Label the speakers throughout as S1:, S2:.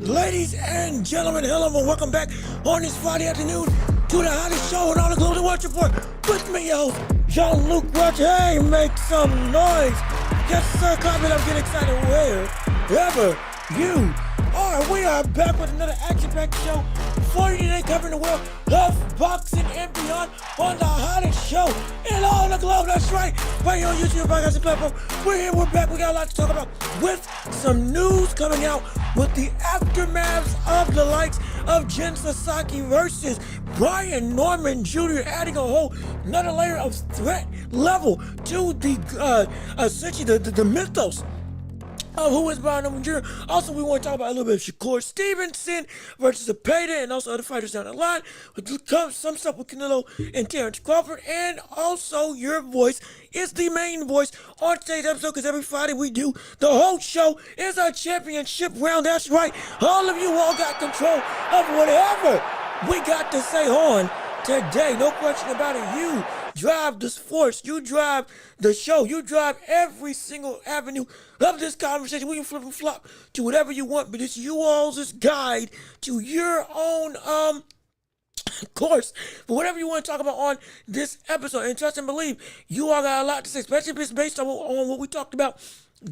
S1: Ladies and gentlemen, hello and welcome back on this Friday afternoon to the hottest show on all the globe to watch for. With me, your host, Jean-Luc Welch. Hey, make some noise. Yes, sir, clap it up, get excited wherever you are. We are back with another action-packed show for you today, covering the world of boxing and beyond on the hottest show in all the globe. That's right, right here on YouTube, podcasting platform. We're here, we're back. We got a lot to talk about with some news coming out with the aftermaths of the likes of Jen Sasaki versus Brian Norman Jr., adding a whole another layer of threat level to the essentially the mythos of who is Brian Norman Jr. Also, we want to talk about a little bit of Shakur Stevenson versus Zepeda and also other fighters down the line. Some stuff with Canelo and Terrence Crawford. And also, your voice is the main voice on today's episode, because every Friday we do the whole show is our championship round. That's right. All of you all got control of whatever we got to say on today. No question about it. You drive the sports, you drive the show, you drive every single avenue of this conversation. We can flip and flop to whatever you want, but it's you all's guide to your own course for whatever you want to talk about on this episode. And trust and believe, you all got a lot to say, especially if it's based on what we talked about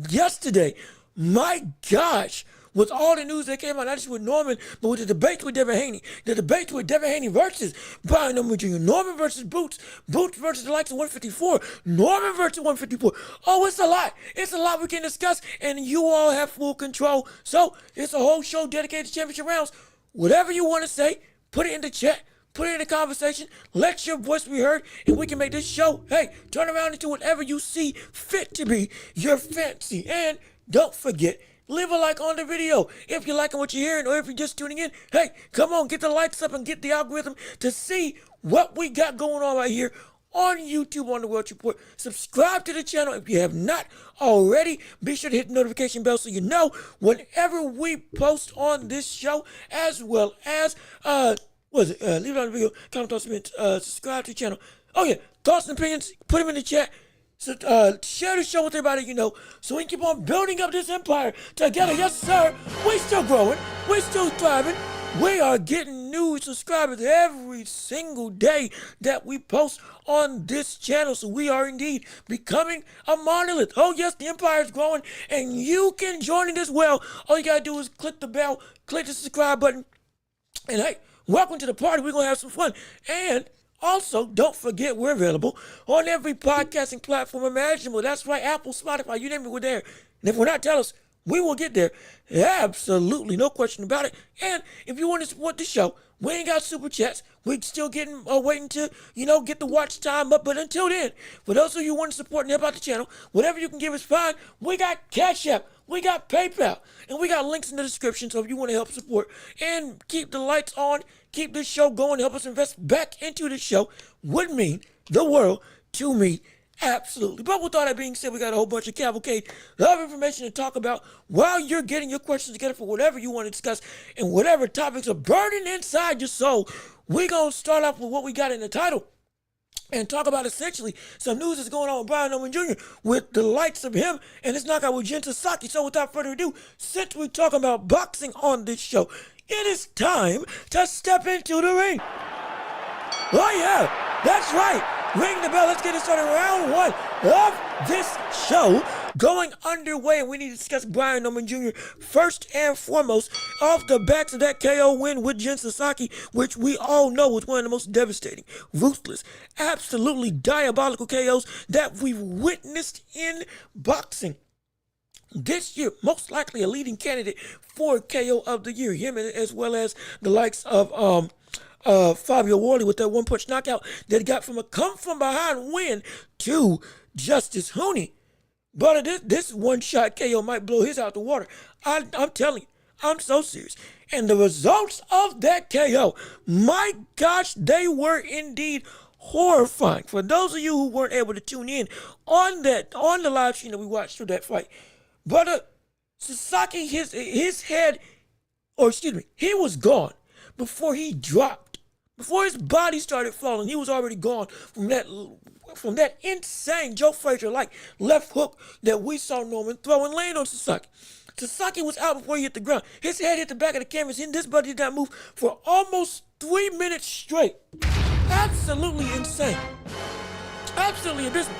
S1: yesterday. My gosh, with all the news that came out, not just with Norman, but with the debates with Devin Haney. The debates with Devin Haney versus Brian Norman Jr., Norman versus Boots, Boots versus the likes of 154, Norman versus 154. Oh, it's a lot. It's a lot we can discuss, and you all have full control. So it's a whole show dedicated to championship rounds. Whatever you want to say, put it in the chat. Put it in the conversation. Let your voice be heard, and we can make this show, hey, turn around into whatever you see fit to be your fancy. And don't forget, leave a like on the video if you're liking what you're hearing, or if you're just tuning in. Hey, come on, get the likes up and get the algorithm to see what we got going on right here on YouTube on the Welch Report. Subscribe to the channel if you have not already. Be sure to hit the notification bell so you know whenever we post on this show, as well as leave it on the video, comment, thoughts, subscribe to the channel. Oh yeah, thoughts and opinions, put them in the chat. So share the show with everybody you know, so we can keep on building up this empire together. Yes, sir. We still growing. We still thriving. We are getting new subscribers every single day that we post on this channel. So we are indeed becoming a monolith. Oh yes, the empire is growing, and you can join it as well. All you gotta do is click the bell, click the subscribe button, and hey, welcome to the party. We're gonna have some fun. And also, don't forget, we're available on every podcasting platform imaginable. That's right, Apple, Spotify, you name it, we're there. And if we're not, tell us. We will get there. Absolutely, no question about it. And if you want to support the show, we ain't got super chats. We're still waiting to, get the watch time up. But until then, for those of you who want to support and help out the channel, whatever you can give is fine. We got Cash App, we got PayPal, and we got links in the description. So if you want to help support and keep the lights on, keep this show going, help us invest back into the show, would mean the world to me. Absolutely. But with all that being said, we got a whole bunch of cavalcade of information to talk about while you're getting your questions together for whatever you want to discuss and whatever topics are burning inside your soul. We're going to start off with what we got in the title and talk about essentially some news that's going on with Brian Norman Jr. with the likes of him and his knockout with Jen Sasaki. So without further ado, since we're talking about boxing on this show, it is time to step into the ring. Oh yeah, that's right. Ring the bell. Let's get it started. Round one of this show going underway, and we need to discuss Brian Norman Jr. first and foremost off the backs of that KO win with Jin Sasaki, which we all know was one of the most devastating, ruthless, absolutely diabolical KOs that we've witnessed in boxing this year. Most likely a leading candidate for KO of the year, him as well as the likes of Fabio Wardley with that one-punch knockout that he got from a come-from-behind win to Justice Hooney. But this one-shot KO might blow his out the water. I'm telling you, I'm so serious. And the results of that KO, my gosh, they were indeed horrifying. For those of you who weren't able to tune in on the live stream that we watched through that fight, but Sasaki, his head, or excuse me, he was gone before he dropped. Before his body started falling, he was already gone from that insane Joe Frazier-like left hook that we saw Norman throw and land on Sasaki. Sasaki was out before he hit the ground. His head hit the back of the canvas, and this buddy did not move for almost 3 minutes straight. Absolutely insane. Absolutely abysmal.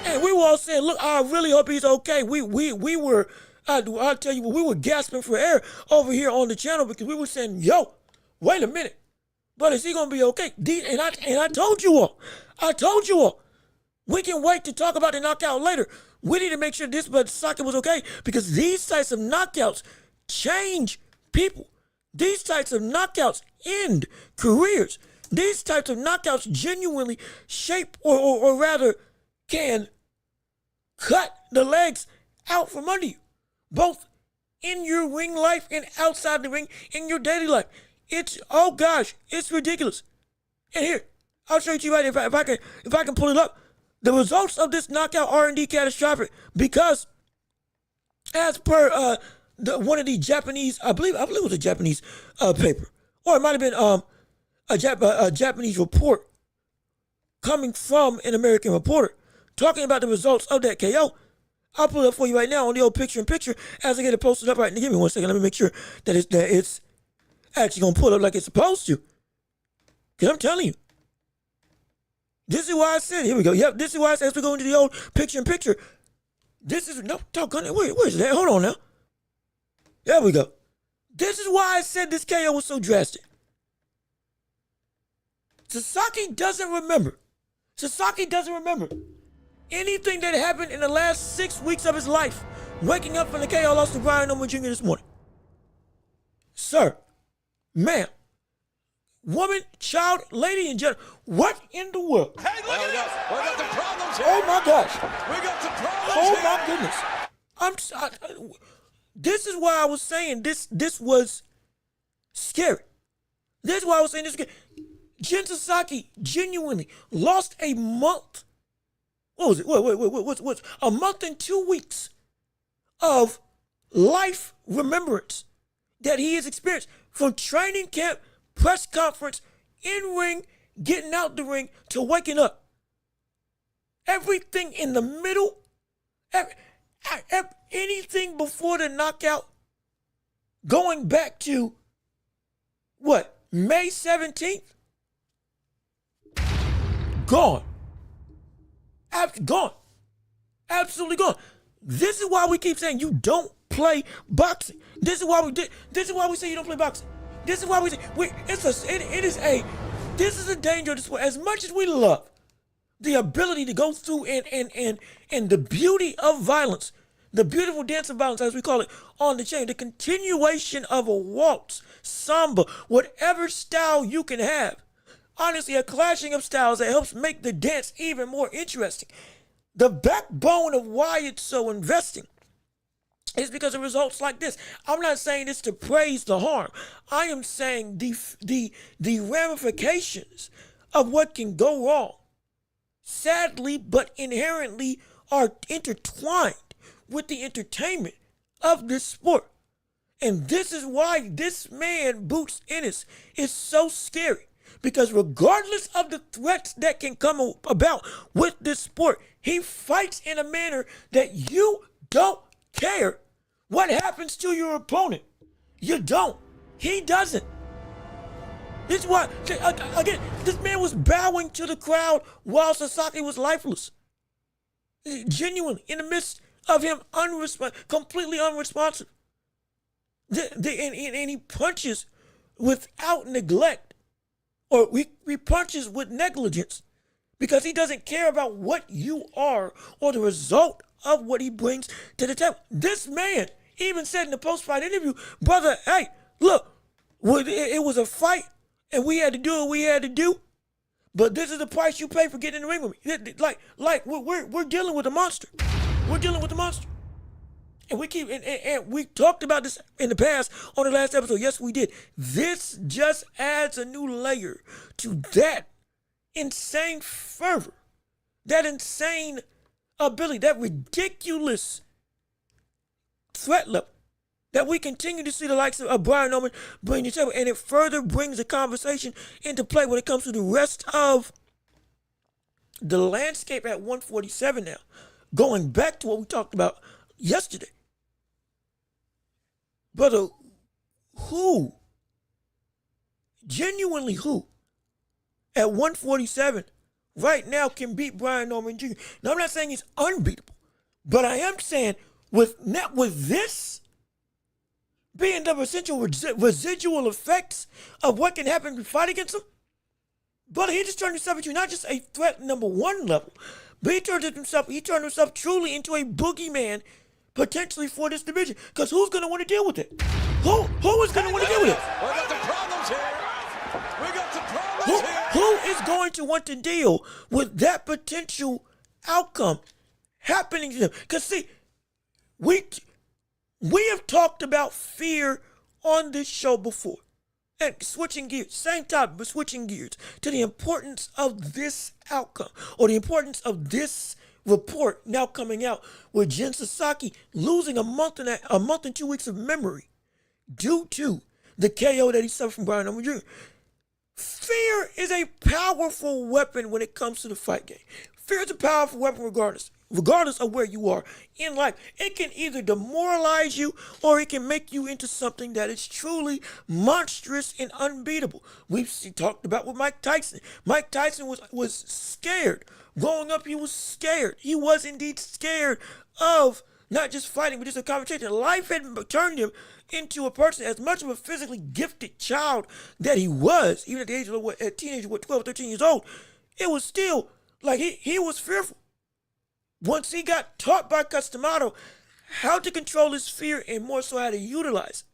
S1: And we were all saying, look, I really hope he's okay. We were, I'll tell you what, we were gasping for air over here on the channel because we were saying, yo, wait a minute. But is he going to be okay? And I told you all, we can wait to talk about the knockout later. We need to make sure this Sasaki was okay because these types of knockouts change people. These types of knockouts end careers. These types of knockouts genuinely shape or rather can cut the legs out from under you, both in your ring life and outside the ring in your daily life. Oh gosh, it's ridiculous. And here, I'll show it to you right here if I can pull it up. The results of this knockout are indeed catastrophic because, as per one of the Japanese, I believe it was a Japanese paper, or it might have been a Japanese report coming from an American reporter talking about the results of that KO. I'll pull it up for you right now on the old picture-in-picture as I get it posted up right now. Give me 1 second. Let me make sure that it's actually going to pull up like it's supposed to. Because I'm telling you. This is why I said, here we go. Yep, this is why I said as we go into the old picture-in-picture. This is, no, doggone it. Where's that? Hold on now. There we go. This is why I said this KO was so drastic. Sasaki doesn't remember anything that happened in the last 6 weeks of his life, waking up from the KO loss to Brian Norman Jr. this morning. Sir, ma'am, woman, child, lady, and gentleman, what in the world?
S2: Hey, look at this. We got some problems here.
S1: Oh my gosh.
S2: We got some problems
S1: Oh
S2: here.
S1: my goodness. This is why I was saying this was scary. This is why I was saying this was scary. Jin Sasaki genuinely lost a month. What was it? What's a month and 2 weeks of life remembrance that he has experienced from training camp, press conference, in ring, getting out the ring, to waking up. Everything in the middle, anything before the knockout, going back to, what, May 17th? Gone. Gone. Absolutely gone. This is why we keep saying you don't play boxing. This is why we say you don't play boxing. This is why we say this is a danger of the sport. As much as we love the ability to go through and the beauty of violence, the beautiful dance of violence, as we call it, on the chain, the continuation of a waltz, samba, whatever style you can have. Honestly, a clashing of styles that helps make the dance even more interesting. The backbone of why it's so investing is because of results like this. I'm not saying this to praise the harm. I am saying the ramifications of what can go wrong, sadly but inherently, are intertwined with the entertainment of this sport. And this is why this man, Boots Ennis, is so scary. Because regardless of the threats that can come about with this sport, he fights in a manner that you don't care what happens to your opponent. You don't. He doesn't. This is why, again, this man was bowing to the crowd while Sasaki was lifeless. Genuinely, in the midst of him completely unresponsive. And he punches without neglect, or he punches with negligence, because he doesn't care about what you are or the result of what he brings to the table. This man even said in the post-fight interview, brother, hey, look, it was a fight, and we had to do what we had to do, but this is the price you pay for getting in the ring with me. Like we're dealing with a monster. We're dealing with a monster. And we talked about this in the past on the last episode. Yes, we did. This just adds a new layer to that insane fervor, that insane ability, that ridiculous threat level that we continue to see the likes of Brian Norman bring to the table. And it further brings the conversation into play when it comes to the rest of the landscape at 147 now. Going back to what we talked about yesterday. Brother, who, genuinely who, at 147 right now can beat Brian Norman Jr.? Now, I'm not saying he's unbeatable, but I am saying with this being the residual effects of what can happen if you fight against him, brother, he just turned himself into not just a threat number one level, but he turned himself truly into a boogeyman potentially for this division. Because who's going to want to deal with it? Who is going to want to deal with it?
S2: We got some problems here. We got some problems here.
S1: Who is going to want to deal with that potential outcome happening to them? Because see, we have talked about fear on this show before. And switching gears, same topic, but switching gears to the importance of this outcome, or the importance of this report now coming out with Jen Psaki losing a month and 2 weeks of memory due to the KO that he suffered from Brian Norman Jr. Fear is a powerful weapon when it comes to the fight game. Fear is a powerful weapon regardless of where you are in life. It can either demoralize you or it can make you into something that is truly monstrous and unbeatable. We've talked about with Mike Tyson. Mike Tyson was scared. Growing up, he was scared. He was indeed scared of not just fighting, but just a conversation. Life had turned him into a person, as much of a physically gifted child that he was, even at the age of a teenager, 12, 13 years old. It was still like he was fearful. Once he got taught by Customato how to control his fear and more so how to utilize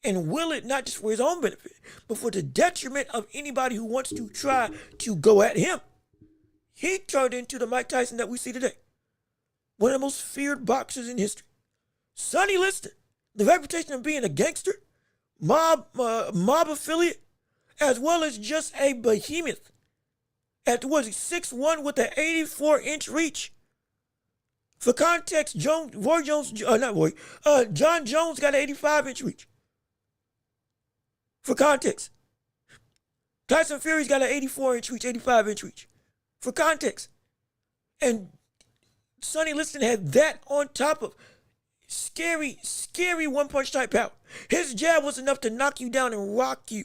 S1: it and will it not just for his own benefit, but for the detriment of anybody who wants to try to go at him, he turned into the Mike Tyson that we see today. One of the most feared boxers in history. Sonny Liston, the reputation of being a gangster, mob affiliate, as well as just a behemoth. At 6'1" with an 84-inch reach. For context, John Jones got an 85-inch reach. For context, Tyson Fury's got an 84-inch reach, 85-inch reach. For context. And Sonny Liston had that on top of scary one-punch type power. His jab was enough to knock you down and rock you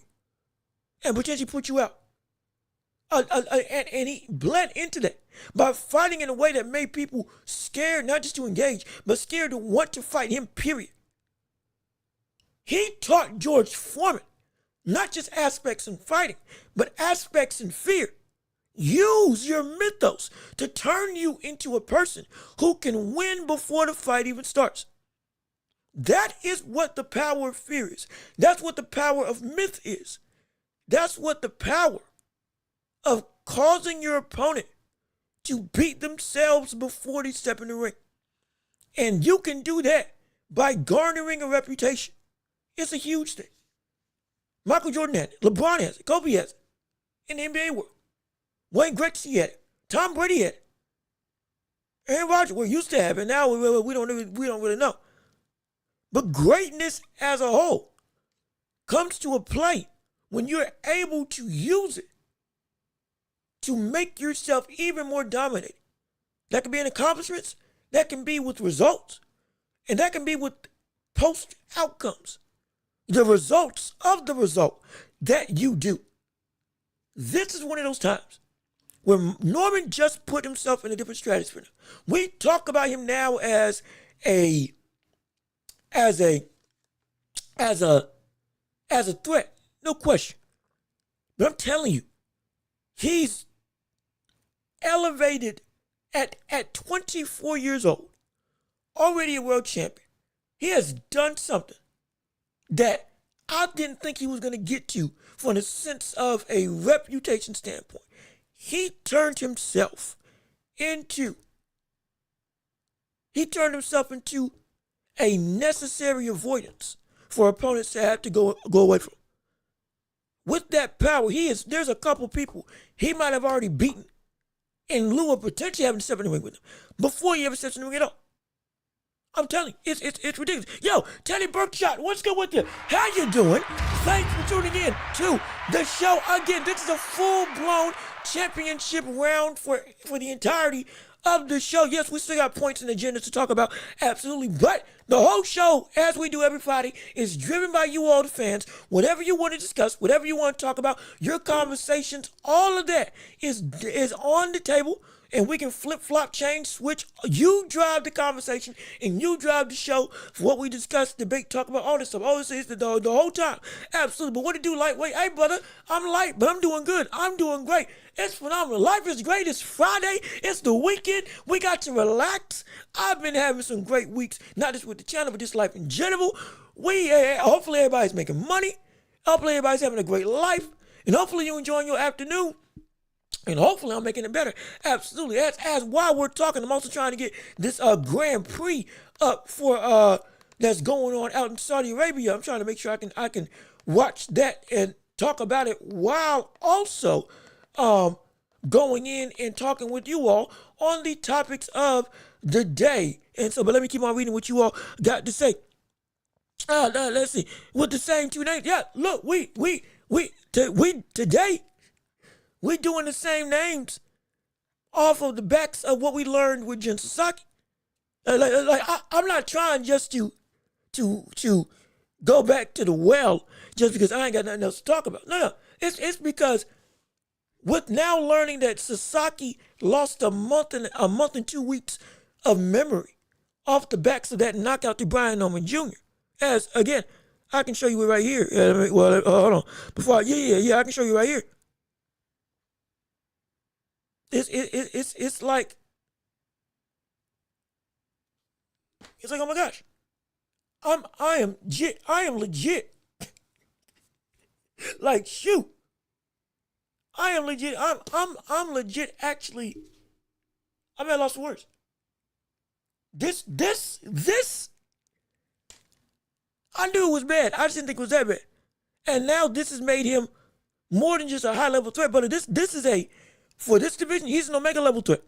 S1: and potentially put you out. And he bled into that by fighting in a way that made people scared, not just to engage, but scared to want to fight him, period. He taught George Foreman not just aspects in fighting, but aspects in fear. Use your mythos to turn you into a person who can win before the fight even starts. That is what the power of fear is. That's what the power of myth is. That's what the power of causing your opponent to beat themselves before they step in the ring. And you can do that by garnering a reputation. It's a huge thing. Michael Jordan had it. LeBron has it. Kobe has it. In the NBA world. Wayne Gretzky had it. Tom Brady had it. Aaron Rodgers, we used to have it. Now we don't really know. But greatness as a whole comes to a play when you're able to use it to make yourself even more dominating. That can be in accomplishments, that can be with results, and that can be with post outcomes. The results of the result that you do. This is one of those times where Norman just put himself in a different stratosphere. We talk about him now as a threat, no question. But I'm telling you, he's elevated at 24 years old, already a world champion. He has done something that I didn't think he was going to get to from the sense of a reputation standpoint. He turned himself into a necessary avoidance for opponents to have to go away from. With that power, there's a couple people he might have already beaten in lieu of potentially having to step in the ring with him before he ever steps in the ring at all. I'm telling you, it's ridiculous. Yo, Teddy Burkshot, what's good with you? How you doing? Thanks for tuning in to the show. Again, this is a full-blown championship round for the entirety of the show. Yes, we still got points and agendas to talk about, absolutely. But the whole show, as we do every Friday, is driven by you all, the fans. Whatever you want to discuss, whatever you want to talk about, your conversations, all of that is on the table. And we can flip-flop, change, switch. You drive the conversation, and you drive the show for what we discuss, debate, talk about, all this stuff. All this is the whole time. Absolutely. But what to do, lightweight? Hey, brother, I'm light, but I'm doing good. I'm doing great. It's phenomenal. Life is great. It's Friday. It's the weekend. We got to relax. I've been having some great weeks, not just with the channel, but just life in general. Hopefully everybody's making money. Hopefully everybody's having a great life. And hopefully you're enjoying your afternoon. And hopefully I'm making it better. Absolutely. As while we're talking, I'm also trying to get this Grand Prix up for that's going on out in Saudi Arabia. I'm trying to make sure I can watch that and talk about it while also going in and talking with you all on the topics of the day. And so, but let me keep on reading what you all got to say. Let's see. With the same two names. Yeah, look, today we're doing the same names off of the backs of what we learned with Jin Sasaki. I'm not trying just to go back to the well just because I ain't got nothing else to talk about. No. It's because with now learning that Sasaki lost a month and 2 weeks of memory off the backs of that knockout to Brian Norman Jr. As again, I can show you it right here. Hold on. I can show you right here. It's like oh my gosh, I am legit. Like shoot, I am legit. I'm legit. Actually, I'm at loss for words. This I knew it was bad. I just didn't think it was that bad. And now this has made him more than just a high level threat. But this is for this division, he's an Omega level threat.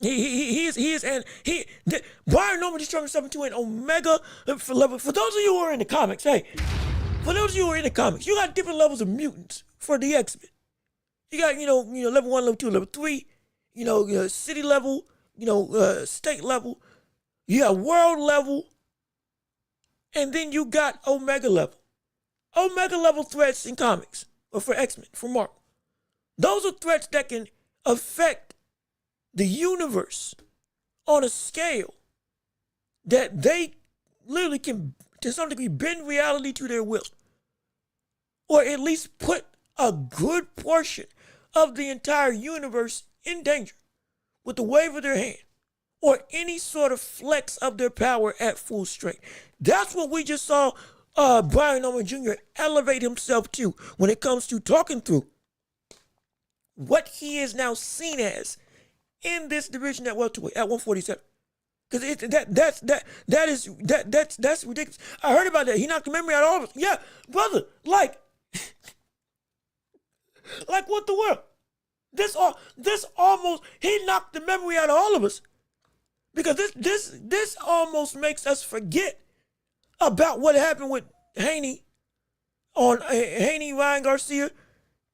S1: He is, and Brian Norman just turned himself into an Omega level. For those of you who are in the comics, you got different levels of mutants for the X-Men. You got, level 1, level 2, level 3, city level, state level. You got world level, and then you got Omega level. Omega level threats in comics, or for X-Men, for Marvel. Those are threats that can affect the universe on a scale that they literally can, to some degree, bend reality to their will. Or at least put a good portion of the entire universe in danger with the wave of their hand or any sort of flex of their power at full strength. That's what we just saw Brian Norman Jr. elevate himself to when it comes to talking through what he is now seen as in this division at welterweight at 147. Because that's ridiculous. I heard about that. He knocked the memory out of all of us. Yeah, brother, like what the world? This almost, he knocked the memory out of all of us. Because this almost makes us forget about what happened with Haney on Haney, Ryan Garcia,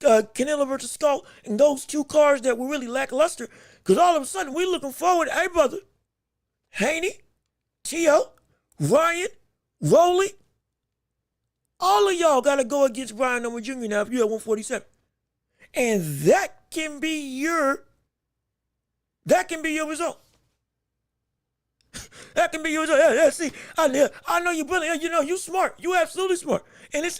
S1: Canelo versus Skull, and those two cards that were really lackluster. Because all of a sudden, we're looking forward, hey, brother, Haney, T.O., Ryan, Rolly, all of y'all got to go against Brian Norman Jr. now if you're at 147. And that can be your result. That can be your result. Yeah, see, I know you brilliant. You know, you smart. You absolutely smart. And it's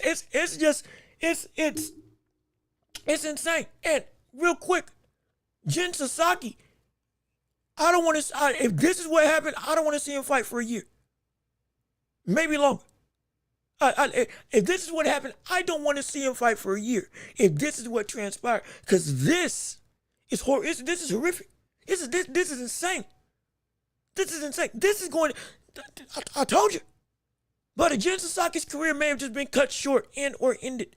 S1: insane. And real quick, Jen Sasaki, I don't want to. If this is what happened, I don't want to see him fight for a year, maybe longer. If this is what happened, I don't want to see him fight for a year. If this is what transpired, because this is horrific. This is horrific. This is insane. This is insane. This is going. I told you. But Jen Sasaki's career may have just been cut short and or ended,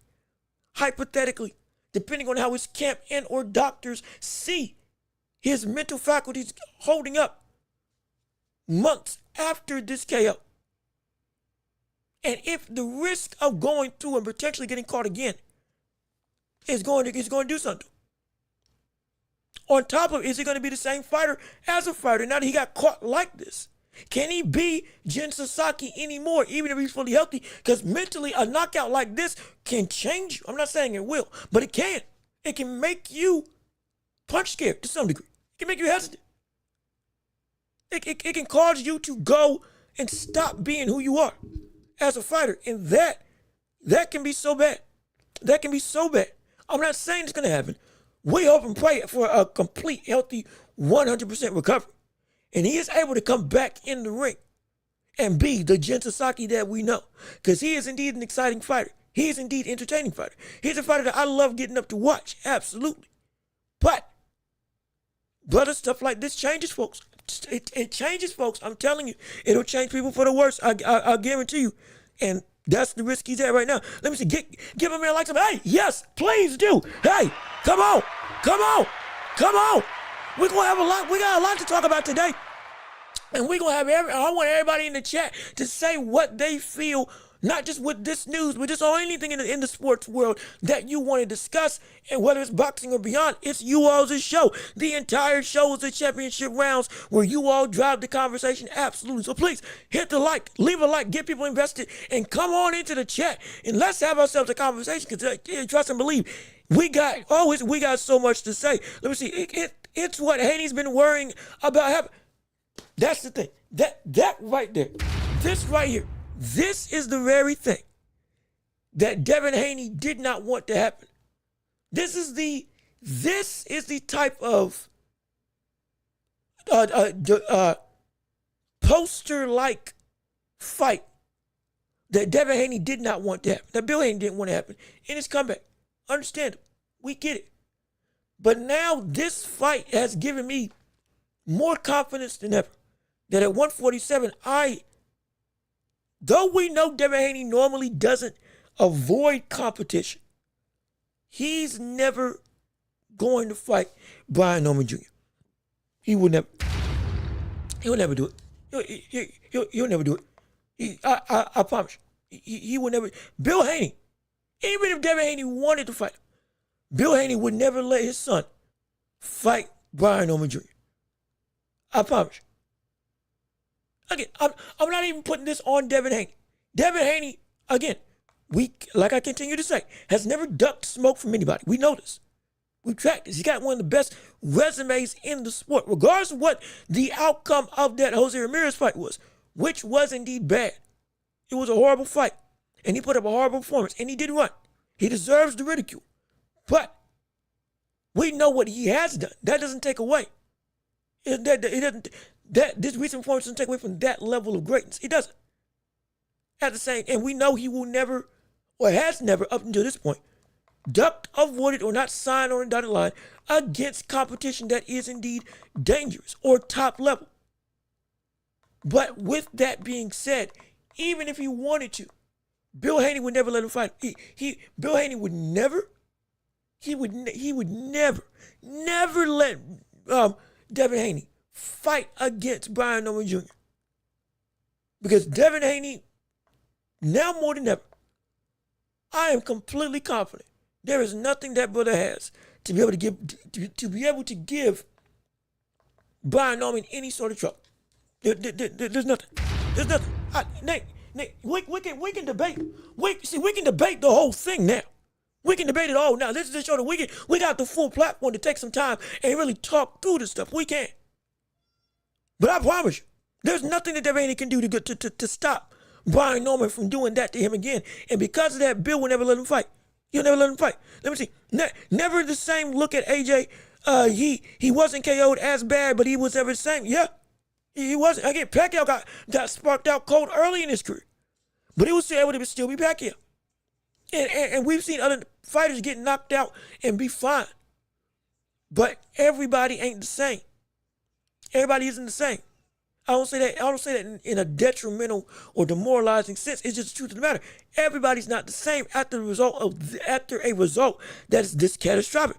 S1: hypothetically, depending on how his camp and or doctors see his mental faculties holding up months after this KO. And if the risk of going through and potentially getting caught again is going to do something. On top of it, is he going to be the same fighter as a fighter now that he got caught like this? Can he be Jen Sasaki anymore, even if he's fully healthy? Because mentally, a knockout like this can change you. I'm not saying it will, but it can. It can make you punch scared to some degree. It can make you hesitant. It can cause you to go and stop being who you are as a fighter. And that can be so bad. That can be so bad. I'm not saying it's going to happen. We hope and pray for a complete, healthy, 100% recovery. And he is able to come back in the ring and be the Jen Sasaki that we know. Because he is indeed an exciting fighter. He is indeed an entertaining fighter. He's a fighter that I love getting up to watch. Absolutely. But, brother, stuff like this changes folks. It changes folks. I'm telling you. It'll change people for the worse. I guarantee you. And that's the risk he's at right now. Let me see. Give him a man like some. Hey, yes, please do. Hey, come on. Come on. Come on. We're going to have a lot. We got a lot to talk about today. And we're going to have I want everybody in the chat to say what they feel, not just with this news, but just on anything in the sports world that you want to discuss. And whether it's boxing or beyond, it's you all's show. The entire show is the championship rounds where you all drive the conversation. Absolutely. So please hit the like, leave a like, get people invested, and come on into the chat. And let's have ourselves a conversation because trust and believe, we got so much to say. Let me see. It's what Haney's been worrying about having. That's the thing. That right there. This right here. This is the very thing that Devin Haney did not want to happen. This is the type of poster-like fight that Devin Haney did not want to happen. That Bill Haney didn't want to happen in his comeback. Understandable. We get it. But now this fight has given me more confidence than ever that at 147, though we know Devin Haney normally doesn't avoid competition, he's never going to fight Brian Norman Jr. He'll never do it. He'll never do it. I promise you. He will never. Bill Haney, even if Devin Haney wanted to fight him, Bill Haney would never let his son fight Brian Norman Jr. I promise you. Again, I'm not even putting this on Devin Haney. Devin Haney, again, like I continue to say, has never ducked smoke from anybody. We know this. We tracked this. He's got one of the best resumes in the sport, regardless of what the outcome of that Jose Ramirez fight was, which was indeed bad. It was a horrible fight, and he put up a horrible performance, and he did run. He deserves the ridicule. But we know what he has done. That doesn't take away. This recent performance doesn't take away from that level of greatness. It doesn't. At the same, and we know he will never, or has never up until this point, ducked, avoided, or not signed on a dotted line against competition that is indeed dangerous or top level. But with that being said, even if he wanted to, Bill Haney would never let him fight. Bill Haney would never. He would never let Devin Haney fight against Brian Norman Jr. Because Devin Haney, now more than ever, I am completely confident there is nothing that brother has to be able to give Brian Norman any sort of trouble. There's nothing. There's nothing. Nate, we can debate. We can debate the whole thing now. We can debate it all now. This is the show that we got the full platform to take some time and really talk through this stuff. We can. But I promise you, there's nothing that Devin Haney can do to stop Brian Norman from doing that to him again. And because of that, Bill will never let him fight. He'll never let him fight. Let me see. Never the same look at AJ. He wasn't KO'd as bad, but he was never the same. Yeah, he wasn't. Again, Pacquiao got sparked out cold early in his career, but he was still able to still be Pacquiao. And we've seen other fighters get knocked out and be fine. But everybody ain't the same. Everybody isn't the same. I don't say that in a detrimental or demoralizing sense. It's just the truth of the matter. Everybody's not the same after a result that is this catastrophic.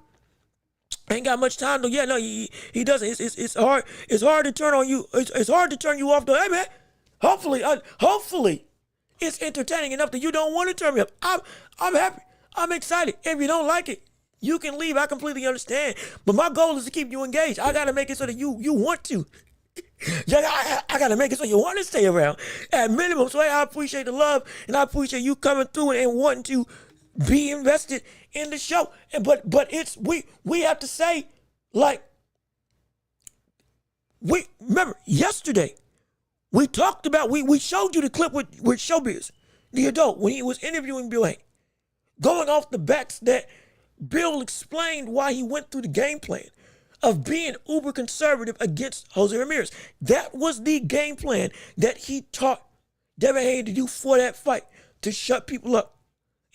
S1: Ain't got much time though. Yeah, no, he doesn't. It's hard. It's hard to turn on you. It's hard to turn you off though. Hey man, hopefully, it's entertaining enough that you don't want to turn me up. I'm happy. I'm excited. If you don't like it, you can leave. I completely understand. But my goal is to keep you engaged. I gotta make it so that you want to. I gotta make it so you want to stay around at minimum. So I appreciate the love and I appreciate you coming through and wanting to be invested in the show. But it's we have to say, like, we remember yesterday we talked about we showed you the clip with Showbiz, the adult, when he was interviewing Bill Haney, going off the backs that Bill explained why he went through the game plan of being uber conservative against Jose Ramirez. That was the game plan that he taught Devin Haney to do for that fight, to shut people up.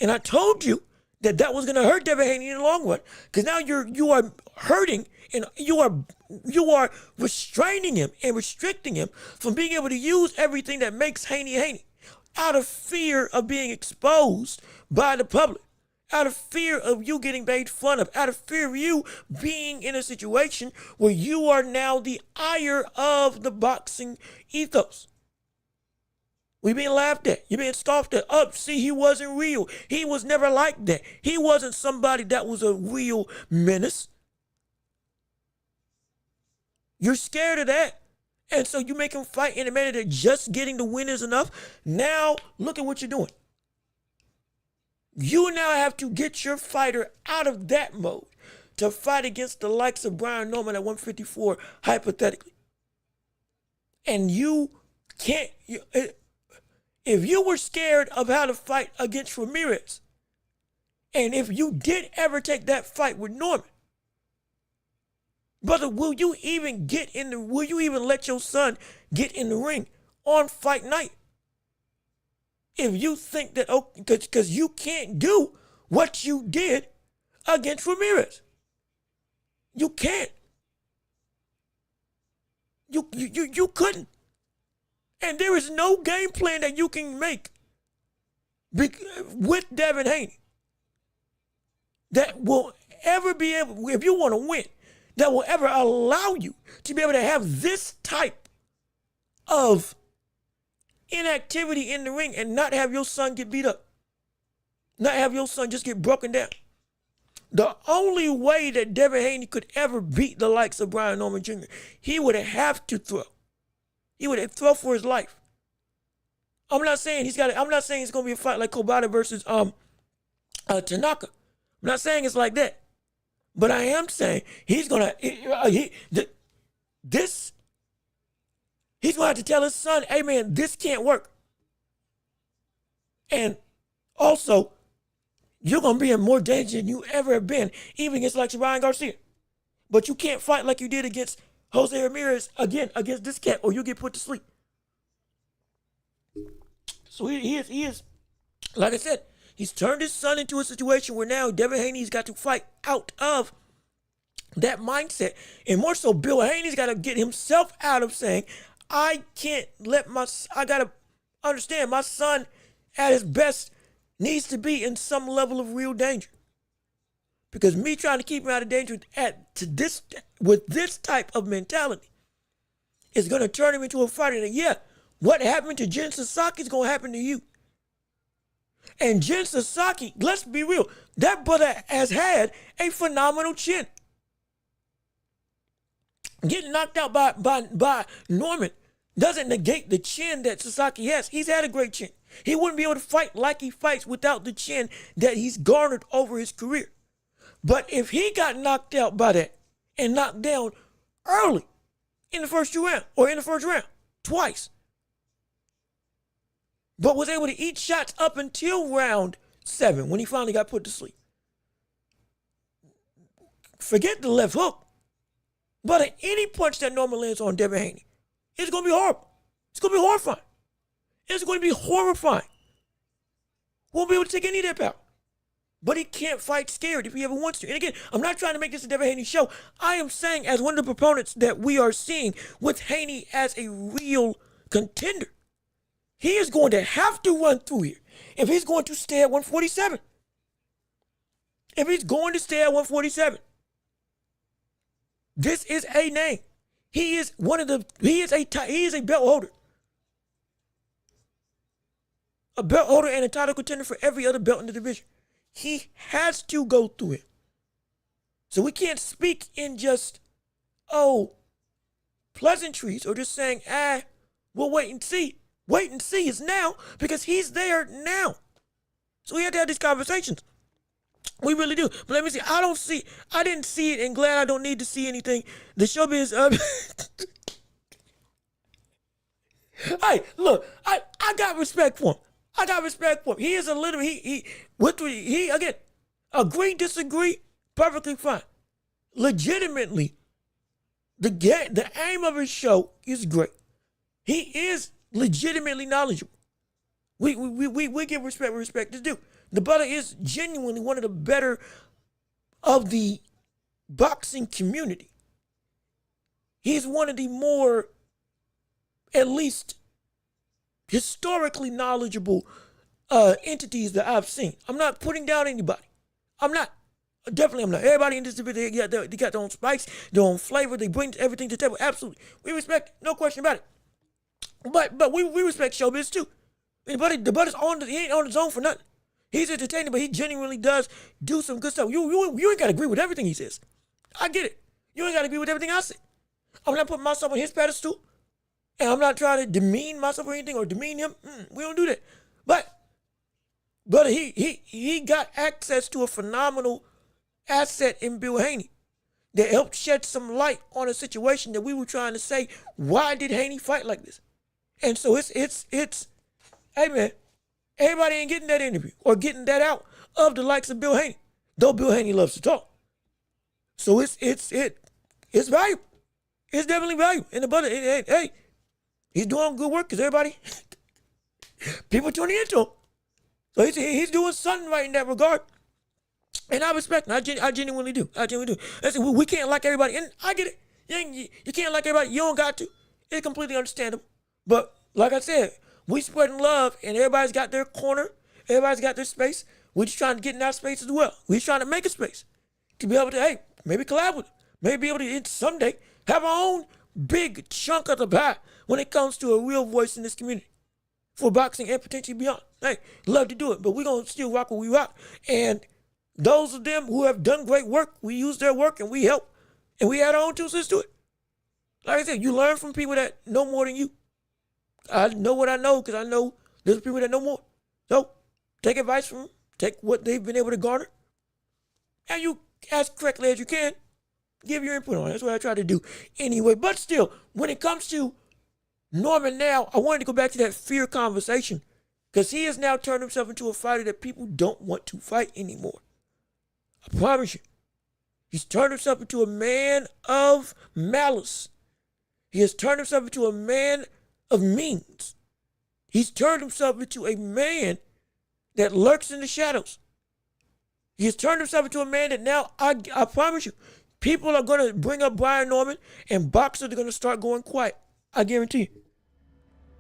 S1: And I told you that was going to hurt Devin Haney in the long run, because now you are hurting and you are restraining him and restricting him from being able to use everything that makes Haney out of fear of being exposed by the public, out of fear of you getting made fun of, out of fear of you being in a situation where you are now the ire of the boxing ethos. We being laughed at. You're being scoffed at. See, he wasn't real. He was never like that. He wasn't somebody that was a real menace. You're scared of that. And so you make him fight in a manner that just getting the win is enough. Now, look at what you're doing. You now have to get your fighter out of that mode to fight against the likes of Brian Norman at 154, hypothetically. And you can't, if you were scared of how to fight against Ramirez, and if you did ever take that fight with Norman, brother, will you even let your son get in the ring on fight night? If you think that, because you can't do what you did against Ramirez. You can't. You couldn't. And there is no game plan that you can make with Devin Haney that will ever be able, if you want to win, that will ever allow you to be able to have this type of inactivity in the ring and not have your son get beat up. Not have your son just get broken down. The only way that Devin Haney could ever beat the likes of Brian Norman Jr., he would have to throw. He would have throw for his life. I'm not saying it's going to be a fight like Kobata versus Tanaka. I'm not saying it's like that. But I am saying he's going to he's going to have to tell his son, hey man, this can't work. And also, you're going to be in more danger than you ever have been, even against like Ryan Garcia. But you can't fight like you did against Jose Ramirez again, against this cat, or you get put to sleep. So he is, like I said, he's turned his son into a situation where now Devin Haney's got to fight out of that mindset. And more so, Bill Haney's got to get himself out of saying, I got to understand my son at his best needs to be in some level of real danger. Because me trying to keep him out of danger with this type of mentality is going to turn him into a fighter that, what happened to Jen Sasaki is going to happen to you. And Jen Sasaki, let's be real, that brother has had a phenomenal chin. Getting knocked out by Norman doesn't negate the chin that Sasaki has. He's had a great chin. He wouldn't be able to fight like he fights without the chin that he's garnered over his career. But if he got knocked out by that and knocked down early in the first 2 rounds or in the first round twice, but was able to eat shots up until round 7 when he finally got put to sleep. Forget the left hook, but any punch that Norman lands on Devin Haney, it's going to be horrible. It's going to be horrifying. It's going to be horrifying. Won't be able to take any of that power. But he can't fight scared if he ever wants to. And again, I'm not trying to make this a Devin Haney show. I am saying as one of the proponents that we are seeing with Haney as a real contender, he is going to have to run through here if he's going to stay at 147. If he's going to stay at 147. This is a name. He is a belt holder. A belt holder and a title contender for every other belt in the division. He has to go through it. So we can't speak in just, pleasantries or just saying, we'll wait and see. Wait and see is now because he's there now. So we have to have these conversations. We really do. But let me see. I didn't see it and glad I don't need to see anything. The showbiz. Hey, look, I got respect for him. He is a little, he again, agree, disagree, perfectly fine. Legitimately, the aim of his show is great. He is legitimately knowledgeable. We give respect where respect is due. The brother is genuinely one of the better of the boxing community. He's one of the more, at least, historically knowledgeable entities that I've seen. I'm not putting down anybody. I'm not. Definitely I'm not. Everybody in this division, they got their own spice, their own flavor. They bring everything to the table. Absolutely. We respect it. No question about it. But we respect showbiz too. The brother's he ain't on his own for nothing. He's entertaining, but he genuinely does do some good stuff. You ain't got to agree with everything he says. I get it. You ain't got to agree with everything I say. I'm not putting myself on his pedestal, and I'm not trying to demean myself or anything or demean him. We don't do that. But he got access to a phenomenal asset in Bill Haney that helped shed some light on a situation that we were trying to say, why did Haney fight like this? And so it's hey man, everybody ain't getting that interview or getting that out of the likes of Bill Haney, though Bill Haney loves to talk. So it's valuable. It's definitely valuable. And the brother, hey, he's doing good work because everybody, people tuning into him. So he's doing something right in that regard. And I respect him. I genuinely do. Listen, we can't like everybody. And I get it. You can't like everybody. You don't got to. It's completely understandable. But like I said, we spreading love and everybody's got their corner. Everybody's got their space. We're just trying to get in our space as well. We're trying to make a space to be able to, hey, maybe collab with them. Maybe be able to someday have our own big chunk of the pie when it comes to a real voice in this community for boxing and potentially beyond. Hey, love to do it, but we're going to still rock what we rock. And those of them who have done great work, we use their work and we help. And we add our own 2 cents to it. Like I said, you learn from people that know more than you. I know what I know because I know there's people that know more. So take advice from them. Take what they've been able to garner. And you, as correctly as you can, give your input on it. That's what I try to do anyway. But still, when it comes to Norman now, I wanted to go back to that fear conversation because he has now turned himself into a fighter that people don't want to fight anymore. I promise you. He's turned himself into a man of malice. He has turned himself into a man of means. He's turned himself into a man that lurks in the shadows. He has turned himself into a man that now, I promise you, people are going to bring up Brian Norman and boxers are going to start going quiet. I guarantee you.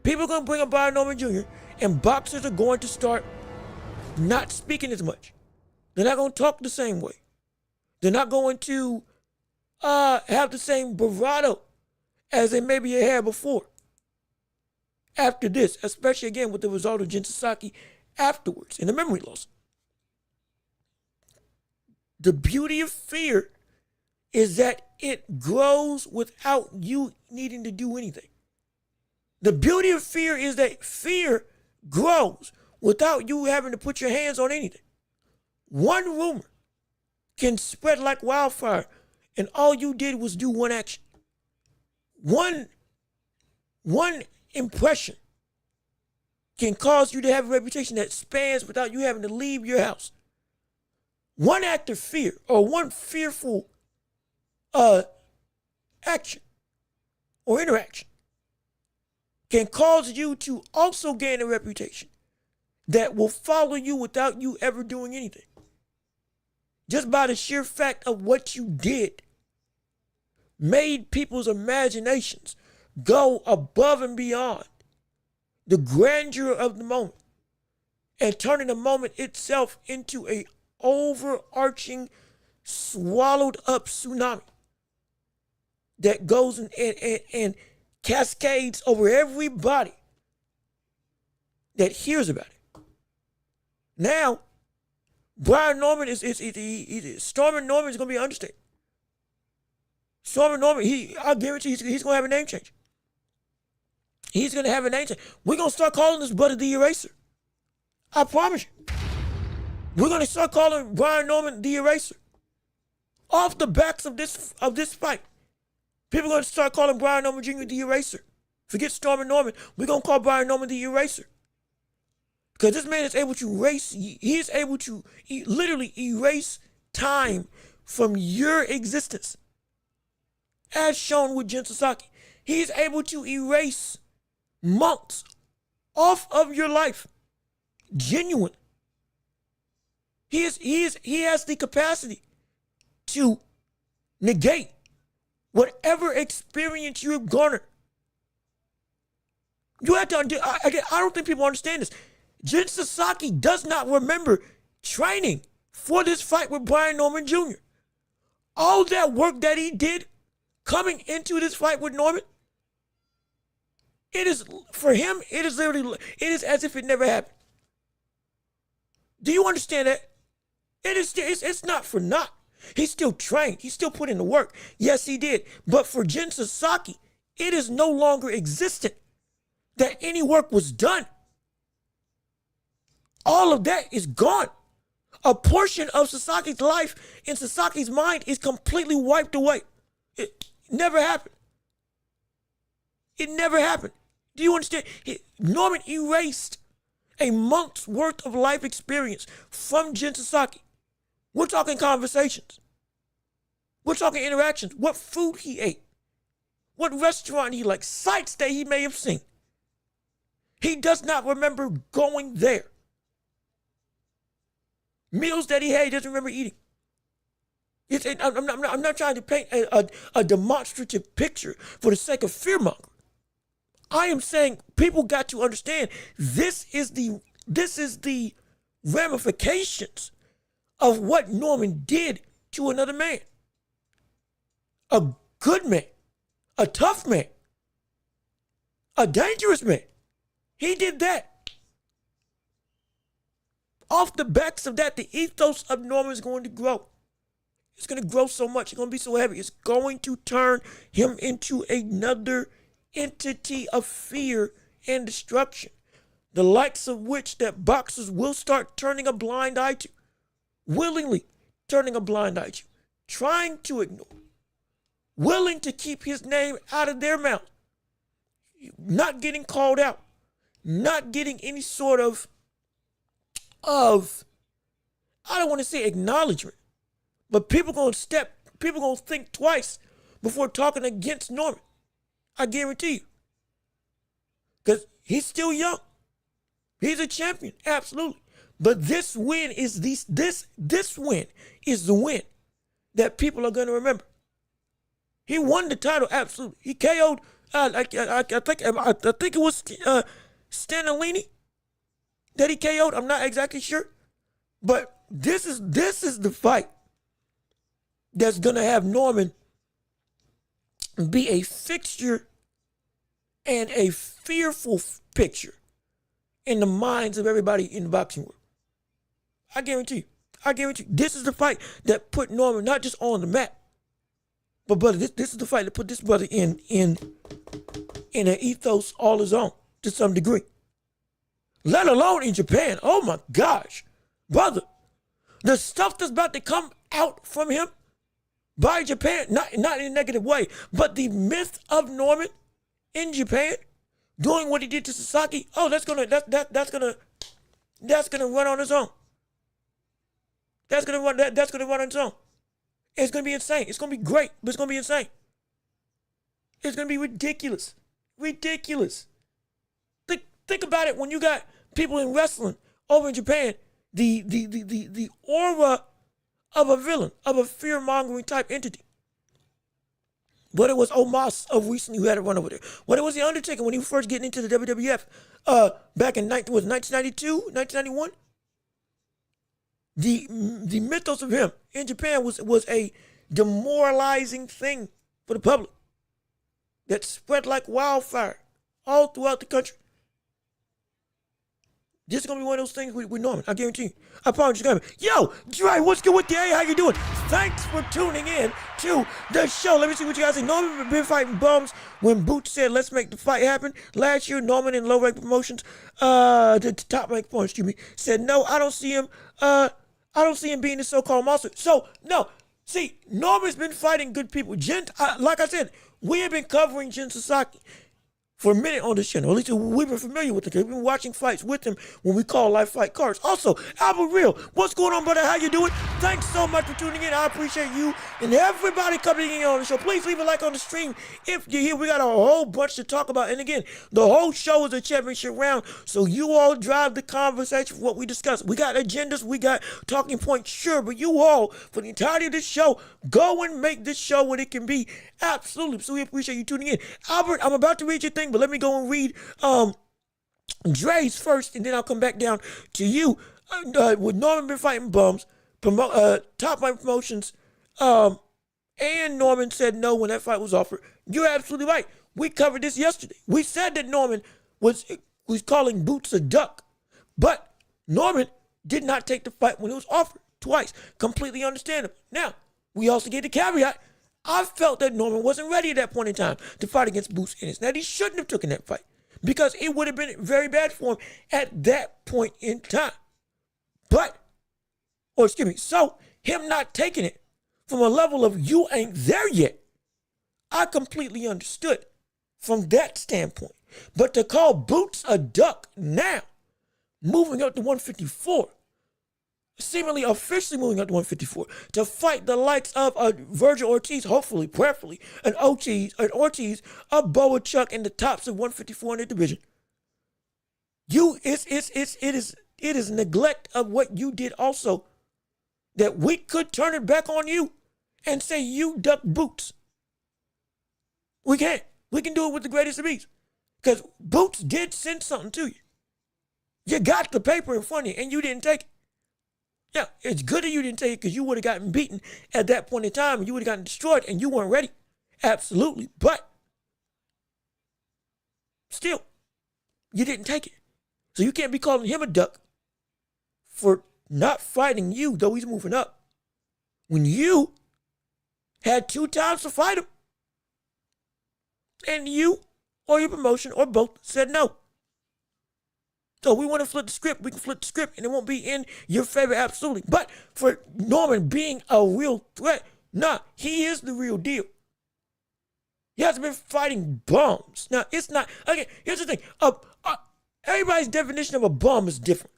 S1: People are going to bring up Brian Norman Jr. and boxers are going to start not speaking as much. They're not going to talk the same way. They're not going to have the same bravado as they maybe had before. After this, especially again with the result of Jin Sasaki afterwards in the memory loss. The beauty of fear is that it grows without you needing to do anything. The beauty of fear is that fear grows without you having to put your hands on anything. One rumor can spread like wildfire, and all you did was do one action. One impression can cause you to have a reputation that spans without you having to leave your house. One act of fear or one fearful action or interaction can cause you to also gain a reputation that will follow you without you ever doing anything. Just by the sheer fact of what you did made people's imaginations go above and beyond the grandeur of the moment and turning the moment itself into a overarching, swallowed up tsunami that goes and cascades over everybody that hears about it. Now, Brian Norman Stormin' Norman is going to be understated. Stormin' Norman, I guarantee he's going to have a name change. He's going to have a name change. We're going to start calling this brother the Eraser. I promise you. We're going to start calling Brian Norman the Eraser. Off the backs of this fight. People are going to start calling Brian Norman Jr. the Eraser. Forget Stormin' Norman. We're going to call Brian Norman the Eraser. Because this man is able to he is able to literally erase time from your existence. As shown with Jin Sasaki. He is able to erase months off of your life. Genuine. He has the capacity to negate whatever experience you have garnered. You have to I don't think people understand this. Jin Sasaki does not remember training for this fight with Brian Norman Jr. All that work that he did coming into this fight with Norman, for him, it is as if it never happened. Do you understand that? It's not for naught. He still trained. He still put in the work. Yes, he did. But for Jin Sasaki, it is no longer existent that any work was done. All of that is gone. A portion of Sasaki's life in Sasaki's mind is completely wiped away. It never happened. It never happened. Do you understand? Norman erased a month's worth of life experience from Jin Sasaki. We're talking conversations. We're talking interactions. What food he ate. What restaurant he liked. Sights that he may have seen. He does not remember going there. Meals that he had, he doesn't remember eating. I'm not trying to paint a demonstrative picture for the sake of fear-mongering. I am saying people got to understand this is the ramifications of what Norman did to another man. A good man, a tough man, a dangerous man. He did that. Off the backs of that, the ethos of Norman is going to grow. It's going to grow so much. It's going to be so heavy. It's going to turn him into another entity of fear and destruction, the likes of which that boxers will start turning a blind eye to, willingly turning a blind eye to, trying to ignore, willing to keep his name out of their mouth, not getting called out, not getting any sort of I don't want to say acknowledgement, but people gonna think twice before talking against Norman. I guarantee you. Because he's still young. He's a champion, absolutely. But this win is this win is the win that people are gonna remember. He won the title, absolutely. He KO'd I think it was Stanley that he KO'd. I'm not exactly sure. But this is the fight that's gonna have Norman be a fixture and a fearful picture in the minds of everybody in the boxing world. I guarantee you. This is the fight that put Norman not just on the map, but brother, this is the fight that put this brother in in an ethos all his own to some degree. Let alone in Japan. Oh my gosh. Brother, the stuff that's about to come out from him by Japan, not in a negative way, but the myth of Norman in Japan doing what he did to Sasaki, oh, that's gonna run on its own. That's gonna run on its own. It's gonna be insane. It's gonna be great, but it's gonna be insane. It's gonna be ridiculous. Ridiculous. Think about it when you got people in wrestling over in Japan, the aura of a villain, of a fear-mongering type entity. Whether it was Omos of recently who had a run over there. Whether it was The Undertaker when he was first getting into the WWF back in 1992, 1991. The mythos of him in Japan was a demoralizing thing for the public that spread like wildfire all throughout the country. This is going to be one of those things with Norman, I guarantee you. I promise you. Yo, Dre, what's good with you? Hey, how you doing? Thanks for tuning in to the show. Let me see what you guys say. Norman been fighting bums when Boots said, let's make the fight happen. Last year, Norman in low-rank promotions, the top-rank opponent, said, no, I don't see him being the so-called monster. So, no. See, Norman's been fighting good people. Like I said, we have been covering Jin Sasaki for a minute on this channel. At least we've been familiar with him. We've been watching fights with him when we call live fight cards. Also, Albert Real, what's going on, brother? How you doing? Thanks so much for tuning in. I appreciate you and everybody coming in on the show. Please leave a like on the stream if you're here. We got a whole bunch to talk about. And again, the whole show is a championship round, so you all drive the conversation for what we discuss. We got agendas, we got talking points, sure, but you all, for the entirety of this show, go and make this show what it can be. Absolutely. So we appreciate you tuning in. Albert, I'm about to read your thing, but let me go and read Dre's first, and then I'll come back down to you. With Norman been fighting bums, top line promotions, and Norman said no when that fight was offered. You're absolutely right. We covered this yesterday. We said that Norman was calling Boots a duck, but Norman did not take the fight when it was offered twice. Completely understandable. Now, we also gave the caveat. I felt that Norman wasn't ready at that point in time to fight against Boots Ennis. Now, he shouldn't have taken that fight because it would have been very bad for him at that point in time. So him not taking it from a level of you ain't there yet, I completely understood from that standpoint. But to call Boots a duck now, moving up to 154, seemingly officially moving up to 154 to fight the likes of Virgil Ortiz, hopefully, prayerfully, an Ortiz, a Boa Chuck in the tops of 154 in the division. It is neglect of what you did also that we could turn it back on you and say you duck Boots. We can't. We can do it with the greatest of ease because Boots did send something to you. You got the paper in front of you and you didn't take it. Yeah, it's good that you didn't take it because you would have gotten beaten at that point in time and you would have gotten destroyed and you weren't ready. Absolutely. But still, you didn't take it. So you can't be calling him a duck for not fighting you, though he's moving up, when you had 2 times to fight him. And you or your promotion or both said no. So we want to flip the script. We can flip the script and it won't be in your favor, absolutely. But for Norman being a real threat, nah, he is the real deal. He hasn't been fighting bums. Now, it's not, again, here's the thing. Everybody's definition of a bum is different.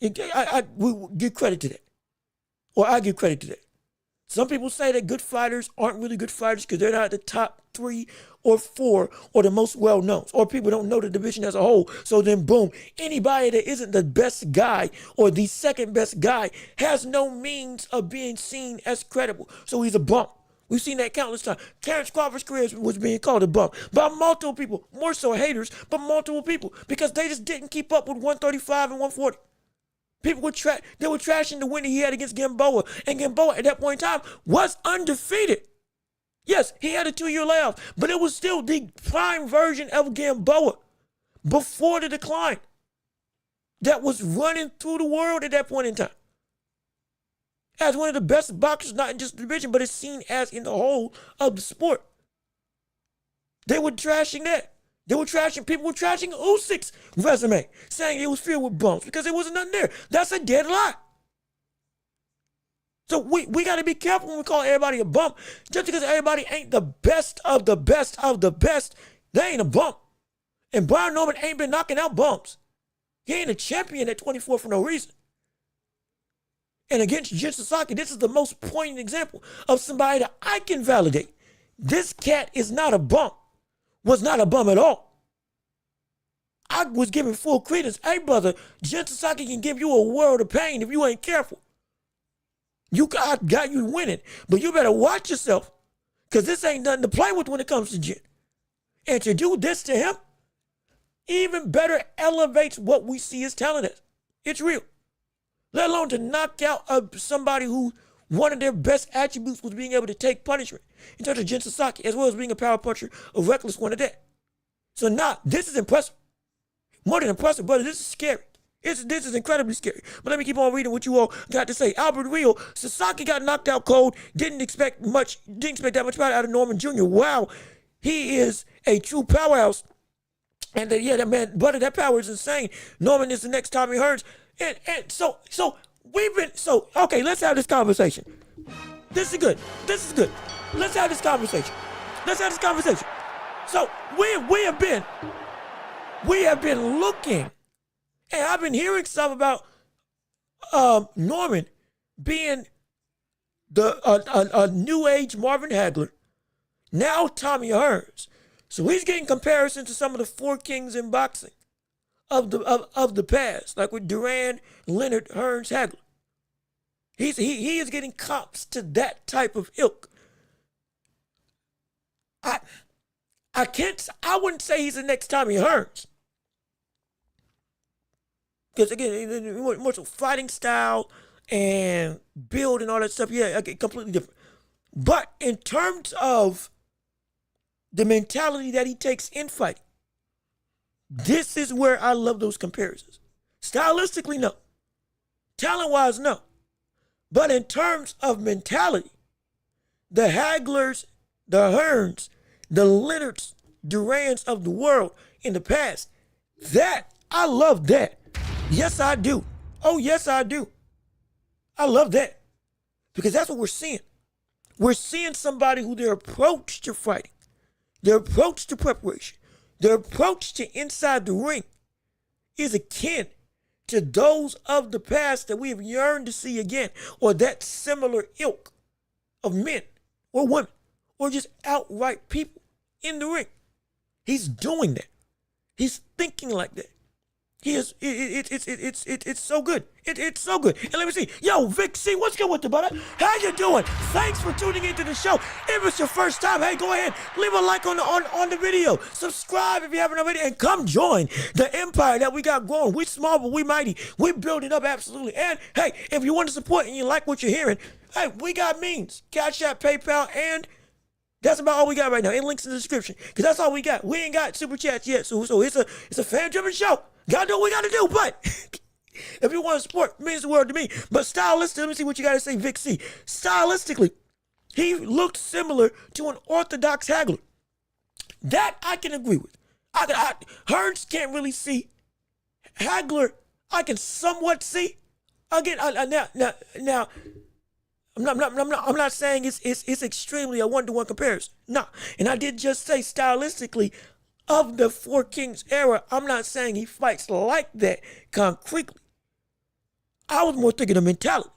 S1: We give credit to that. Or I give credit to that. Some people say that good fighters aren't really good fighters because they're not the top 3 or 4 or the most well-known. Or people don't know the division as a whole. So then, boom, anybody that isn't the best guy or the second best guy has no means of being seen as credible. So he's a bum. We've seen that countless times. Terrence Crawford's career was being called a bum by multiple people. More so haters, but multiple people. Because they just didn't keep up with 135 and 140. People were trashing the win that he had against Gamboa. And Gamboa at that point in time was undefeated. Yes, he had a 2-year layoff, but it was still the prime version of Gamboa before the decline that was running through the world at that point in time. As one of the best boxers, not in just the division, but it's seen as in the whole of the sport. They were trashing that. People were trashing Usyk's resume, saying it was filled with bumps because there wasn't nothing there. That's a dead lie. So we got to be careful when we call everybody a bump. Just because everybody ain't the best of the best of the best, they ain't a bump. And Brian Norman ain't been knocking out bumps. He ain't a champion at 24 for no reason. And against Jin Sasaki, this is the most poignant example of somebody that I can validate. This cat is not a bump. Was not a bum at all. I was giving full credence. Hey, brother, Jin Sasaki can give you a world of pain if you ain't careful. I got you winning, but you better watch yourself because this ain't nothing to play with when it comes to Jin. And to do this to him, even better elevates what we see his talent as. It's real. Let alone to knock out somebody who one of their best attributes was being able to take punishment in terms of Jin Sasaki, as well as being a power puncher, a reckless one of that. So this is impressive. More than impressive, brother, this is scary. This is incredibly scary. But let me keep on reading what you all got to say. Albert Rio, Sasaki got knocked out cold, didn't expect that much power out of Norman Jr. Wow, he is a true powerhouse. And that man, brother, that power is insane. Norman is the next Tommy Hearns. And so okay, let's have this conversation. This is good. Let's have this conversation. So we have been looking, and I've been hearing stuff about Norman being a new age Marvin Hagler, now Tommy Hearns. So he's getting comparisons to some of the four kings in boxing of the past, like with Duran, Leonard, Hearns, Hagler. He is getting comps to that type of ilk. I wouldn't say he's the next Tommy Hearns. Because again, more so fighting style and build and all that stuff, yeah, okay, completely different. But in terms of the mentality that he takes in fighting, this is where I love those comparisons. Stylistically, no. Talent-wise, no. But in terms of mentality, the Haglers, the Hearns, the Leonards, Durans of the world in the past, I love that. Yes, I do. Oh, yes, I do. I love that. Because that's what we're seeing. We're seeing somebody who their approach to fighting, their approach to preparation, their approach to inside the ring is akin to those of the past that we have yearned to see again, or that similar ilk of men or women or just outright people in the ring. He's doing that. He's thinking like that. He is. It's so good. It's so good. And let me see. Yo, Vic C, what's good with the brother? How you doing? Thanks for tuning into the show. If it's your first time, hey, go ahead, leave a like on the video. Subscribe if you haven't already, and come join the empire that we got growing. We small, but we mighty. We build it up absolutely. And hey, if you want to support and you like what you're hearing, hey, we got means. Cash App, PayPal, and that's about all we got right now. And links in the description, because that's all we got. We ain't got super chats yet, so it's a fan-driven show. Gotta do what we gotta do, but if you want to support, it means the world to me. But stylistically, let me see what you gotta say, Vic C. Stylistically, he looked similar to an orthodox Hagler. That I can agree with. Hearns can't really see. Hagler, I can somewhat see. Again, now, I'm not saying it's extremely a one-to-one comparison. No, and I did just say stylistically, of the Four Kings era, I'm not saying he fights like that concretely. I was more thinking of mentality.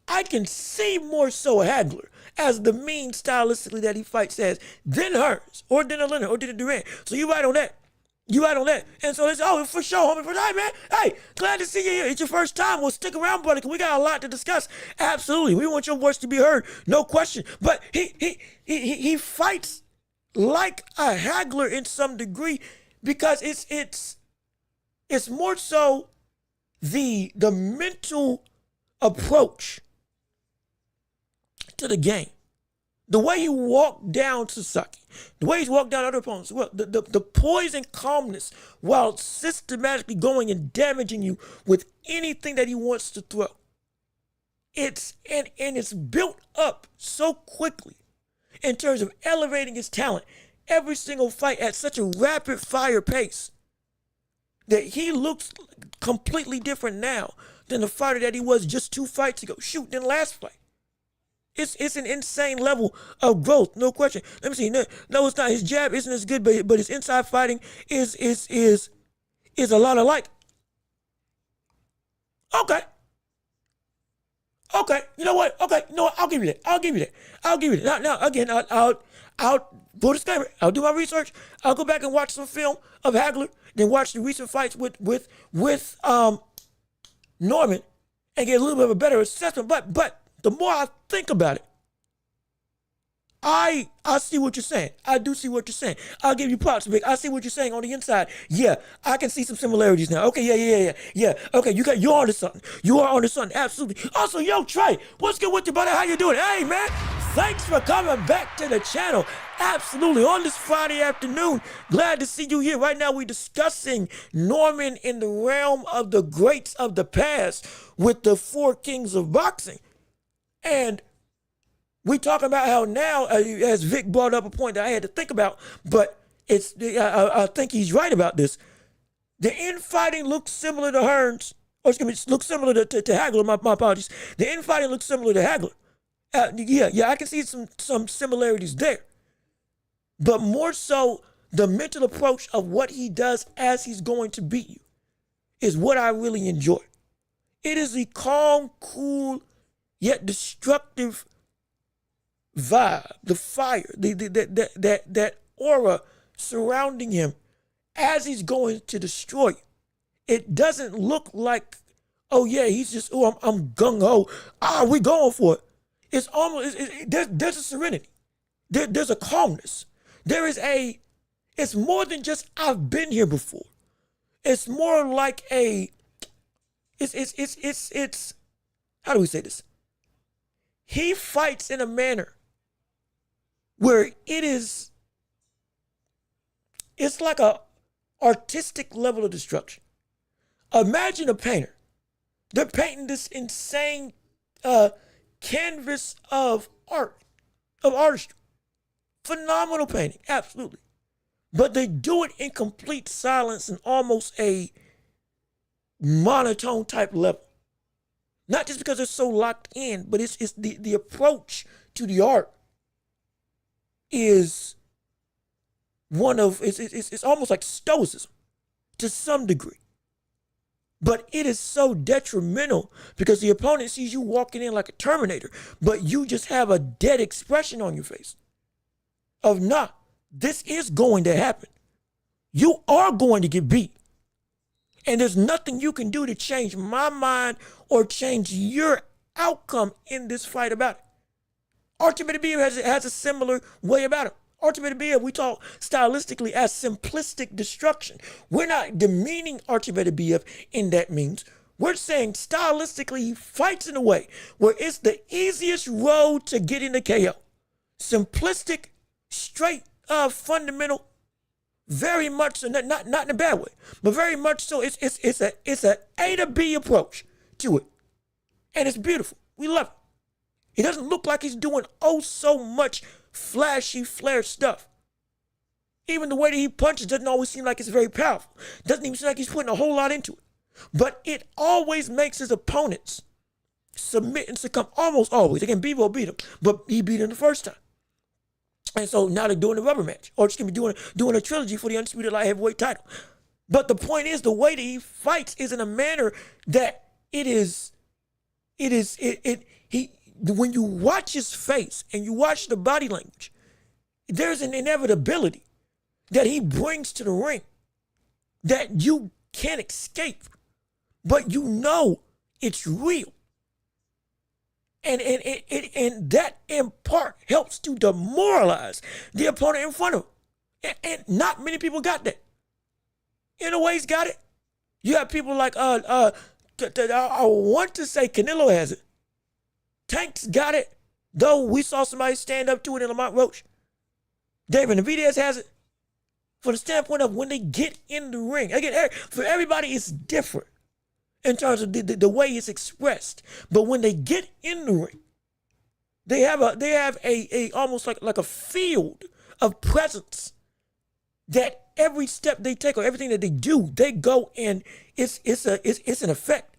S1: I can see more so Hagler as the mean stylistically that he fights as than Hearns or than a Leonard or than a Durant. So you right on that. And so it's, for sure, homie, for that, man. Hey, glad to see you here. It's your first time. Well, stick around, buddy, because we got a lot to discuss. Absolutely. We want your voice to be heard. No question. But he fights like a Hagler in some degree, because it's more so the mental approach to the game. The way he walked down Sasaki, the way he's walked down other opponents, well, the poise and calmness while systematically going and damaging you with anything that he wants to throw. It's built up so quickly in terms of elevating his talent every single fight at such a rapid fire pace that he looks completely different now than the fighter that he was just 2 fights ago. Shoot, than last fight. It's an insane level of growth, no question. Let me see. No, it's not. His jab isn't as good, but his inside fighting is a lot alike. Okay. You know what? Okay. You know what? I'll give you that. Now again, I'll full disclaimer. I'll do my research. I'll go back and watch some film of Hagler, then watch the recent fights with Norman, and get a little bit of a better assessment. But the more I think about it, I see what you're saying. I do see what you're saying. I'll give you props, Vic. I see what you're saying on the inside. Yeah, I can see some similarities now. Okay, yeah. Okay, you're onto something. You are onto something, absolutely. Also, yo, Trey, what's good with you, buddy? How you doing? Hey, man, thanks for coming back to the channel. Absolutely, on this Friday afternoon. Glad to see you here. Right now, we're discussing Norman in the realm of the greats of the past with the 4 kings of boxing. And we talking about how now, as Vic brought up a point that I had to think about, but I think he's right about this. The infighting looks similar to Hearns, or excuse me, looks similar to Hagler. My apologies. The infighting looks similar to Hagler. I can see some similarities there, but more so the mental approach of what he does as he's going to beat you is what I really enjoy. It is the calm, cool, yet destructive vibe, the fire, that aura surrounding him as he's going to destroy you. It doesn't look like, oh yeah, he's just, I'm gung-ho. We going for it. It's almost, there's a serenity. There's a calmness. It's more than just, I've been here before. It's more like it's how do we say this? He fights in a manner where it's like a artistic level of destruction. Imagine a painter. They're painting this insane canvas of art, of artistry. Phenomenal painting, absolutely. But they do it in complete silence and almost a monotone type level. Not just because they're so locked in, but it's the approach to the art is one of, it's almost like stoicism to some degree. But it is so detrimental because the opponent sees you walking in like a Terminator, but you just have a dead expression on your face of, nah, this is going to happen. You are going to get beat. And there's nothing you can do to change my mind or change your outcome in this fight about it. Archibald has a similar way about it. Archibald, we talk stylistically as simplistic destruction. We're not demeaning Archibald in that means. We're saying stylistically he fights in a way where it's the easiest road to getting the KO. Simplistic, straight, fundamental. Very much so, not in a bad way, but very much so. It's a A to B approach to it, and it's beautiful. We love it. He doesn't look like he's doing so much flashy flare stuff. Even the way that he punches doesn't always seem like it's very powerful. Doesn't even seem like he's putting a whole lot into it. But it always makes his opponents submit and succumb. Almost always. Again, Bivol beat him, but he beat him the first time. And so now they're doing a rubber match, or just gonna be doing a trilogy for the undisputed light heavyweight title. But the point is, the way that he fights is in a manner that when you watch his face and you watch the body language, there's an inevitability that he brings to the ring that you can't escape, but you know it's real. And that in part helps to demoralize the opponent in front of him. And not many people got that. In a way, he's got it. You have people like, I want to say Canelo has it. Tank's got it, though we saw somebody stand up to it in Lamont Roach. David Navidez has it. For the standpoint of when they get in the ring. Again, for everybody, it's different in terms of the way it's expressed. But when they get in the ring, they have a almost like a field of presence that every step they take or everything that they do, they go and it's an effect.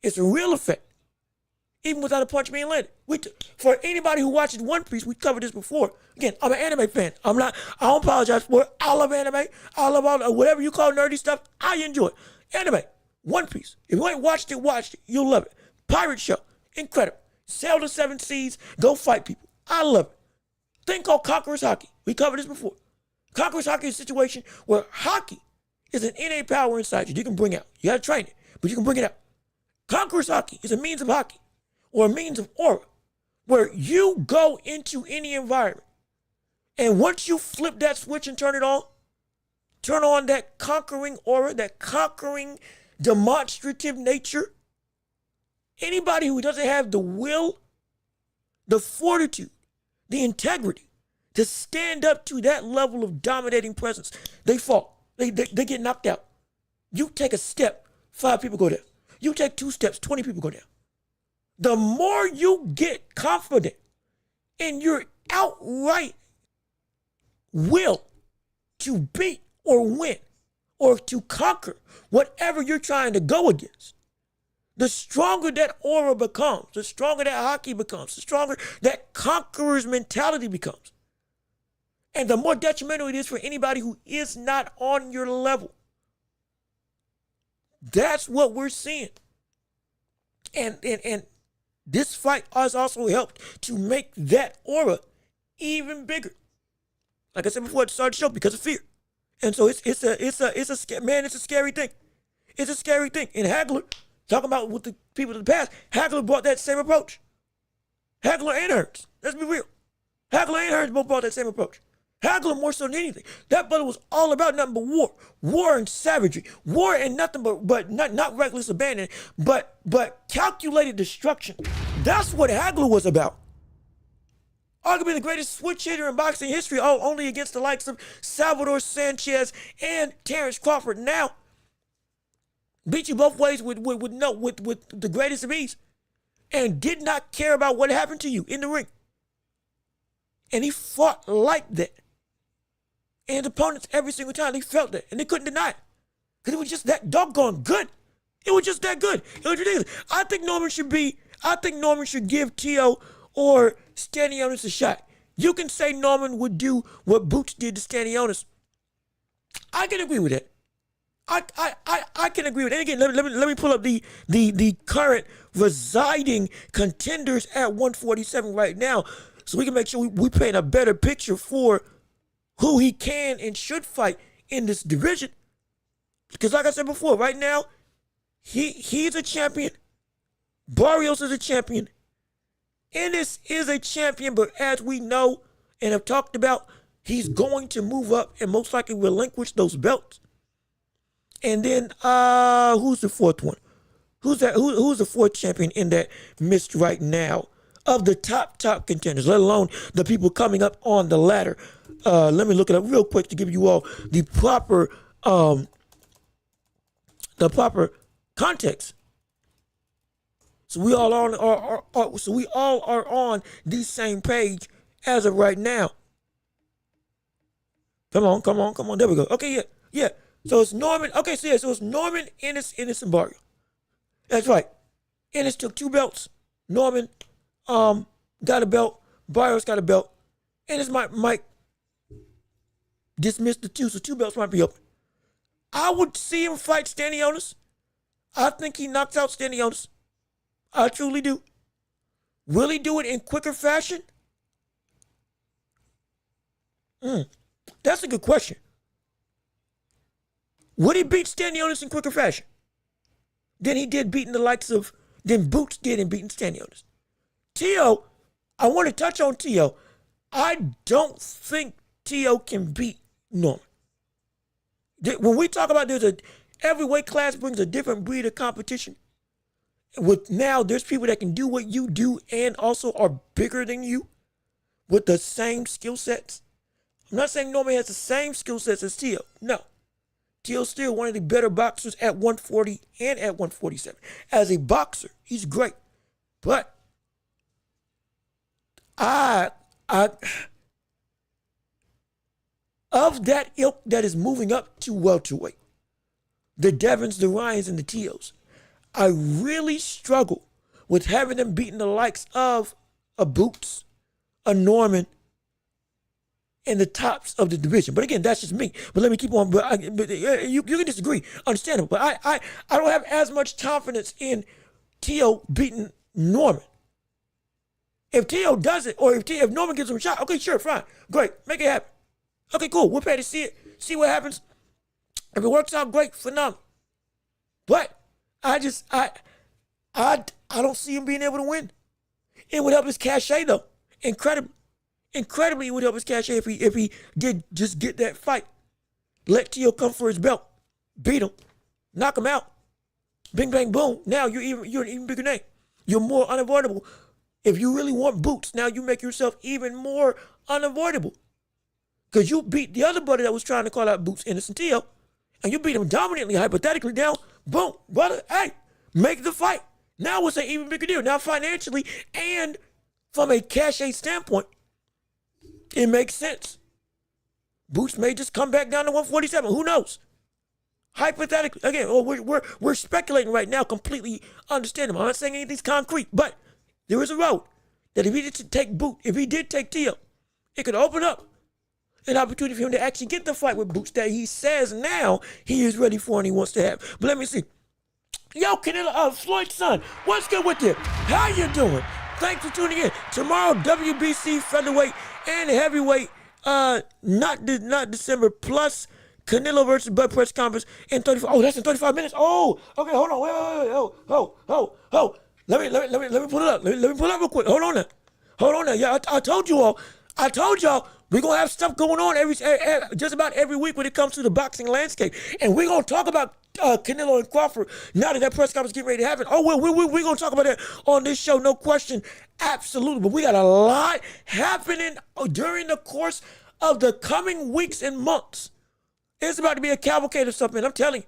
S1: It's a real effect. Even without a punch being landed. For anybody who watches One Piece, we covered this before. Again, I'm an anime fan. I don't apologize for it. I love anime. I love all whatever you call nerdy stuff. I enjoy it. Anime, One Piece. If you ain't watched it, watch it. You'll love it. Pirate show, incredible. Sail the 7 seas, go fight people. I love it. Thing called Conqueror's Hockey. We covered this before. Conqueror's Hockey is a situation where hockey is an innate power inside you. You can bring out. You gotta train it, but you can bring it out. Conqueror's Hockey is a means of hockey or a means of aura where you go into any environment. And once you flip that switch and turn on that conquering aura, that conquering demonstrative nature, anybody who doesn't have the will, the fortitude, the integrity to stand up to that level of dominating presence, they fall. They get knocked out. You take a step, 5 people go down. You take 2 steps, 20 people go down. The more you get confident in your outright will to beat or win or to conquer whatever you're trying to go against, the stronger that aura becomes, the stronger that hockey becomes, the stronger that conqueror's mentality becomes. And the more detrimental it is for anybody who is not on your level. That's what we're seeing. And this fight has also helped to make that aura even bigger. Like I said before at the start of the show, because of fear. And so it's a scary thing. It's a scary thing. And Hagler, talking about with the people of the past, Hagler brought that same approach. Hagler and Hearns. Let's be real. Hagler and Hearns both brought that same approach. Hagler more so than anything. That brother was all about nothing but war. War and savagery. War and nothing but not reckless abandon, but calculated destruction. That's what Hagler was about. Arguably the greatest switch hitter in boxing history, only against the likes of Salvador Sanchez and Terrence Crawford. Now, beat you both ways with the greatest of ease, and did not care about what happened to you in the ring. And he fought like that. And opponents every single time, they felt that. And they couldn't deny it. Because it was just that doggone good. It was just that good. It was ridiculous. I think Norman should give Tio or Stanionis a shot. You can say Norman would do what Boots did to Stanionis. I can agree with that. I can agree with it. And again, let me pull up the current residing contenders at 147 right now, so we can make sure we paint a better picture for who he can and should fight in this division. Because like I said before, right now, he's a champion. Barrios is a champion. Ennis is a champion, but as we know and have talked about, he's going to move up and most likely relinquish those belts. And then who's the fourth one? Who's the fourth champion in that mist right now of the top contenders, let alone the people coming up on the ladder? Let me look it up real quick to give you all the proper context. So we all are on the same page as of right now. Come on. There we go. Okay, yeah. So it's Norman. Okay, so it's Norman, Ennis, and Barrio. That's right. Ennis took 2 belts. Norman got a belt. Barrios got a belt. Ennis might dismiss the 2, so 2 belts might be open. I would see him fight Stanionis. I think he knocks out Stanionis. I truly do. Will he do it in quicker fashion? That's a good question. Would he beat Stanionis in quicker fashion than he did beating the likes of, than Boots did in beating Stanionis? Tio, I want to touch on Tio. I don't think Tio can beat Norman. When we talk about every weight class brings a different breed of competition. There's people that can do what you do and also are bigger than you with the same skill sets. I'm not saying Norman has the same skill sets as Tio. No. Tio's still one of the better boxers at 140 and at 147. As a boxer, he's great. But of that ilk that is moving up to welterweight, the Devins, the Ryans, and the Teos, I really struggle with having them beating the likes of a Boots, a Norman, and the tops of the division. But again, that's just me. But let me keep on. But you can disagree, understandable. But I don't have as much confidence in Teo beating Norman. If Teo does it, or if Norman gives him a shot, okay, sure, fine, great, make it happen. Okay, cool. We're ready to see it, see what happens. If it works out, great, phenomenal. But I don't see him being able to win. It would help his cachet though, incredibly. Incredibly, it would help his cachet if he did just get that fight. Let Teo come for his belt, beat him, knock him out, bing bang boom. Now you're an even bigger name. You're more unavoidable. If you really want Boots, now you make yourself even more unavoidable. Because you beat the other buddy that was trying to call out Boots, Innocent Teo, and you beat him dominantly, hypothetically. Now, boom, brother, hey, make the fight. Now it's an even bigger deal. Now financially and from a cachet standpoint, it makes sense. Boots may just come back down to 147. Who knows? Hypothetically, again, we're speculating right now, completely understandable. I'm not saying anything's concrete, but there is a road that if he did take Teo, it could open up an opportunity for him to actually get the fight with Boots that he says now he is ready for and he wants to have. But let me see. Yo, Canelo, Floyd's son, what's good with you? How you doing? Thanks for tuning in. Tomorrow, WBC featherweight and heavyweight, not December, plus Canelo versus Bud press conference in 35. Oh, that's in 35 minutes. Oh, okay, hold on. Wait. Let me pull it up. Let me pull it up real quick. Hold on now. Yeah, I told y'all we're going to have stuff going on just about every week when it comes to the boxing landscape. And we're going to talk about Canelo and Crawford now that press conference getting ready to happen. Oh, well, we're going to talk about that on this show, no question. Absolutely. But we got a lot happening during the course of the coming weeks and months. It's about to be a cavalcade of something. I'm telling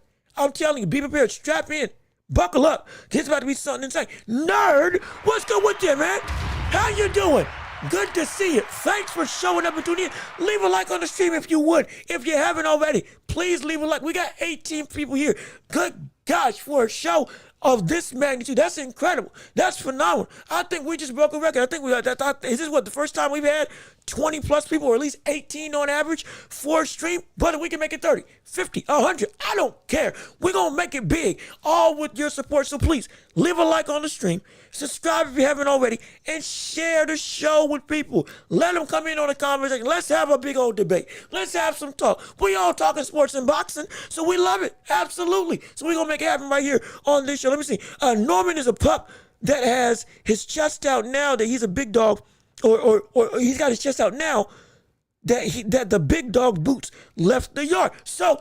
S1: you, be prepared, strap in, buckle up. It's about to be something insane. Nerd, what's good with you, man? How you doing? Good to see you. Thanks for showing up and tuning in. Leave a like on the stream if you would. If you haven't already, please leave a like. We got 18 people here. Good gosh, for a show of this magnitude, that's incredible. That's phenomenal. I think we just broke a record. I think is this the first time we've had 20 plus people, or at least 18 on average for a stream? Brother, we can make it 30, 50, 100. I don't care. We're going to make it big, all with your support. So please, leave a like on the stream, subscribe if you haven't already, and share the show with people. Let them come in on the conversation. Let's have a big old debate. Let's have some talk. We all talking sports and boxing, so we love it. Absolutely. So we're going to make it happen right here on this show. Let me see. Norman is a pup that has his chest out now that he's a big dog, or he's got his chest out now that the big dog Boots left the yard. So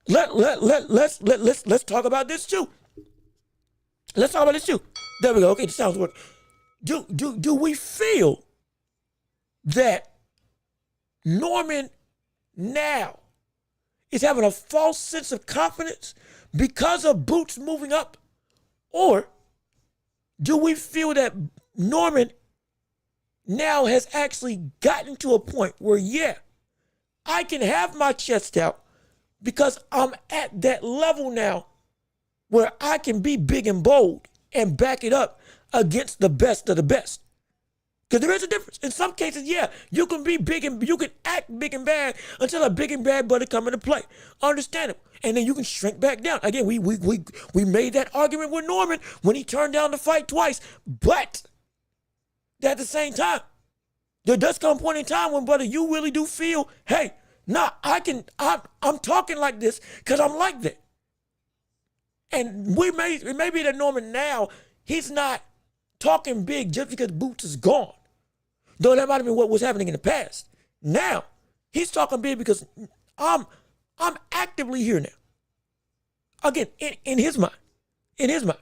S1: let's talk about this too. Let's talk about this too. There we go. Okay, the sounds work. Do we feel that Norman now is having a false sense of confidence because of Boots moving up? Or do we feel that Norman now has actually gotten to a point where, yeah, I can have my chest out because I'm at that level now where I can be big and bold and back it up against the best of the best? Because there is a difference. In some cases, yeah, you can be big and you can act big and bad until a big and bad buddy come into play. Understandable. And then you can shrink back down. Again, we made that argument with Norman when he turned down the fight twice. But at the same time, there does come a point in time when, brother, you really do feel, hey, I'm talking like this because I'm like that. And it may be that Norman now, he's not talking big just because Boots is gone. Though that might have been what was happening in the past. Now, he's talking big because I'm actively here now. Again, in his mind. In his mind.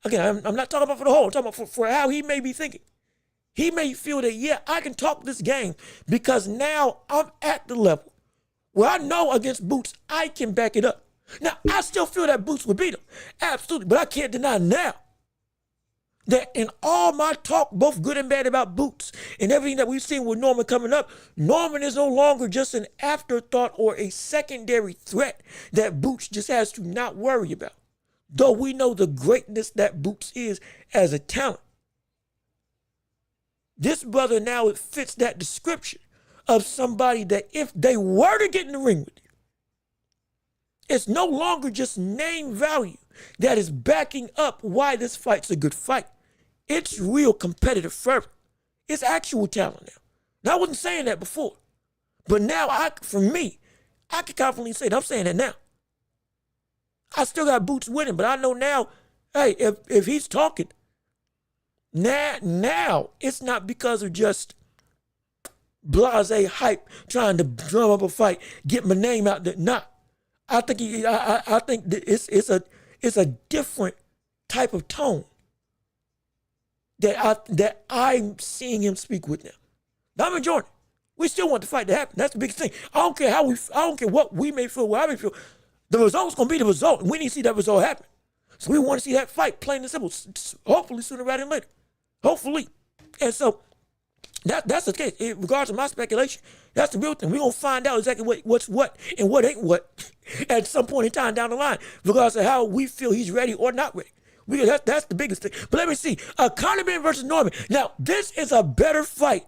S1: Again, I'm not talking about for the whole. I'm talking about for how he may be thinking. He may feel that, yeah, I can talk this game because now I'm at the level where I know against Boots, I can back it up. Now, I still feel that Boots would beat him. Absolutely. But I can't deny now that in all my talk, both good and bad about Boots and everything that we've seen with Norman coming up, Norman is no longer just an afterthought or a secondary threat that Boots just has to not worry about. Though we know the greatness that Boots is as a talent. This brother now, it fits that description of somebody that if they were to get in the ring with you, it's no longer just name value that is backing up why this fight's a good fight. It's real competitive fervor. It's actual talent now. Now, I wasn't saying that before. But now, for me, I can confidently say that I'm saying that now. I still got Boots winning, but I know now, hey, if he's talking, now it's not because of just blase hype trying to drum up a fight, get my name out there. Nah, I think that it's a different type of tone that I'm seeing him speak with now. Now I'm enjoying it. We still want the fight to happen. That's the biggest thing. I don't care what we may feel, what I may feel. The result's gonna be the result, and we need to see that result happen. So we want to see that fight, plain and simple. Hopefully sooner rather than later. Hopefully. And so that's the case. In regards to my speculation, that's the real thing. We're gonna find out exactly what's what and what ain't what at some point in time down the line, regardless of how we feel he's ready or not ready. That's the biggest thing. But let me see. Conor Benn versus Norman. Now, this is a better fight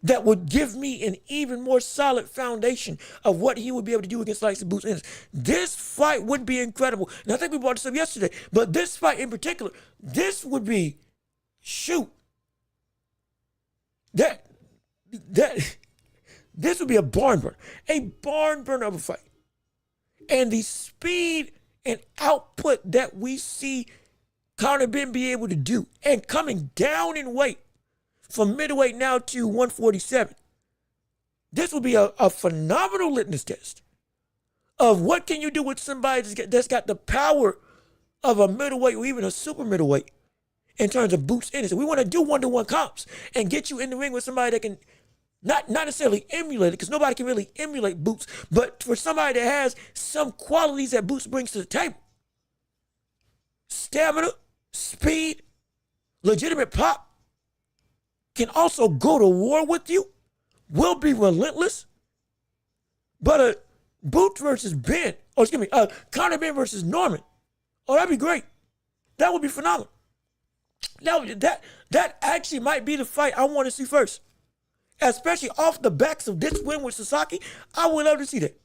S1: that would give me an even more solid foundation of what he would be able to do against likes of Boots Ennis. This fight would be incredible. And I think we brought this up yesterday, but this fight in particular, this would be, this would be a barn burner of a fight. And the speed and output that we see Conor Benn be able to do, and coming down in weight from middleweight now to 147, this will be a phenomenal litmus test of what can you do with somebody that's got the power of a middleweight or even a super middleweight in terms of Boots Ennis. We want to do one-to-one comps and get you in the ring with somebody that can not necessarily emulate it, because nobody can really emulate Boots, but for somebody that has some qualities that Boots brings to the table. Stamina, speed, legitimate pop, can also go to war with you, will be relentless. But Boots versus Ben, Conor Benn versus Norman, that'd be great. That would be phenomenal. That actually might be the fight I want to see first. Especially off the backs of this win with Sasaki, I would love to see that.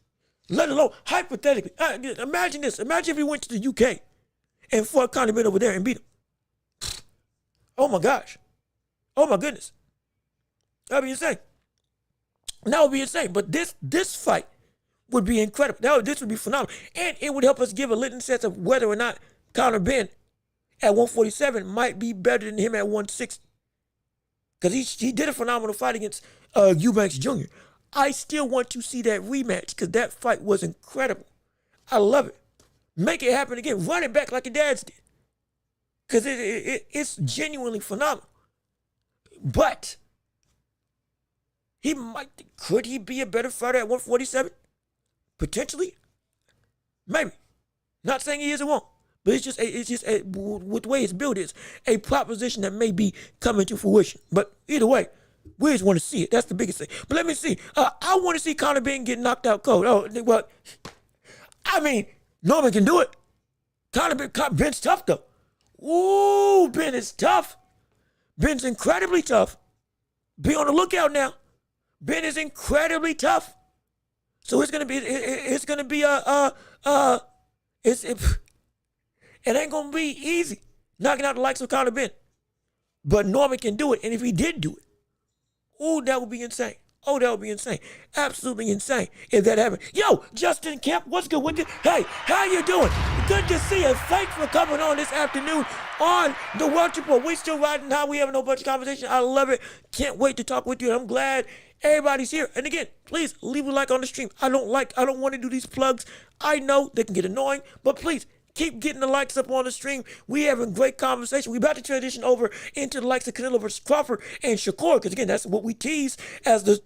S1: Let alone, hypothetically, imagine this. Imagine if he went to the UK and fought Conor Benn over there and beat him. Oh my gosh. Oh my goodness. That would be insane. That would be insane. But this fight would be incredible. This would be phenomenal. And it would help us give a little sense of whether or not Conor Benn at 147 might be better than him at 160. Because he did a phenomenal fight against Eubanks Jr. I still want to see that rematch because that fight was incredible. I love it. Make it happen again. Run it back like your dad's did. Because it's genuinely phenomenal. But could he be a better fighter at 147? Potentially. Maybe. Not saying he is or won't. But it's just with the way his build is, a proposition that may be coming to fruition. But either way, we just want to see it. That's the biggest thing. But let me see. I want to see Conor Benn get knocked out cold. Norman can do it. Ben's tough though. Ooh, Ben is tough. Ben's incredibly tough. Be on the lookout now. Ben is incredibly tough. So it ain't gonna be easy knocking out the likes of Conor Benn. But Norman can do it, and if he did do it, that would be insane. That would be insane. Absolutely insane if that happened. Yo, Justin Kemp, what's good with you? Hey, how you doing? Good to see you. Thanks for coming on this afternoon on the Welch Report. We still riding high. We having a bunch of conversation. I love it. Can't wait to talk with you. I'm glad everybody's here. And again, please leave a like on the stream. I don't want to do these plugs. I know they can get annoying, but please, keep getting the likes up on the stream. We having great conversation. We about to transition over into the likes of Canelo versus Crawford and Shakur, because again, that's what we tease as the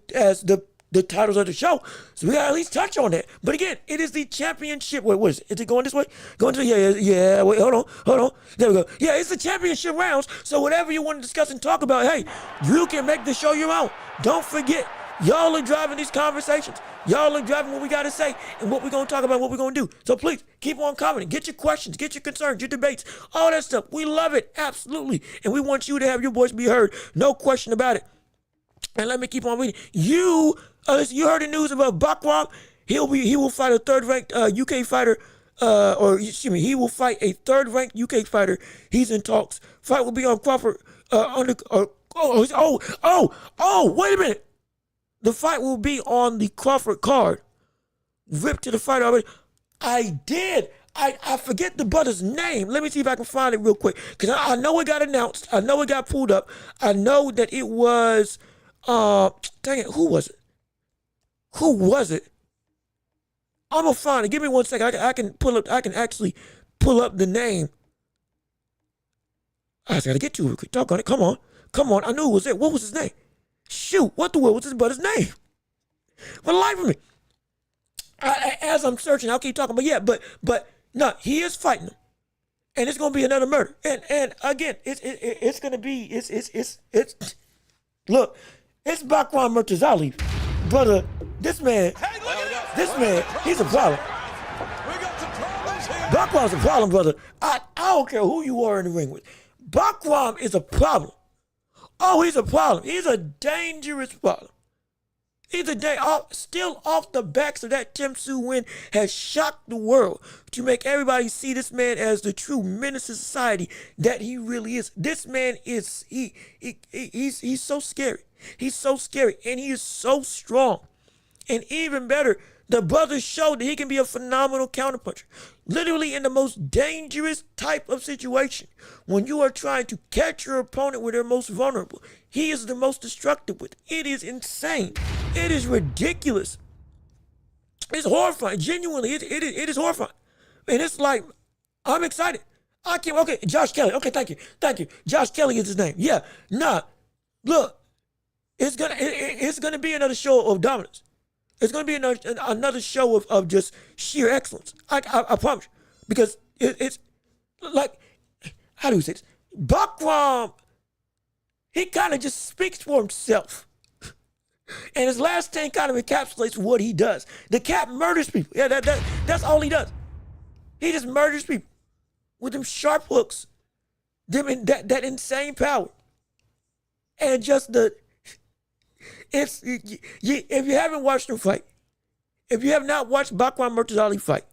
S1: the titles of the show. So we got to at least touch on that. But again, it is the championship. Wait, what is it? Is it going this way? Going to yeah. Wait, hold on. There we go. Yeah, it's the championship rounds. So whatever you want to discuss and talk about, hey, you can make the show your own. Don't forget, y'all are driving these conversations. Y'all are driving what we got to say and what we're going to talk about, what we're going to do. So please, keep on commenting. Get your questions, get your concerns, your debates, all that stuff. We love it, absolutely. And we want you to have your voice be heard. No question about it. And let me keep on reading. You heard the news about Bakram. He will fight a third-ranked UK fighter, he will fight a third-ranked UK fighter. He's in talks. Fight will be on Crawford. Wait a minute. The fight will be on the Crawford card. Ripped to the fight already. I forget the brother's name. Let me see if I can find it real quick. Because I know it got announced. I know it got pulled up. I know that it was, dang it, who was it? I'm going to find it. Give me 1 second. I can actually pull up the name. I just got to get to it. Talk on it. Come on. I knew it was it. What was his name? Shoot, what the world was his brother's name? For the life of me. As I'm searching, I'll keep talking. But yeah, but no, he is fighting him. And it's gonna be another murder. And again, it's gonna be look, it's Bakram Murtazali. Brother, this man, he's a problem.
S2: We got some problems here.
S1: Bakram's a problem, brother. I don't care who you are in the ring with. Bakram is a problem. Oh, he's a problem. He's a dangerous problem. Still off the backs of that Tim Tszyu win has shocked the world to make everybody see this man as the true menace to society that he really is. This man is, he's so scary. He's so scary and he is so strong. And even better, the brother showed that he can be a phenomenal counterpuncher. Literally in the most dangerous type of situation. When you are trying to catch your opponent where they're most vulnerable, he is the most destructive with it. It is insane. It is ridiculous. It's horrifying. Genuinely, it is horrifying. And it's like, I'm excited. Okay, Josh Kelly. Okay, thank you. Josh Kelly is his name. Yeah, look, it's gonna be another show of dominance. It's going to be another show of just sheer excellence. I promise you. Because it's like, how do you say this? Bakram, he kind of just speaks for himself. And his last 10 kind of encapsulates what he does. The cat murders people. Yeah, that's all he does. He just murders people with them sharp hooks, that insane power. And just if you haven't watched him fight, if you have not watched Bakram Murtazali fight,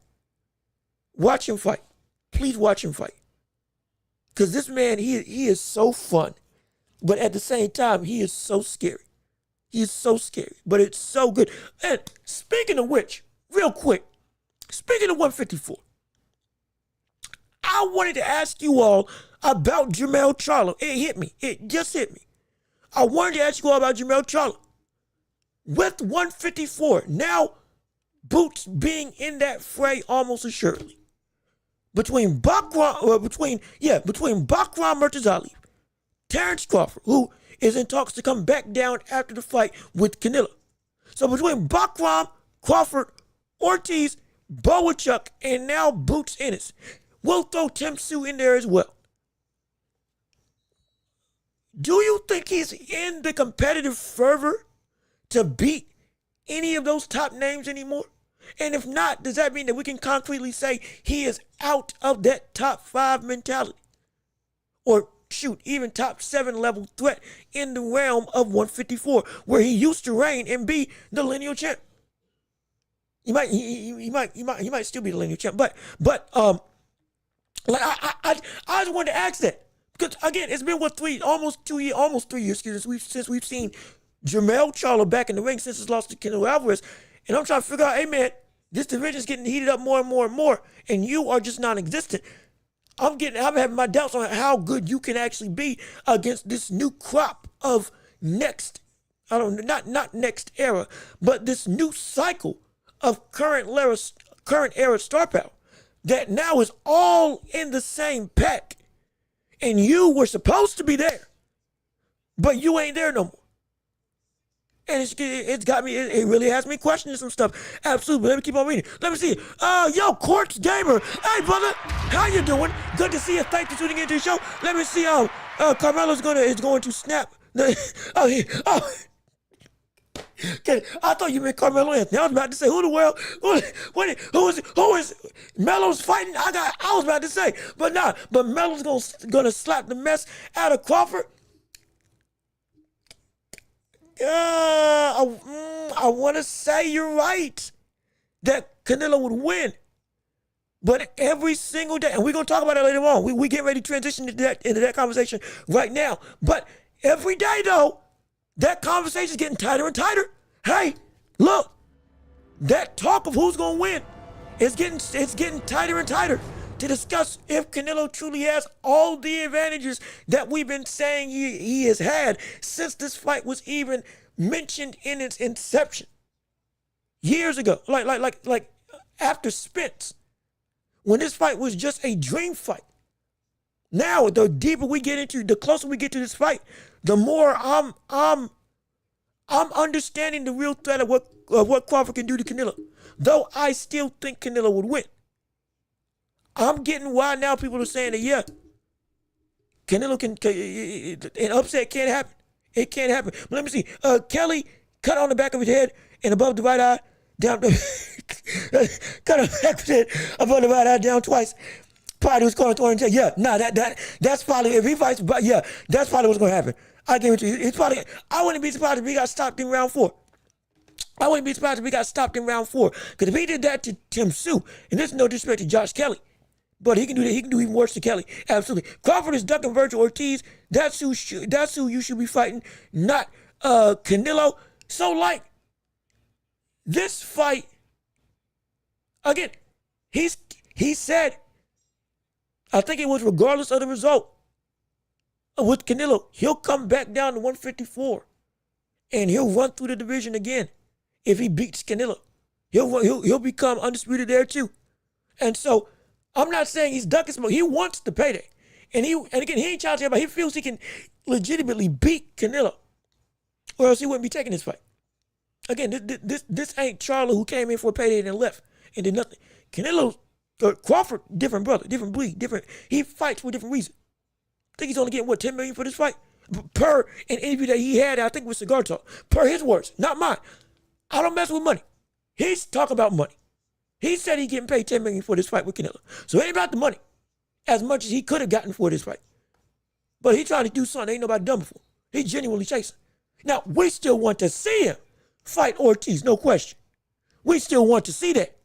S1: watch him fight. Please watch him fight. Because this man, he is so fun. But at the same time, he is so scary. He is so scary. But it's so good. And speaking of which, real quick, speaking of 154, I wanted to ask you all about Jamal Charlo. It hit me. It just hit me. I wanted to ask you all about Jamal Charlo. With 154, now Boots being in that fray almost assuredly. Between Bakram Murtazali, Terrence Crawford, who is in talks to come back down after the fight with Canelo. So between Bakram, Crawford, Ortiz, Boachuk, and now Boots Ennis, we'll throw Tim Tszyu in there as well. Do you think he's in the competitive fervor to beat any of those top names anymore? And if not, does that mean that we can concretely say he is out of that top 5 mentality? Or shoot, even top 7 level threat in the realm of 154, where he used to reign and be the lineal champ. He might still be the lineal champ, but I just wanted to ask that. Because again, it's been almost 3 years since we've seen Jamal Charlo back in the ring since his loss to Canelo Alvarez. And I'm trying to figure out, hey man, this division's getting heated up more and more and more, and you are just non-existent. I'm having my doubts on how good you can actually be against this new crop of not next era, but this new cycle of current era star power that now is all in the same pack. And you were supposed to be there, but you ain't there no more. And it's got me, it really has me questioning some stuff. Absolutely. Let me keep on reading. Let me see. Yo, Quartz Gamer. Hey, brother. How you doing? Good to see you. Thanks for tuning into the show. Let me see. Carmelo's is going to snap. Okay, I thought you meant Carmelo Anthony. I was about to say, who the world? Who is Melo's fighting? I was about to say, but nah. But Melo's gonna slap the mess out of Crawford. I want to say you're right that Canelo would win, but every single day, and we're gonna talk about it later on. We get ready to transition into that conversation right now. But every day though, that conversation is getting tighter and tighter. Hey, look, that talk of who's gonna win is getting tighter and tighter to discuss if Canelo truly has all the advantages that we've been saying he has had since this fight was even mentioned in its inception years ago, like after Spence, when this fight was just a dream fight. Now, the deeper we get into, the closer we get to this fight, the more I'm understanding the real threat of what Crawford can do to Canelo. Though I still think Canelo would win. I'm getting why now people are saying that, yeah, Canelo an upset can't happen. It can't happen. But let me see. Kelly cut on the back of his head and above the right eye, down. Cut on the back of his head, above the right eye, down twice. Probably was going to throw and say, yeah, nah, that's probably, if he fights, but yeah, that's probably what's going to happen. I give it to you. It's probably, I wouldn't be surprised if he got stopped in round 4. I wouldn't be surprised if he got stopped in round 4. Because if he did that to Tim Tszyu, and this is no disrespect to Josh Kelly, but he can do that. He can do even worse to Kelly. Absolutely. Crawford is ducking Virgil Ortiz. That's who you should be fighting, not Canelo. So, like, this fight, again, he said, I think it was regardless of the result with Canelo, he'll come back down to 154 and he'll run through the division again if he beats Canelo. He'll become undisputed there too. And so I'm not saying he's ducking smoke. He wants the payday. And again, he ain't challenging anybody. He feels he can legitimately beat Canelo, or else he wouldn't be taking this fight. Again, this ain't Charlo who came in for a payday and then left and did nothing. Crawford, different brother, different breed, different. He fights for a different reason. I think he's only getting, $10 million for this fight? Per an interview that he had, I think with Cigar Talk. Per his words, not mine. I don't mess with money. He's talking about money. He said he's getting paid $10 million for this fight with Canelo. So it ain't about the money as much as he could have gotten for this fight. But he's trying to do something ain't nobody done before. He's genuinely chasing. Now, we still want to see him fight Ortiz, no question. We still want to see that.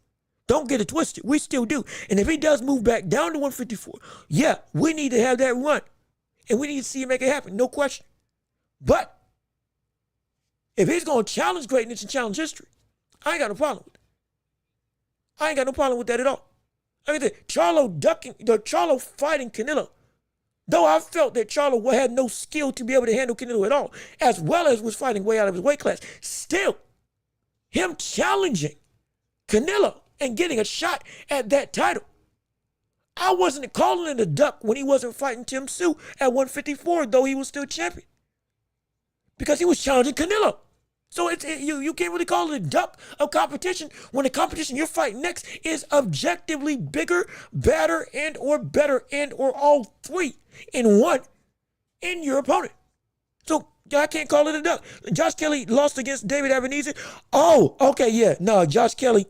S1: Don't get it twisted. We still do. And if he does move back down to 154, yeah, we need to have that run. And we need to see him make it happen, no question. But if he's going to challenge greatness and challenge history, I ain't got no problem with it. I ain't got no problem with that at all. I mean, Charlo fighting Canelo, though I felt that Charlo had no skill to be able to handle Canelo at all, as well as was fighting way out of his weight class, still, him challenging Canelo and getting a shot at that title, I wasn't calling it a duck when he wasn't fighting Tim Tszyu at 154, though he was still champion, because he was challenging Canelo. So you can't really call it a duck of competition when the competition you're fighting next is objectively bigger, better, and or all three in one in your opponent. So I can't call it a duck. Josh Kelly lost against David Ebenezer. Oh, okay, yeah. No, Josh Kelly,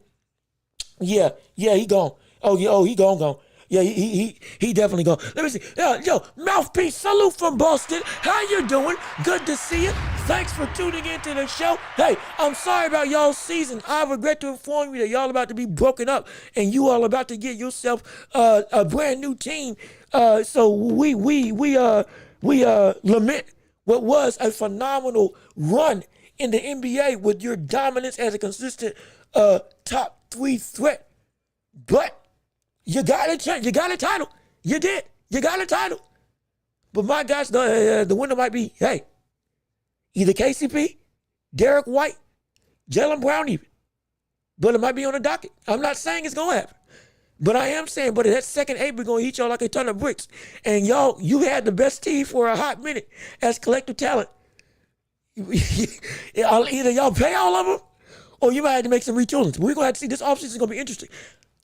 S1: yeah, he gone. He gone. Yeah, he definitely gone. Let me see. Yo, Mouthpiece, salute from Boston. How you doing? Good to see you. Thanks for tuning into the show. Hey, I'm sorry about y'all's season. I regret to inform you that y'all about to be broken up and you all about to get yourself a brand new team. So we lament what was a phenomenal run in the NBA with your dominance as a consistent top 3 threat. But you got a title. You did. You got a title. But my gosh, the winner might be, hey, either KCP, Derek White, Jalen Brown even. But it might be on the docket. I'm not saying it's going to happen. But I am saying, but that second April going to hit y'all like a ton of bricks. And y'all, you had the best team for a hot minute as collective talent. Either y'all pay all of them or you might have to make some retoolings. We're going to have to see. This offseason is going to be interesting.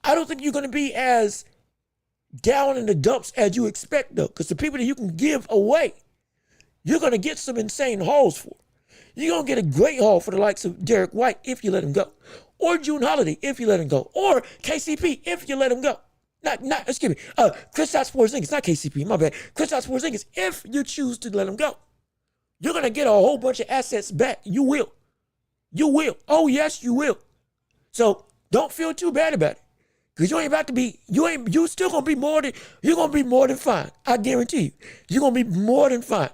S1: I don't think you're going to be as down in the dumps as you expect, though, because the people that you can give away, you're going to get some insane hauls for. You're going to get a great haul for the likes of Derek White if you let him go, or June Holiday if you let him go, or KCP if you let him go. Excuse me, Kristaps Porzingis, not KCP, my bad. Kristaps Porzingis, if you choose to let him go. You're going to get a whole bunch of assets back. You will. You will. Oh, yes, you will. So don't feel too bad about it. Because you still going to be you're going to be more than fine. I guarantee you. You're going to be more than fine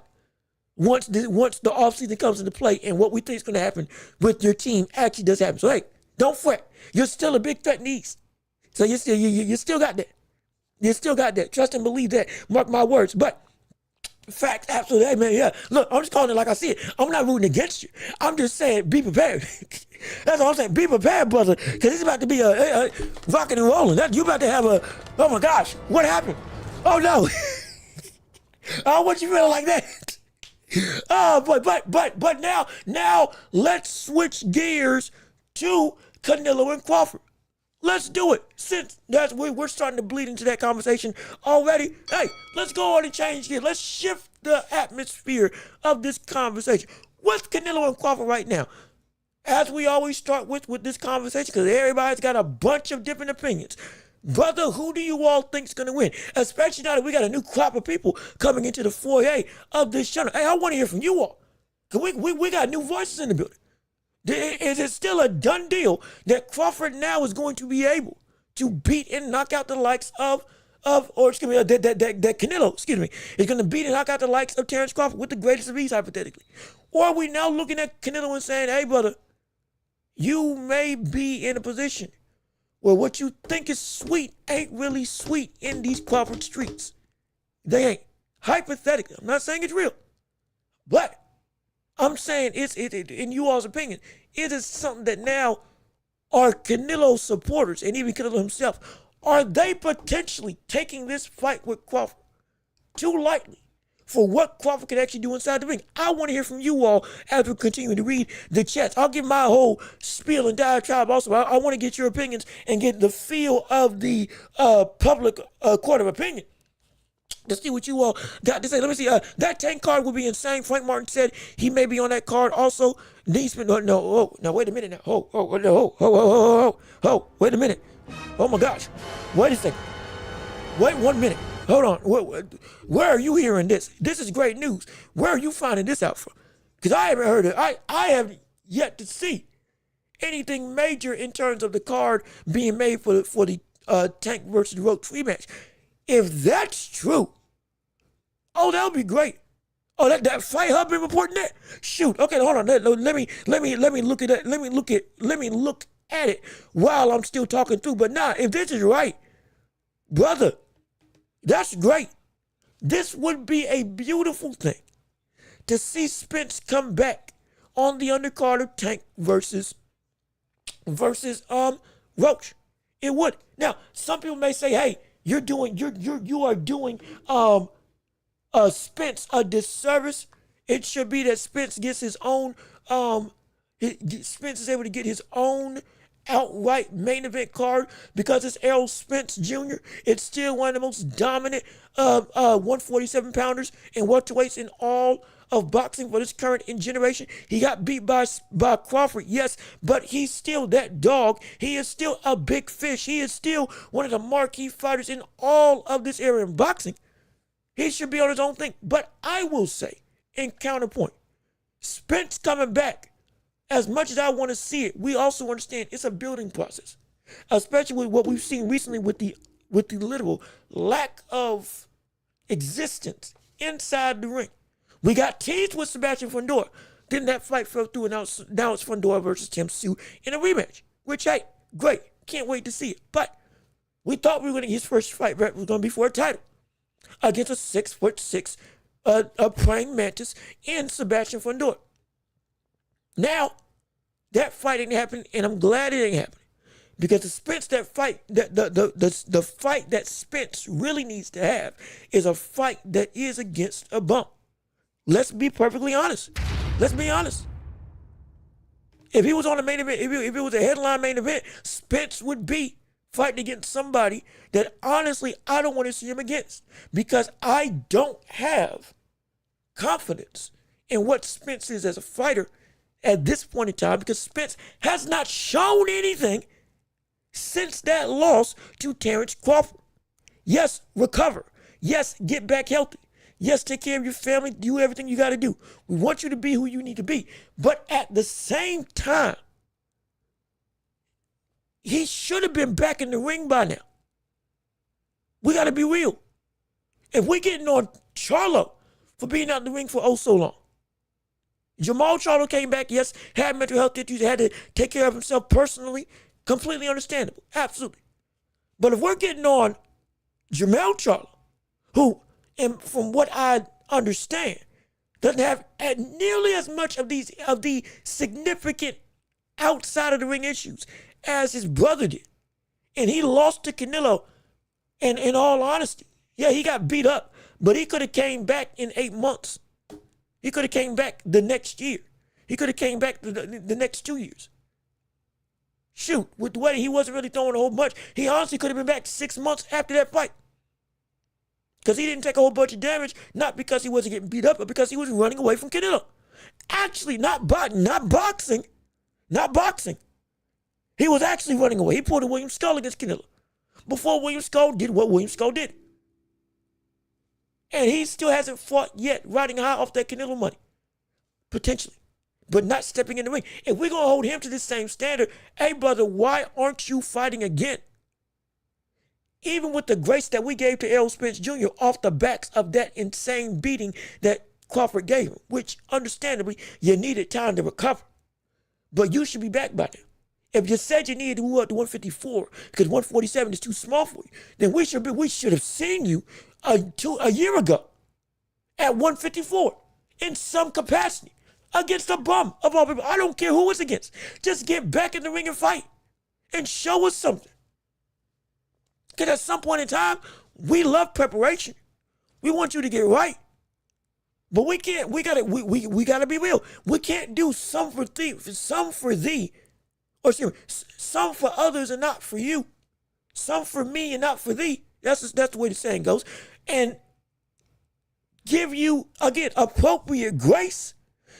S1: once the offseason comes into play and what we think is going to happen with your team actually does happen. So, hey, don't fret. You're still a big threat in the East. So you still got that. You still got that. Trust and believe that. Mark my words. But facts, absolutely. Hey, man, yeah. Look, I'm just calling it like I see it. I'm not rooting against you. I'm just saying be prepared. That's all I'm saying. Be prepared, brother, because it's about to be a rocking and rolling. You about to have oh, my gosh, what happened? Oh, no. Oh, what you feeling like that? But now let's switch gears to Canelo and Crawford. Let's do it. Since we're starting to bleed into that conversation already. Hey, let's go on and change gears. Let's shift the atmosphere of this conversation. What's Canelo and Crawford right now? As we always start with this conversation, because everybody's got a bunch of different opinions. Brother, who do you all think is going to win? Especially now that we got a new crop of people coming into the foyer of this channel. Hey, I want to hear from you all. Because we got new voices in the building. Is it still a done deal that Crawford now is going to be able to beat and knock out the likes that Canelo, is going to beat and knock out the likes of Terrence Crawford with the greatest of ease, hypothetically? Or are we now looking at Canelo and saying, hey, brother, you may be in a position where what you think is sweet ain't really sweet in these Crawford streets. They ain't. Hypothetically, I'm not saying it's real, but I'm saying it's in you all's opinion, it is something that now are Canelo supporters and even Canelo himself, are they potentially taking this fight with Crawford too lightly for what Crawford can actually do inside the ring? I want to hear from you all as we continue to read the chats. I'll give my whole spiel and diatribe also. I want to get your opinions and get the feel of the public court of opinion to see what you all got to say. Let me see. That Tank card would be insane. Frank Martin said he may be on that card also. Wait a minute now. Wait a minute. Oh my gosh. Wait a second. Wait 1 minute. Hold on. Where are you hearing this? This is great news. Where are you finding this out from? Because I haven't heard it. I have yet to see anything major in terms of the card being made for the Tank versus Welch rematch. If that's true, oh, that would be great. Oh, that fight hub been reporting that? Shoot. Okay, hold on. Let me look at that. Let me look at it while I'm still talking through. But nah, if this is right, brother, that's great. This would be a beautiful thing to see Spence come back on the undercard of Tank versus Welch. It would. Now, some people may say, hey, you are doing Spence a disservice. It should be that Spence gets his own Spence is able to get his own outright main event card because it's Errol Spence Jr. It's still one of the most dominant 147 pounders and welterweights in all of boxing for this current generation. He got beat by Crawford, yes, but he's still that dog. He is still a big fish. He is still one of the marquee fighters in all of this area in boxing. He should be on his own thing. But I will say, in counterpoint, Spence coming back, as much as I want to see it, we also understand it's a building process, especially with what we've seen recently with the literal lack of existence inside the ring. We got teased with Sebastian Fundora. Then that fight fell through, and now it's Fundora versus Tim Tszyu in a rematch, which, hey, great. Can't wait to see it. But we thought his first fight was going to be for a title against a 6'6" praying mantis in Sebastian Fundora. Now, that fight didn't happen, and I'm glad it didn't happen. Because the fight that Spence really needs to have is a fight that is against a bump. Let's be perfectly honest. Let's be honest. If he was on the main event, if it was a headline main event, Spence would be fighting against somebody that honestly I don't want to see him against, because I don't have confidence in what Spence is as a fighter at this point in time, because Spence has not shown anything since that loss to Terrence Crawford. Yes, recover. Yes, get back healthy. Yes, take care of your family. Do everything you got to do. We want you to be who you need to be. But at the same time, he should have been back in the ring by now. We got to be real. If we're getting on Charlo for being out in the ring for oh so long, Jamal Charlo came back, yes, had mental health issues, had to take care of himself personally, completely understandable, absolutely. But if we're getting on Jamal Charlo, who, and from what I understand, doesn't have nearly as much of the significant outside of the ring issues as his brother did. And he lost to Canelo, and in all honesty, yeah, he got beat up, but he could have came back in 8 months. He could have came back the next year. He could have came back the next 2 years. Shoot, with the way he wasn't really throwing a whole bunch, he honestly could have been back 6 months after that fight. Because he didn't take a whole bunch of damage, not because he wasn't getting beat up, but because he was running away from Canelo. Actually, not boxing. He was actually running away. He pulled a William Skull against Canelo before William Skull did what William Skull did. And he still hasn't fought yet, riding high off that Canelo money. Potentially. But not stepping in the ring. If we're going to hold him to this same standard, hey, brother, why aren't you fighting again? Even with the grace that we gave to Errol Spence Jr. off the backs of that insane beating that Crawford gave him, which, understandably, you needed time to recover. But you should be back by now. If you said you needed to move up to 154 because 147 is too small for you, then we should have seen you a year ago at 154 in some capacity against a bum of all people. I don't care who it's against. Just get back in the ring and fight and show us something. Because at some point in time, we love preparation. We want you to get right. But we can't, we gotta be real. We can't do some for thee, or some for others and not for you. Some for me and not for thee. That's the way the saying goes. And give you, again, appropriate grace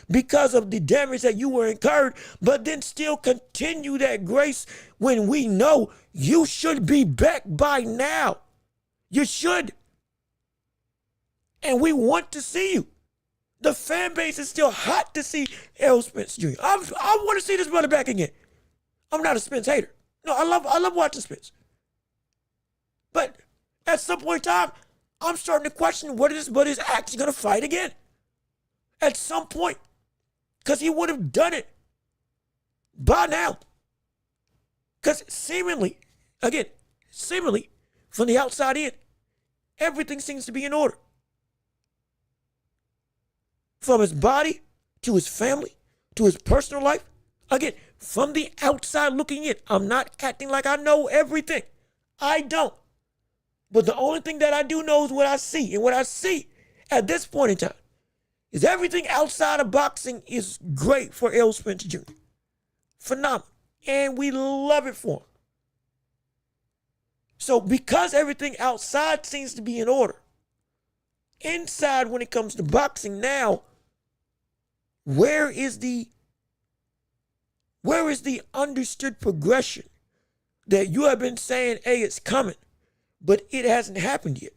S1: because of the damage that you were incurred, but then still continue that grace when we know you should be back by now. You should. And we want to see you. The fan base is still hot to see Errol Spence Jr. I want to see this brother back again. I'm not a Spence hater. No, I love watching Spence. But at some point in time, I'm starting to question whether this brother is actually going to fight again. At some point. Because he would have done it by now. Because seemingly, from the outside in, everything seems to be in order. From his body, to his family, to his personal life. Again, from the outside looking in. I'm not acting like I know everything. I don't. But the only thing that I do know is what I see. And what I see at this point in time is everything outside of boxing is great for Errol Spence Jr. Phenomenal. And we love it for him. So because everything outside seems to be in order, inside when it comes to boxing now, where is the understood progression that you have been saying, hey, it's coming, but it hasn't happened yet?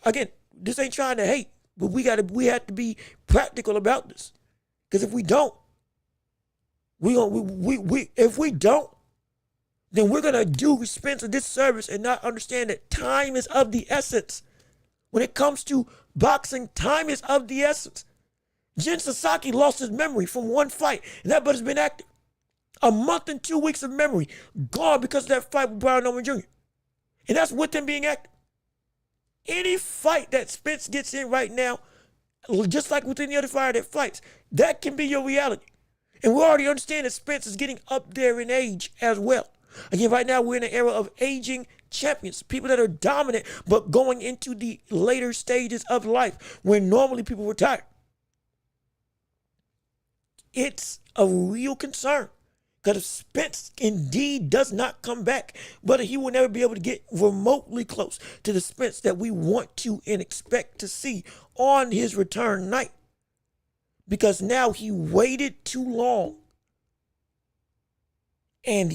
S1: Again, this ain't trying to hate, but we have to be practical about this. Because if we don't, if we don't, then we're gonna do Spence a disservice and not understand that time is of the essence. When it comes to boxing, time is of the essence. Jin Sasaki lost his memory from one fight, and that brother's been active. A month and 2 weeks of memory gone because of that fight with Brian Norman Jr. And that's with him being active. Any fight that Spence gets in right now, just like with any other fighter that fights, that can be your reality. And we already understand that Spence is getting up there in age as well. Again, right now we're in an era of aging champions, people that are dominant, but going into the later stages of life when normally people retire. it's a real concern. Because if Spence indeed does not come back, but he will never be able to get remotely close to the Spence that we want to and expect to see on his return night. Because now he waited too long. And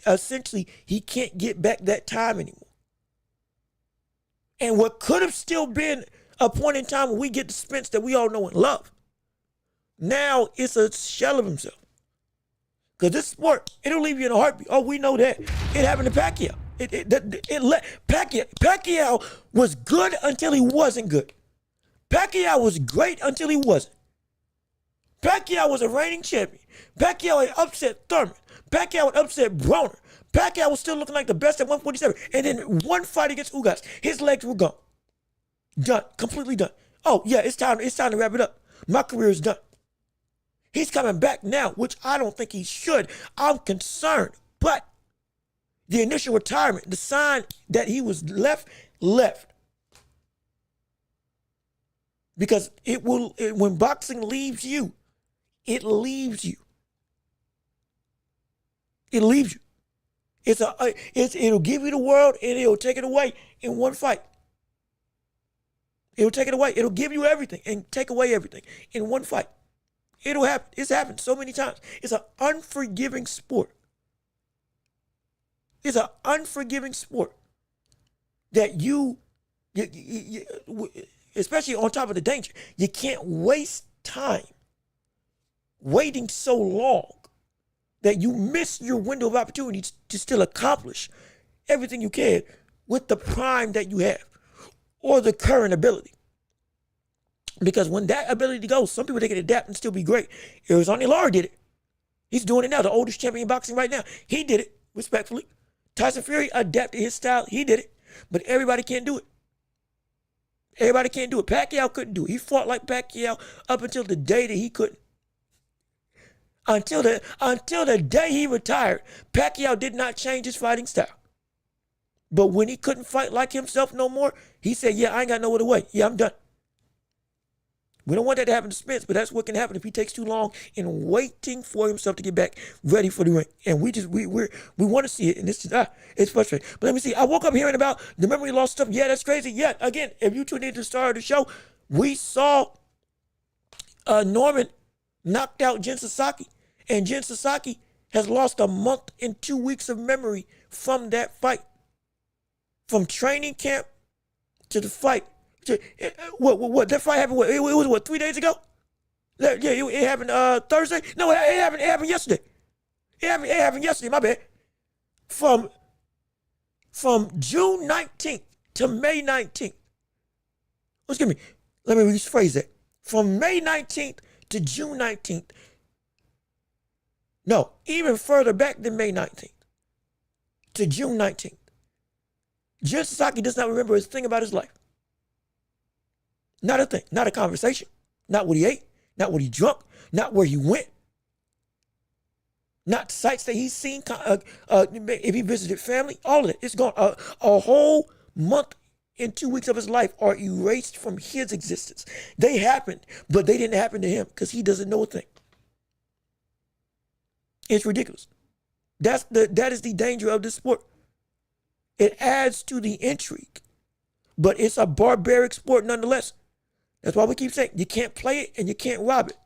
S1: essentially, he can't get back that time anymore. And what could have still been a point in time when we get the Spence that we all know and love, now it's a shell of himself. Because this sport, it'll leave you in a heartbeat. Oh, we know that. It happened to Pacquiao. Pacquiao was good until he wasn't good. Pacquiao was great until he wasn't. Pacquiao was a reigning champion. Pacquiao had upset Thurman. Pacquiao had upset Broner. Pacquiao was still looking like the best at 147. And then one fight against Ugas, his legs were gone. Done. Completely done. Oh, yeah, it's time to wrap it up. My career is done. He's coming back now, which I don't think he should. I'm concerned. But the initial retirement, the sign that he was left. Because when boxing leaves you, it leaves you. It leaves you. It'll give you the world and it'll take it away in one fight. It'll take it away. It'll give you everything and take away everything in one fight. It'll happen. It's happened so many times. It's an unforgiving sport. It's an unforgiving sport that you, especially on top of the danger, you can't waste time waiting so long that you miss your window of opportunity to still accomplish everything you can with the prime that you have or the current ability. Because when that ability goes, some people, they can adapt and still be great. Arizona Lara did it. He's doing it now. The oldest champion in boxing right now. He did it, respectfully. Tyson Fury adapted his style. He did it. But everybody can't do it. Everybody can't do it. Pacquiao couldn't do it. He fought like Pacquiao up until the day that he couldn't. Until the day he retired, Pacquiao did not change his fighting style. But when he couldn't fight like himself no more, he said, yeah, I ain't got no other way. Yeah, I'm done. We don't want that to happen to Spence, but that's what can happen if he takes too long in waiting for himself to get back ready for the ring. And we want to see it, and it's frustrating. But let me see. I woke up hearing about the memory loss stuff. Yeah, that's crazy. Yeah, again, if you tuned in to the start of the show, we saw Norman knocked out Jen Sasaki, and Jen Sasaki has lost a month and 2 weeks of memory from that fight, from training camp to the fight. What that fight happened? It was 3 days ago? Yeah, it happened Thursday. No, it happened yesterday. It happened yesterday. My bad. From June 19th to May 19th. Let me rephrase that. From May 19th to June 19th. No, even further back than May 19th to June 19th. Jen Sasaki does not remember a thing about his life. Not a thing, not a conversation, not what he ate, not what he drunk, not where he went, not sites that he's seen, if he visited family, all of it. It's gone. A whole month and 2 weeks of his life are erased from his existence. They happened, but they didn't happen to him because he doesn't know a thing. It's ridiculous. That is the danger of this sport. It adds to the intrigue, but it's a barbaric sport nonetheless. That's why we keep saying you can't play it and you can't rob it.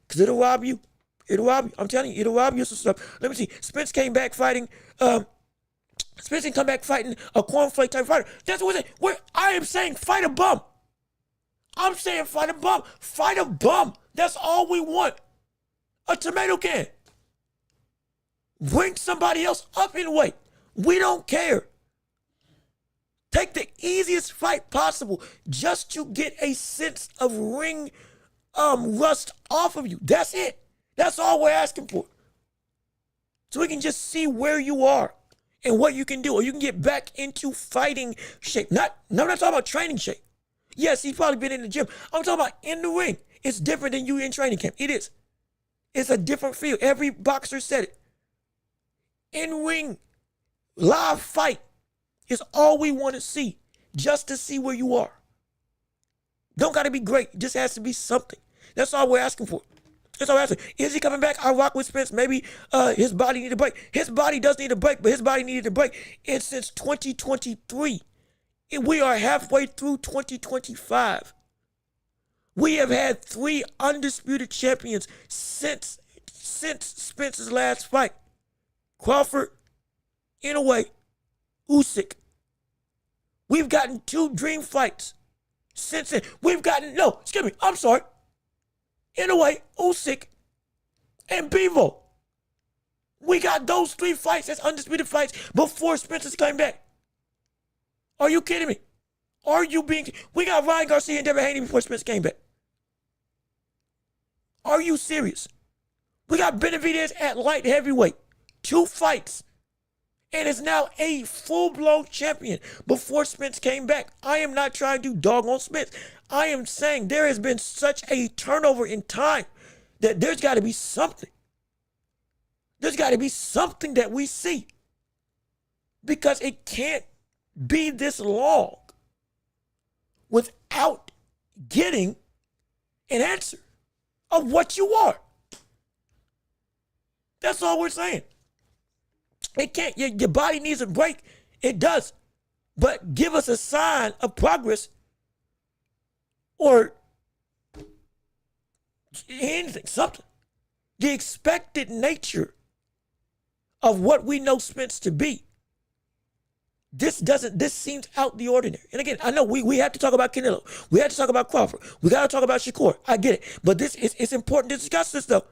S1: Because it'll rob you. It'll rob you. I'm telling you, it'll rob you of some stuff. Let me see. Spence came back fighting. Spence didn't come back fighting a cornflake type fighter. That's what I am saying. Fight a bum. I'm saying fight a bum. Fight a bum. That's all we want. A tomato can. Bring somebody else up in weight. We don't care. Take the easiest fight possible just to get a sense of ring rust off of you. That's it. That's all we're asking for. So we can just see where you are and what you can do. Or you can get back into fighting shape. I'm not talking about training shape. Yes, he's probably been in the gym. I'm talking about in the ring. It's different than you in training camp. It is. It's a different feel. Every boxer said it. In ring, live fight. It's all we want to see, just to see where you are. Don't got to be great. It just has to be something. That's all we're asking for. That's all I'm asking. Is he coming back? I rock with Spence. Maybe his body needs a break. His body does need a break, but his body needed a break. It's since 2023. We are halfway through 2025. We have had 3 undisputed champions since Spence's last fight. Crawford, in a way, Usyk. We've gotten 2 dream fights since then. In a way, Usyk and Bivol. We got those 3 fights as undisputed fights before Spencer's came back. Are you kidding me? We got Ryan Garcia and Devin Haney before Spence came back. Are you serious? We got Benavidez at light heavyweight. 2 fights. And is now a full-blown champion before Spence came back. I am not trying to dog on Spence. I am saying there has been such a turnover in time that there's got to be something. There's got to be something that we see. Because it can't be this long without getting an answer of what you are. That's all we're saying. It can't. Your body needs a break. It does. But give us a sign of progress or anything, something. The expected nature of what we know Spence to be. This seems out the ordinary. And again, I know we have to talk about Canelo. We have to talk about Crawford. We got to talk about Shakur. I get it. But it's important to discuss this, though.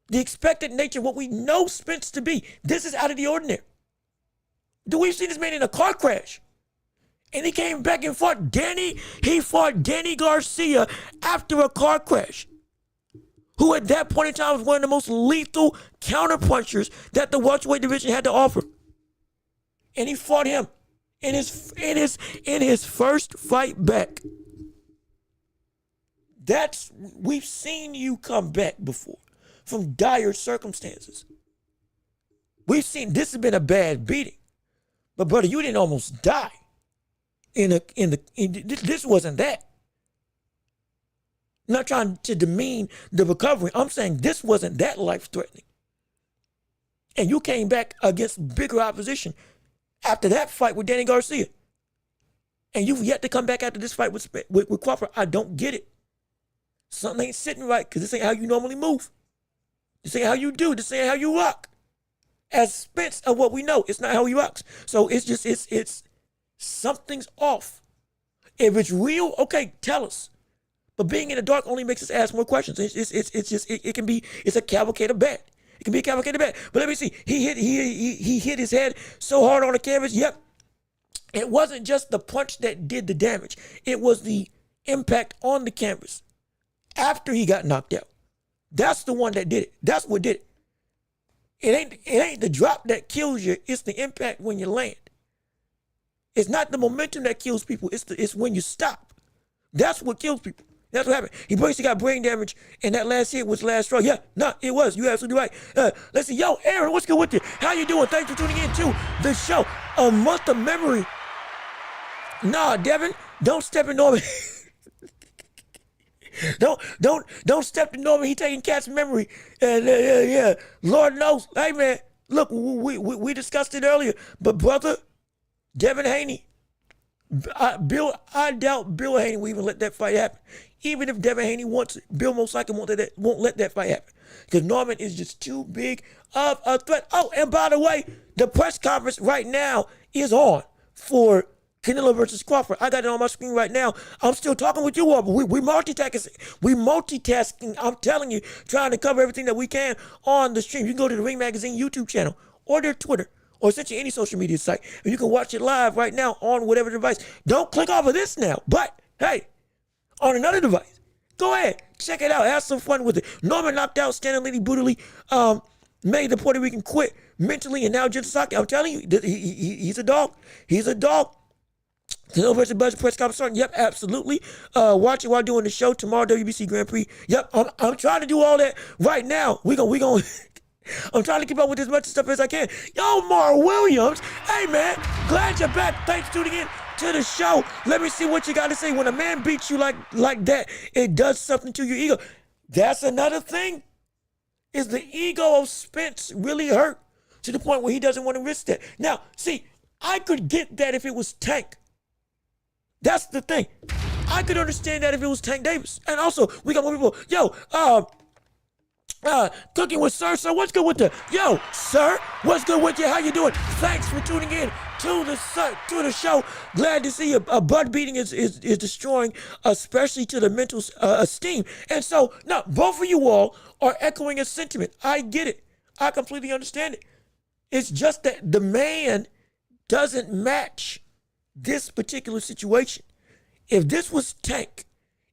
S1: The expected nature, what we know Spence to be. This is out of the ordinary. We've seen this man in a car crash. And he came back and fought Danny Garcia after a car crash. Who at that point in time was one of the most lethal counterpunchers that the welterweight division had to offer. And he fought him in his first fight back. We've seen you come back before from dire circumstances. We've seen this has been a bad beating. But brother, you didn't almost die. This wasn't that. I'm not trying to demean the recovery. I'm saying this wasn't that life-threatening. And you came back against bigger opposition after that fight with Danny Garcia. And you've yet to come back after this fight with Crawford. I don't get it. Something ain't sitting right because this ain't how you normally move. This ain't how you do. This ain't how you rock. As Spence of what we know, it's not how he rocks. So it's something's off. If it's real, okay, tell us. But being in the dark only makes us ask more questions. It's a cavalcade of bad. It can be a cavalcade of bad. But let me see. He hit his head so hard on the canvas. Yep. It wasn't just the punch that did the damage. It was the impact on the canvas after he got knocked out. That's the one that did it. That's what did it. It ain't the drop that kills you. It's the impact when you land. It's not the momentum that kills people. It's when you stop. That's what kills people. That's what happened. He basically got brain damage, and that last hit was the last straw. Yeah, no, it was. You're absolutely right. Let's see. Yo, Aaron, what's good with you? How you doing? Thanks for tuning in to the show. A month of memory. Nah, Devin, don't step in Norman. Don't step to Norman. He taking cat's memory. Yeah. Lord knows. Hey, man, look, we discussed it earlier, but brother, Devin Haney, I doubt Bill Haney will even let that fight happen. Even if Devin Haney wants it, Bill most likely won't let that fight happen. Because Norman is just too big of a threat. Oh, and by the way, the press conference right now is on for Canelo versus Crawford. I got it on my screen right now. I'm still talking with you all, but we multitasking. We multitasking, I'm telling you, trying to cover everything that we can on the stream. You can go to the Ring Magazine YouTube channel or their Twitter or essentially any social media site. And you can watch it live right now on whatever device. Don't click off of this now. But, hey, on another device, go ahead. Check it out. Have some fun with it. Norman knocked out Stanley Lady brutally. Made the Puerto Rican quit mentally. And now Jitsaki, I'm telling you, he's a dog. He's a dog. Canelo versus Budget press conference starting. Yep, absolutely. Watch it while doing the show tomorrow. WBC Grand Prix. Yep, I'm trying to do all that right now. We gonna. I'm trying to keep up with as much stuff as I can. Yo, Mar Williams. Hey man, glad you're back. Thanks for tuning in to the show. Let me see what you got to say. When a man beats you like that, it does something to your ego. That's another thing Is the ego of Spence really hurt to the point where he doesn't want to risk that? Now, see, I could get that if it was Tank. That's the thing. I could understand that if it was Tank Davis. And also, we got more people. Yo, Cooking with Sir. Sir, what's good with you? Yo, Sir, what's good with you? How you doing? Thanks for tuning in to the show. Glad to see you. Bud beating is destroying, especially to the mental esteem. And so, now, both of you all are echoing a sentiment. I get it. I completely understand it. It's just that the man doesn't match this particular situation. If this was Tank,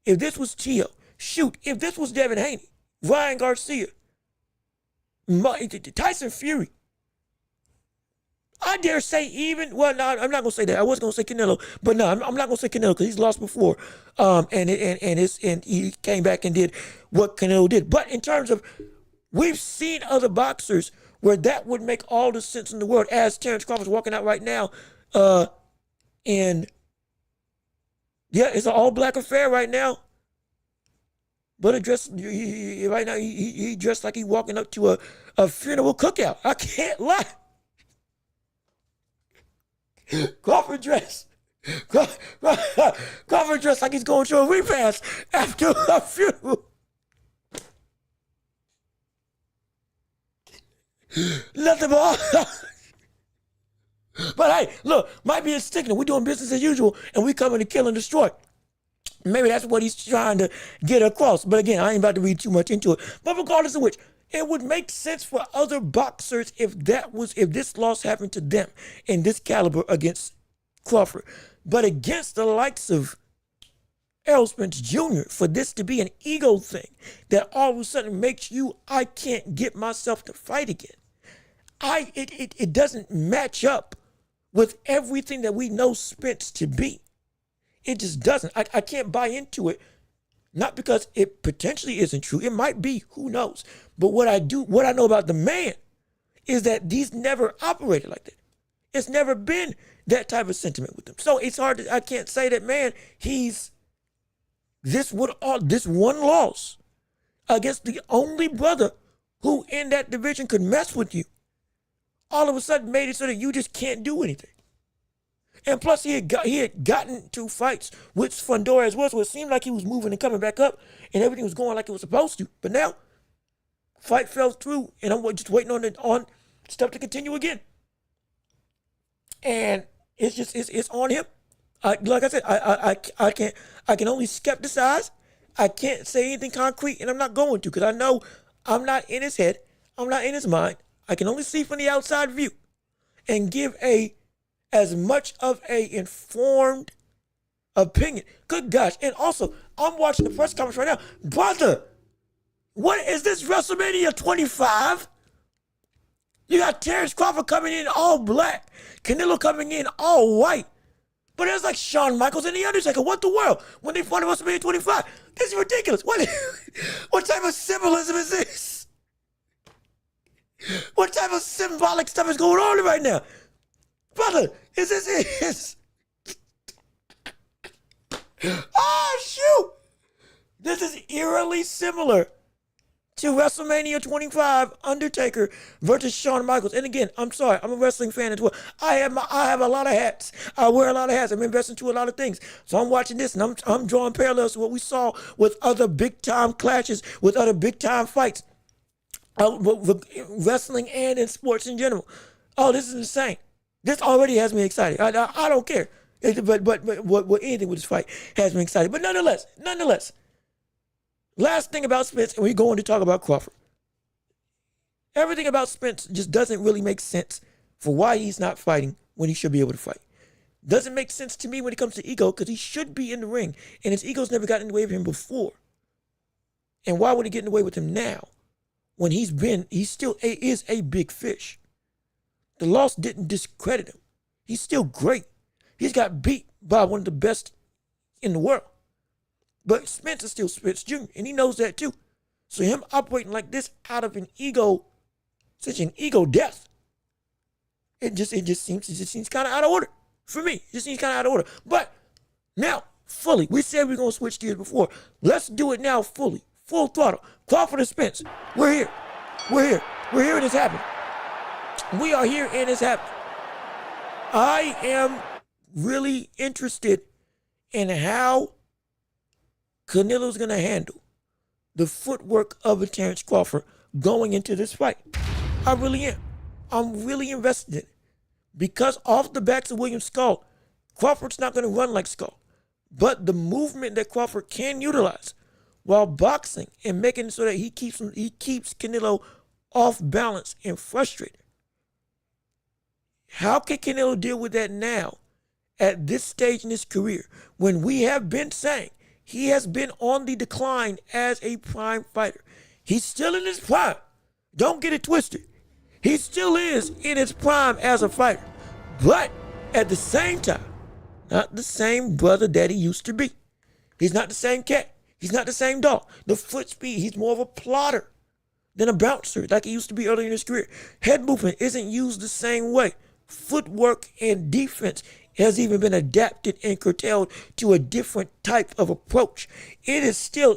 S1: if this was Tio, shoot, if this was Devin Haney, Ryan Garcia, Tyson Fury, I dare say even, well, no, I'm not going to say that. I was going to say Canelo, but no, I'm not going to say Canelo because he's lost before. And he came back and did what Canelo did. But in terms of, we've seen other boxers where that would make all the sense in the world, as Terrence Crawford's walking out right now, yeah, it's an all-black affair right now. But right now, he dressed like he walking up to a funeral cookout. I can't lie. Crawford dressed like he's going to a repast after a funeral. Nothing but But hey, look, might be a signal. We're doing business as usual, and we coming to kill and destroy. Maybe that's what he's trying to get across. But again, I ain't about to read too much into it. But regardless of which, it would make sense for other boxers if this loss happened to them in this caliber against Crawford. But against the likes of Errol Spence Jr., for this to be an ego thing that all of a sudden makes I can't get myself to fight again. It doesn't match up with everything that we know Spence to be. It just doesn't. I can't buy into it, not because it potentially isn't true. It might be, who knows? But what I know about the man is that he's never operated like that. It's never been that type of sentiment with him. So it's hard I can't say that, man, he's this one loss against the only brother who in that division could mess with you, all of a sudden made it so that you just can't do anything. And plus, he had gotten 2 fights with Fundora as well, so it seemed like he was moving and coming back up, and everything was going like it was supposed to. But now, fight fell through, and I'm just waiting on stuff to continue again. And it's on him. Like I said, I can only skepticize. I can't say anything concrete, and I'm not going to, because I know I'm not in his head. I'm not in his mind. I can only see from the outside view and give as much of a informed opinion. Good gosh. And also, I'm watching the press conference right now. Brother, what is this, WrestleMania 25? You got Terrence Crawford coming in all black. Canelo coming in all white. But it's like Shawn Michaels and The Undertaker. What the world? When they fought at WrestleMania 25? This is ridiculous. What type of symbolism is this? What type of symbolic stuff is going on right now? Brother, is this oh, shoot! This is eerily similar to WrestleMania 25, Undertaker versus Shawn Michaels. And again, I'm sorry, I'm a wrestling fan as well. I have a lot of hats. I wear a lot of hats. I'm investing to a lot of things. So I'm watching this, and I'm drawing parallels to what we saw with other big-time clashes, with other big-time fights, with wrestling and in sports in general. Oh, this is insane. This already has me excited. I don't care. But what anything with this fight has me excited. But nonetheless, last thing about Spence, and we're going to talk about Crawford. Everything about Spence just doesn't really make sense for why he's not fighting when he should be able to fight. Doesn't make sense to me when it comes to ego, because he should be in the ring, and his ego's never gotten in the way of him before. And why would he get in the way with him now when he still is a big fish? The loss didn't discredit him. He's still great. He's got beat by one of the best in the world. But Spence is still Spence Jr., and he knows that too. So him operating like this out of such an ego death, it just seems kind of out of order for me. It just seems kind of out of order. But now, fully, we said we're going to switch gears before. Let's do it now fully, full throttle. Crawford and Spence, we're here. We're here. We're here and it's happening. We are here and it's happening. I am really interested in how Canelo's going to handle the footwork of a Terrence Crawford going into this fight. I really am. I'm really invested in it. Because off the backs of William Skull, Crawford's not going to run like Skull. But the movement that Crawford can utilize while boxing and making it so that he keeps Canelo off balance and frustrated. How can Canelo deal with that now at this stage in his career when we have been saying he has been on the decline as a prime fighter? He's still in his prime. Don't get it twisted. He still is in his prime as a fighter. But at the same time, not the same brother that he used to be. He's not the same cat. He's not the same dog. The foot speed, he's more of a plotter than a bouncer like he used to be earlier in his career. Head movement isn't used the same way. Footwork and defense has even been adapted and curtailed to a different type of approach. It is still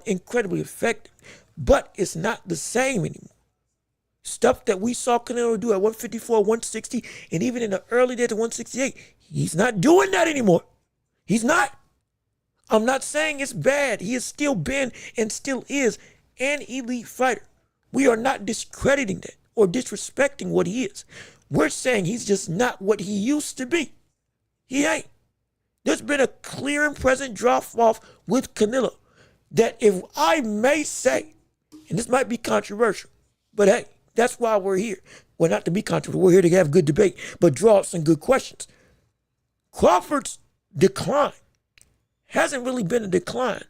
S1: incredibly effective, but it's not the same anymore. Stuff that we saw Canelo do at 154, 160, and even in the early days of 168, he's not doing that anymore. He's not. I'm not saying it's bad. He has still been and still is an elite fighter. We are not discrediting that or disrespecting what he is. We're saying he's just not what he used to be. He ain't. There's been a clear and present drop-off with Canelo that, if I may say, and this might be controversial, but hey, that's why we're here. Well, not to be controversial. We're here to have good debate, but draw up some good questions. Crawford's decline hasn't really been a decline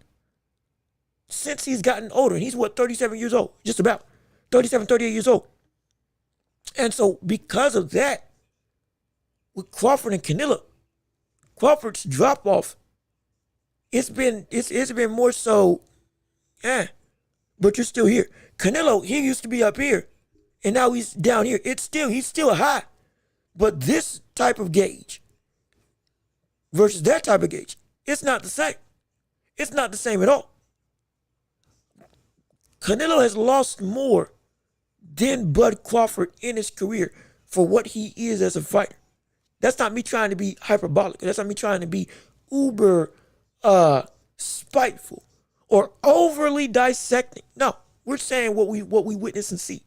S1: since he's gotten older. And he's, 37 years old? Just about. 37, 38 years old. And so because of that, with Crawford and Canelo, Crawford's drop-off, it's been more so, but you're still here. Canelo, he used to be up here, and now he's down here. He's still high. But this type of gauge versus that type of gauge, it's not the same. It's not the same at all. Canelo has lost more than Bud Crawford in his career for what he is as a fighter. That's not me trying to be hyperbolic. That's not me trying to be uber spiteful or overly dissecting. No, we're saying what we witness and see.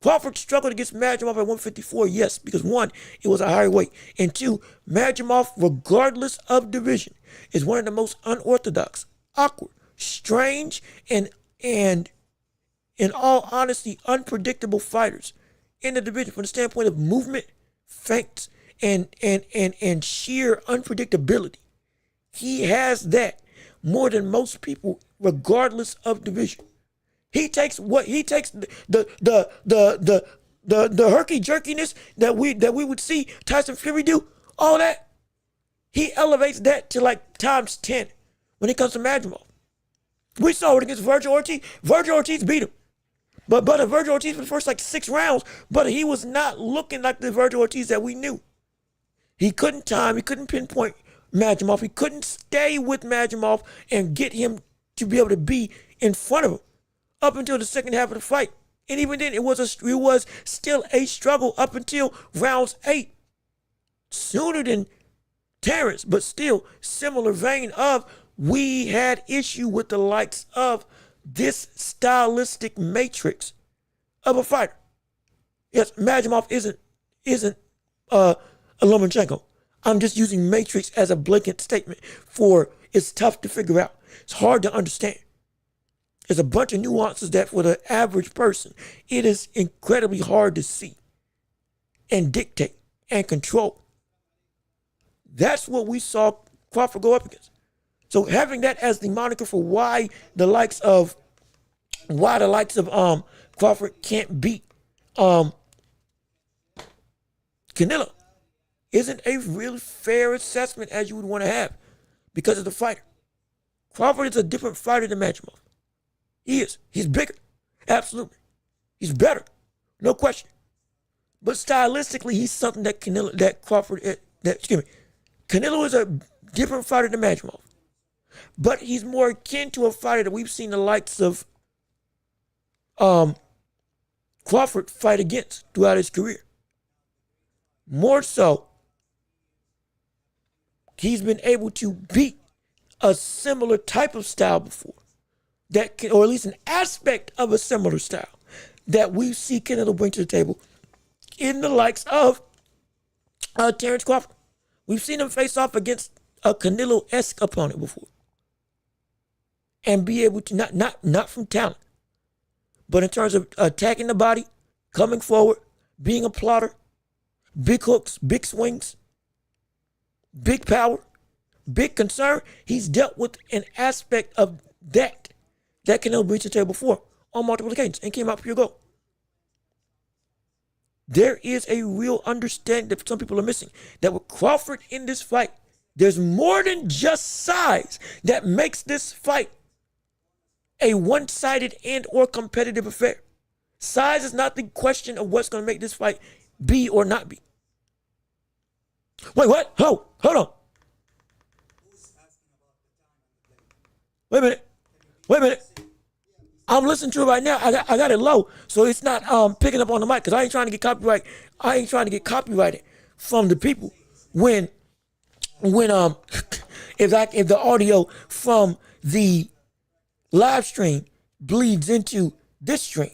S1: Crawford struggled against Madrimov at 154, yes, because one, it was a higher weight, and two, Madrimov, regardless of division, is one of the most unorthodox, awkward, strange, and in all honesty, unpredictable fighters in the division from the standpoint of movement, feints, and sheer unpredictability. He has that more than most people, regardless of division. He takes the herky jerkiness that we would see Tyson Fury do, all that. He elevates that to like times 10 when it comes to Madrimov. We saw it against Virgil Ortiz. Virgil Ortiz beat him. But Virgil Ortiz for the first 6 rounds, but he was not looking like the Virgil Ortiz that we knew. He couldn't time, he couldn't pinpoint Madrimov. He couldn't stay with Madrimov and get him to be able to be in front of him up until the second half of the fight. And even then, it was still a struggle up until rounds 8. Sooner than Terrence, but still similar vein of we had issue with the likes of this stylistic matrix of a fighter. Yes, Madrimov isn't a Lomachenko. I'm just using matrix as a blanket statement for it's tough to figure out. It's hard to understand. There's a bunch of nuances that for the average person, it is incredibly hard to see and dictate and control. That's what we saw Crawford go up against. So having that as the moniker for why the likes of Crawford can't beat Canelo isn't a really fair assessment as you would want to have because of the fighter. Crawford is a different fighter than Madrimov. He is. He's bigger. Absolutely. He's better. No question. But stylistically, he's something that Canelo is a different fighter than Madrimov. But he's more akin to a fighter that we've seen the likes of Crawford fight against throughout his career. More so, he's been able to beat a similar type of style before, that can, or at least an aspect of a similar style that we see Canelo bring to the table in the likes of Terrence Crawford. We've seen him face off against a Canelo-esque opponent before and be able to, not from talent, but in terms of attacking the body, coming forward, being a plotter, big hooks, big swings, big power, big concern. He's dealt with an aspect of that Canelo brings to the table before on multiple occasions and came out pure gold. There is a real understanding that some people are missing, that with Crawford in this fight, there's more than just size that makes this fight a one-sided and or competitive affair. Size is not the question of what's going to make this fight be or not be. Wait, what? Hold on. Wait a minute. I'm listening to it right now. I got it low, so it's not picking up on the mic because I ain't trying to get copyright. I ain't trying to get copyrighted from the people when if the audio from the live stream bleeds into this stream,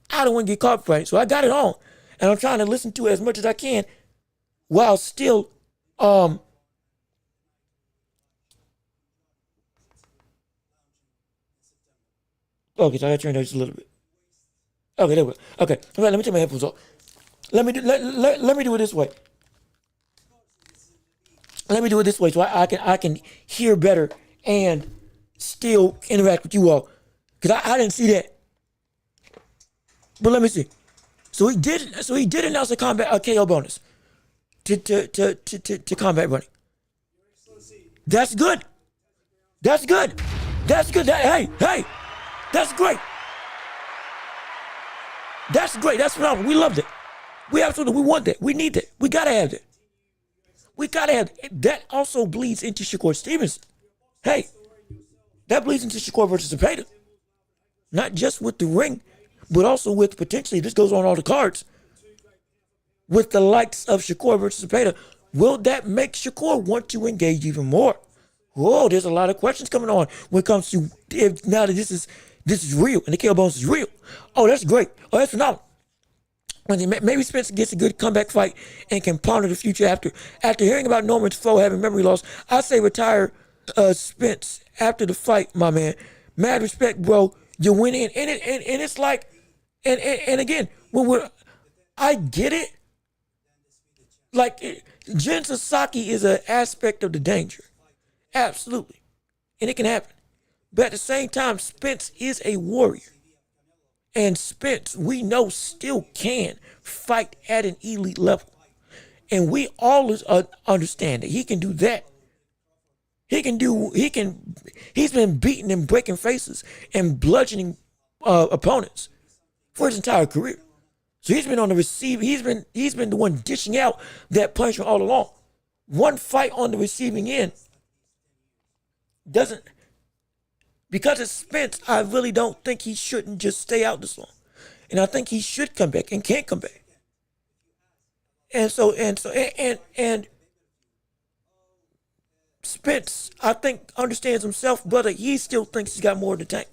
S1: I don't want to get copyrighted. So I got it on, and I'm trying to listen to it as much as I can while still okay, so I gotta turn that just a little bit. Okay, there we go. Okay, all right, let me take my headphones off. Let me do it this way. Let me do it this way so I can hear better and still interact with you all. Because I didn't see that. But let me see. So he did announce a KO bonus to combat running. That's good. That's good. Hey. That's great. That's great. That's phenomenal. We loved it. We want that. We need that. We gotta have that. That also bleeds into Shakur Stevenson. Hey, that bleeds into Shakur versus Zepeda. Not just with the ring, but also with potentially, this goes on all the cards, with the likes of Shakur versus Zepeda. Will that make Shakur want to engage even more? Whoa, there's a lot of questions coming on when it comes to now that this is real and the KO bonus is real. Oh, that's great. Oh, that's phenomenal. Maybe Spence gets a good comeback fight and can ponder the future after. After hearing about Norman's foe having memory loss, I say retire Spence after the fight, my man. Mad respect, bro. You're winning, and it's like, and again, I get it. Like, Jin Sasaki is an aspect of the danger, absolutely, and it can happen. But at the same time, Spence is a warrior. And Spence, we know, still can fight at an elite level. And we all understand that he can do that. He's been beating and breaking faces and bludgeoning opponents for his entire career. So he's been on the receiving, he's been the one dishing out that punishment all along. One fight on the receiving end doesn't, because it's Spence, I really don't think he shouldn't just stay out this long. And I think he should come back and can come back. And Spence, I think, understands himself, brother. He still thinks he's got more in the tank.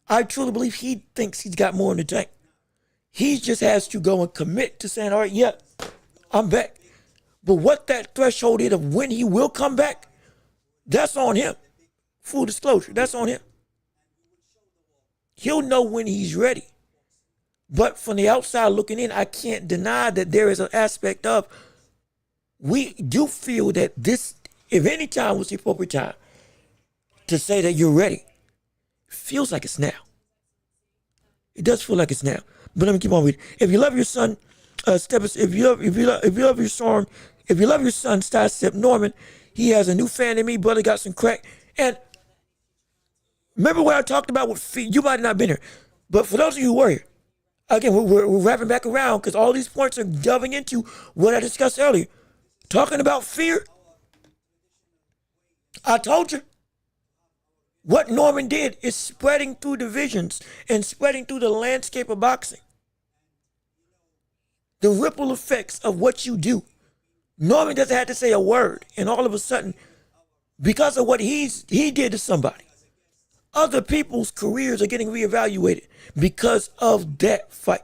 S1: I truly believe he thinks he's got more in the tank. He just has to go and commit to saying, all right, yeah, I'm back. But what that threshold is of when he will come back, that's on him. Full disclosure, that's on him. He'll know when he's ready. But from the outside looking in, I can't deny that there is an aspect of, we do feel that this, if any time was the appropriate time to say that you're ready, it feels like it's now. It does feel like it's now. But let me keep on reading. If you love your son, if you love your son, step Norman. He has a new fan in me. Brother got some crack. And remember what I talked about with fear? You might have not been here. But for those of you who were here, again, we're wrapping back around because all these points are delving into what I discussed earlier. Talking about fear. I told you. What Norman did is spreading through divisions and spreading through the landscape of boxing. The ripple effects of what you do. Norman doesn't have to say a word, and all of a sudden, because of what he did to somebody, other people's careers are getting reevaluated because of that fight.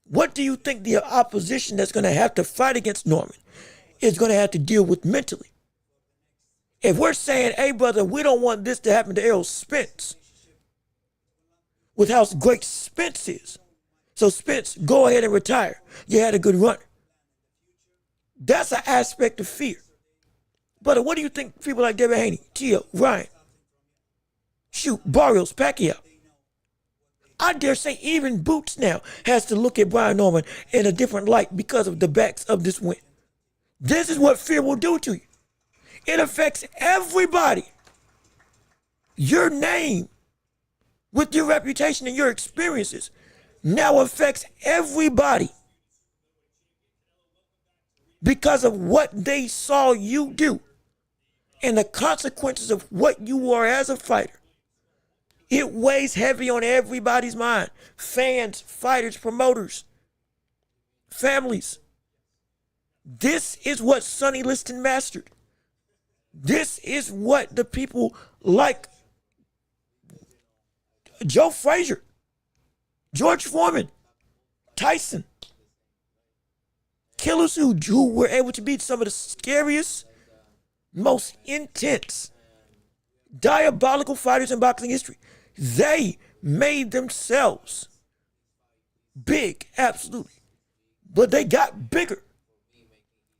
S1: What do you think the opposition that's going to have to fight against Norman is going to have to deal with mentally? If we're saying, hey, brother, we don't want this to happen to Errol Spence, with how great Spence is. So Spence, go ahead and retire. You had a good run. That's an aspect of fear. But what do you think people like Devin Haney, Tio, Ryan, Barrios, Pacquiao, I dare say even Boots now has to look at Brian Norman in a different light because of the backs of this win. This is what fear will do to you. It affects everybody. Your name, with your reputation and your experiences, now affects everybody because of what they saw you do and the consequences of what you are as a fighter. It weighs heavy on everybody's mind. Fans, fighters, promoters, families. This is what Sonny Liston mastered. This is what the people like Joe Frazier, George Foreman, Tyson, killers who were able to beat some of the scariest, most intense, diabolical fighters in boxing history. They made themselves big, absolutely. But they got bigger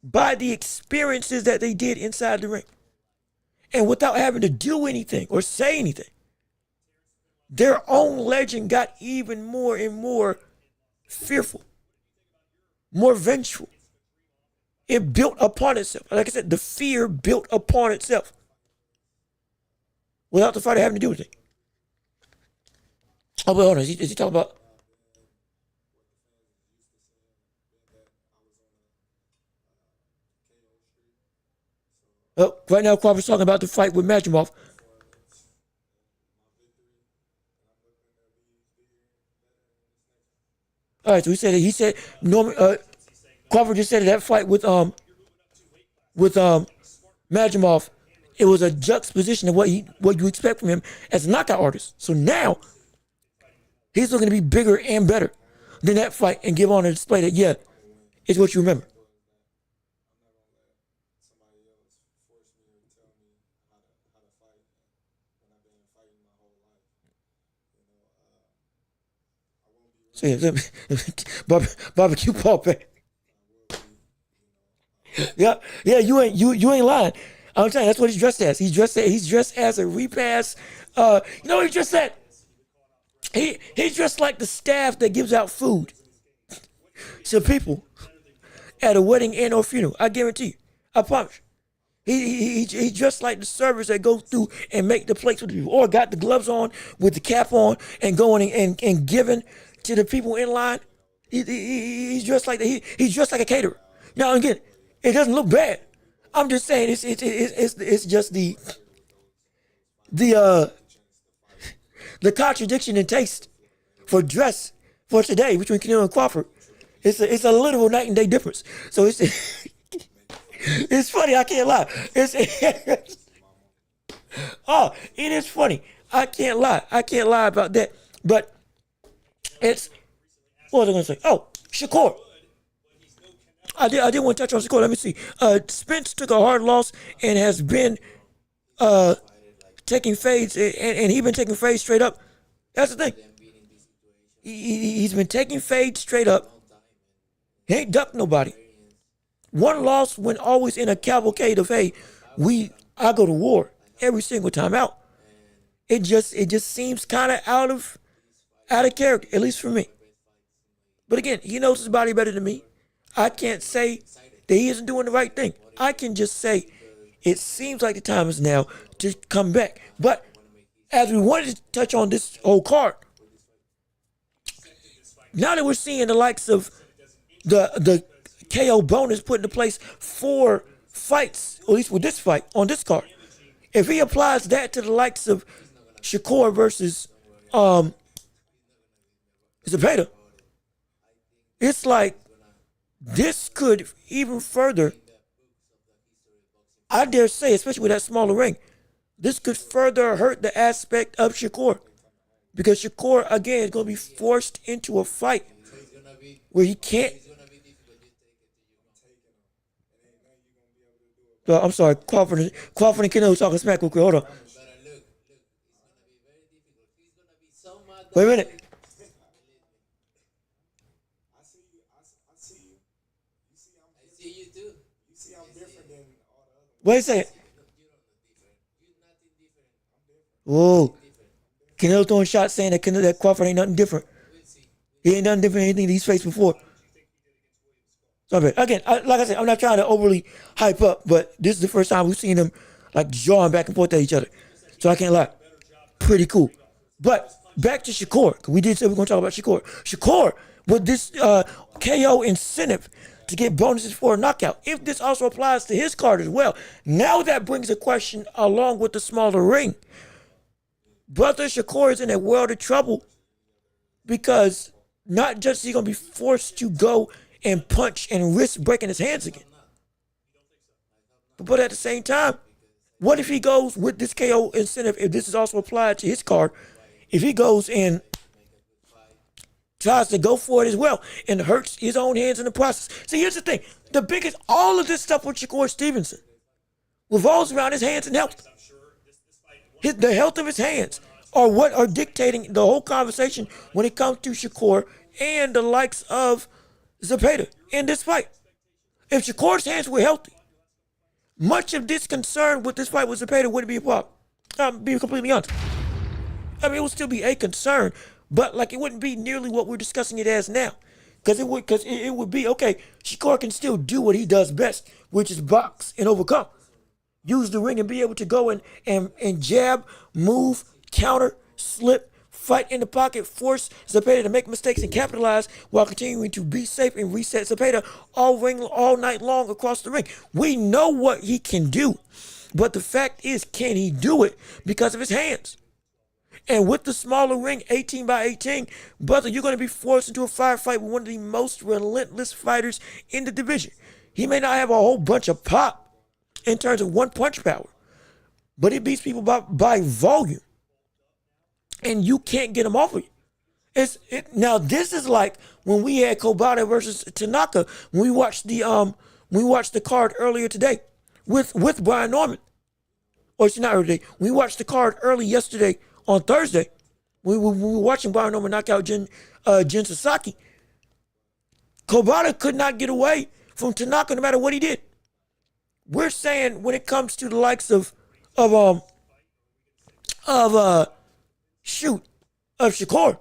S1: by the experiences that they did inside the ring. And without having to do anything or say anything, their own legend got even more and more fearful, more vengeful. It built upon itself. Like I said, the fear built upon itself without the fighter having to do anything. Oh, but hold on. Is he talking about? Oh, right now, Crawford's talking about the fight with Majimov. All right, so he said Norman Crawford just said that fight with Majimov, it was a juxtaposition of what you expect from him as a knockout artist. So now he's looking to be bigger and better than that fight and give on a display that, yeah, it's what you remember. So yeah, barbecue Paul back. Yeah, you ain't lying. I'm telling you, that's what he's dressed as. He's dressed as a repass. You know what he dressed at? He's dressed like the staff that gives out food to people at a wedding and or funeral. I guarantee you. I promise you. He dressed like the servers that go through and make the plates with the people, or got the gloves on with the cap on and going and giving to the people in line. He's dressed like he's dressed like a caterer. Now again, it doesn't look bad. I'm just saying it's just the contradiction in taste for dress for today between Canelo and Crawford. It's a literal night and day difference. So it's it's funny. I can't lie. It is funny. I can't lie. I can't lie about that. But it's, what was I going to say? Oh, Shakur. I did want to touch on Shakur. Let me see. Spence took a hard loss and has been taking fades, and he's been taking fades straight up. That's the thing. He's been taking fades straight up. He ain't ducked nobody. One loss when always in a cavalcade of, hey, I go to war every single time out. It just seems kind of out of character, at least for me. But again, he knows his body better than me. I can't say that he isn't doing the right thing. I can just say it seems like the time is now to come back. But as we wanted to touch on this whole card, now that we're seeing the likes of the KO bonus put into place 4 fights, at least with this fight on this card, If he applies that to the likes of Shakur versus Zepeda, it's like this could even further, I dare say, especially with that smaller ring, this could further hurt the aspect of Shakur. Because Shakur, again, is going to be forced into a fight where he can't. I'm sorry, Crawford and Canelo talking smack real quick. Hold on. Wait a minute. Wait a second. Whoa. Canelo throwing shots saying that Crawford ain't nothing different. He ain't nothing different than anything that he's faced before. Sorry, again, like I said, I'm not trying to overly hype up, but this is the first time we've seen them like jawing back and forth at each other. So I can't lie. Pretty cool. But back to Shakur. We did say we're going to talk about Shakur. Shakur, with this KO incentive to get bonuses for a knockout, if this also applies to his card as well, now that brings a question along with the smaller ring. Brother Shakur is in a world of trouble because not just is he going to be forced to go and punch and risk breaking his hands again, but at the same time, what if he goes with this KO incentive, if this is also applied to his card, if he goes and tries to go for it as well and hurts his own hands in the process? See, here's the thing. The biggest, all of this stuff with Shakur Stevenson revolves around his hands and health. The health of his hands are what are dictating the whole conversation when it comes to Shakur and the likes of Zepeda in this fight. If Shakur's hands were healthy, much of this concern with this fight with Zepeda wouldn't be a problem. I'm being completely honest. I mean, it would still be a concern, but like it wouldn't be nearly what we're discussing it as now. Because it would be, okay, Shakur can still do what he does best, which is box and overcome. Use the ring and be able to go and jab, move, counter, slip, fight in the pocket, force Zepeda to make mistakes and capitalize while continuing to be safe and reset Zepeda all night long across the ring. We know what he can do, but the fact is, can he do it because of his hands? And with the smaller ring, 18 by 18, brother, you're going to be forced into a firefight with one of the most relentless fighters in the division. He may not have a whole bunch of pop in terms of one punch power, but he beats people by volume, and you can't get him off of you. Now this is like when we had Kobata versus Tanaka when we watched the card earlier today with Brian Norman, or it's not earlier today. We watched the card early yesterday on Thursday. We were watching Brian Norman knock out Jin Sasaki. Kobata could not get away from Tanaka no matter what he did. We're saying when it comes to the likes of Shakur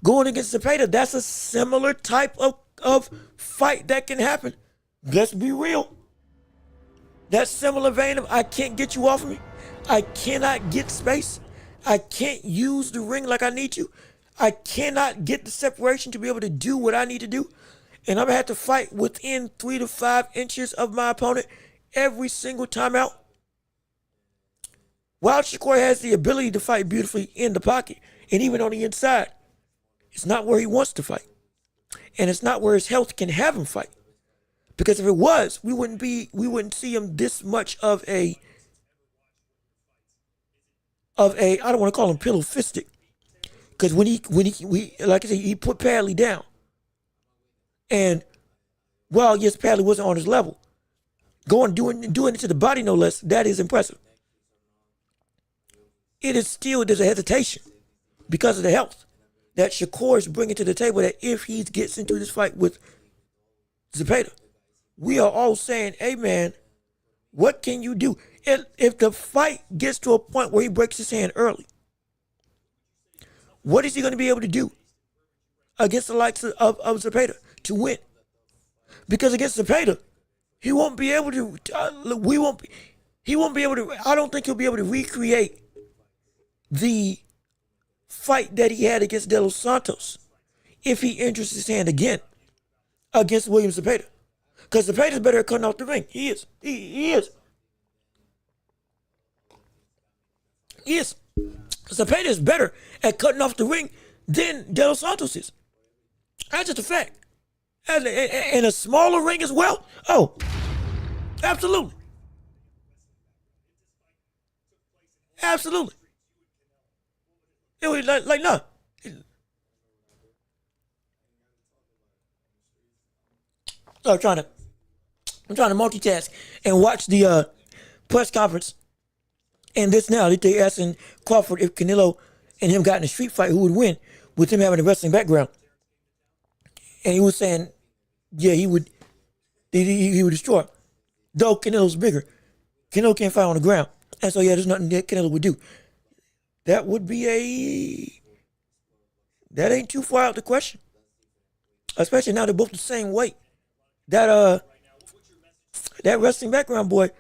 S1: going against Zepeda, that's a similar type of fight that can happen. Let's be real. That similar vein of I can't get you off of me. I cannot get space. I can't use the ring like I need to. I cannot get the separation to be able to do what I need to do. And I'm going to have to fight within 3 to 5 inches of my opponent every single time out. While Shakur has the ability to fight beautifully in the pocket and even on the inside, it's not where he wants to fight. And it's not where his health can have him fight. Because if it was, we wouldn't see him this much of a I don't want to call him pillow fisted. Because when he like I said, he put Padley down. And while yes, Padley wasn't on his level, doing it to the body no less, that is impressive. It is still, there's a hesitation because of the health that Shakur is bringing to the table, that if he gets into this fight with Zepeda, we are all saying, hey man, what can you do? If the fight gets to a point where he breaks his hand early, what is he going to be able to do against the likes of Zepeda to win? Because against Zepeda, he won't be able to, he won't be able to, I don't think he'll be able to recreate the fight that he had against De Los Santos if he injures his hand again against William Zepeda. Because Zepeda's better at cutting off the ring. He is. He is. Yes, Zepeda is better at cutting off the ring than De Los Santos is. That's just a fact. And a smaller ring as well. Oh, absolutely. Absolutely. It was like no. I'm trying to multitask and watch the press conference. And this now, they asking Crawford if Canelo and him got in a street fight, who would win with him having a wrestling background. And he was saying, yeah, he would destroy him. Though Canelo's bigger. Canelo can't fight on the ground. And so, yeah, there's nothing that Canelo would do. That would be that ain't too far out the question. Especially now they're both the same weight. That wrestling background, boy,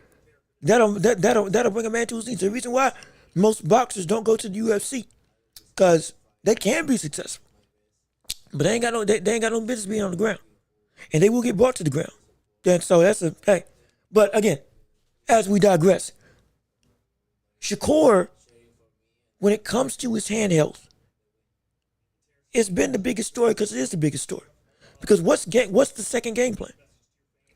S1: that'll bring a man to his knees. The reason why most boxers don't go to the UFC, because they can be successful, but they ain't got no business being on the ground, and they will get brought to the ground. And so that's a hey. But again, as we digress, Shakur, when it comes to his hand health, it's been the biggest story because it is the biggest story. Because what's the second game plan?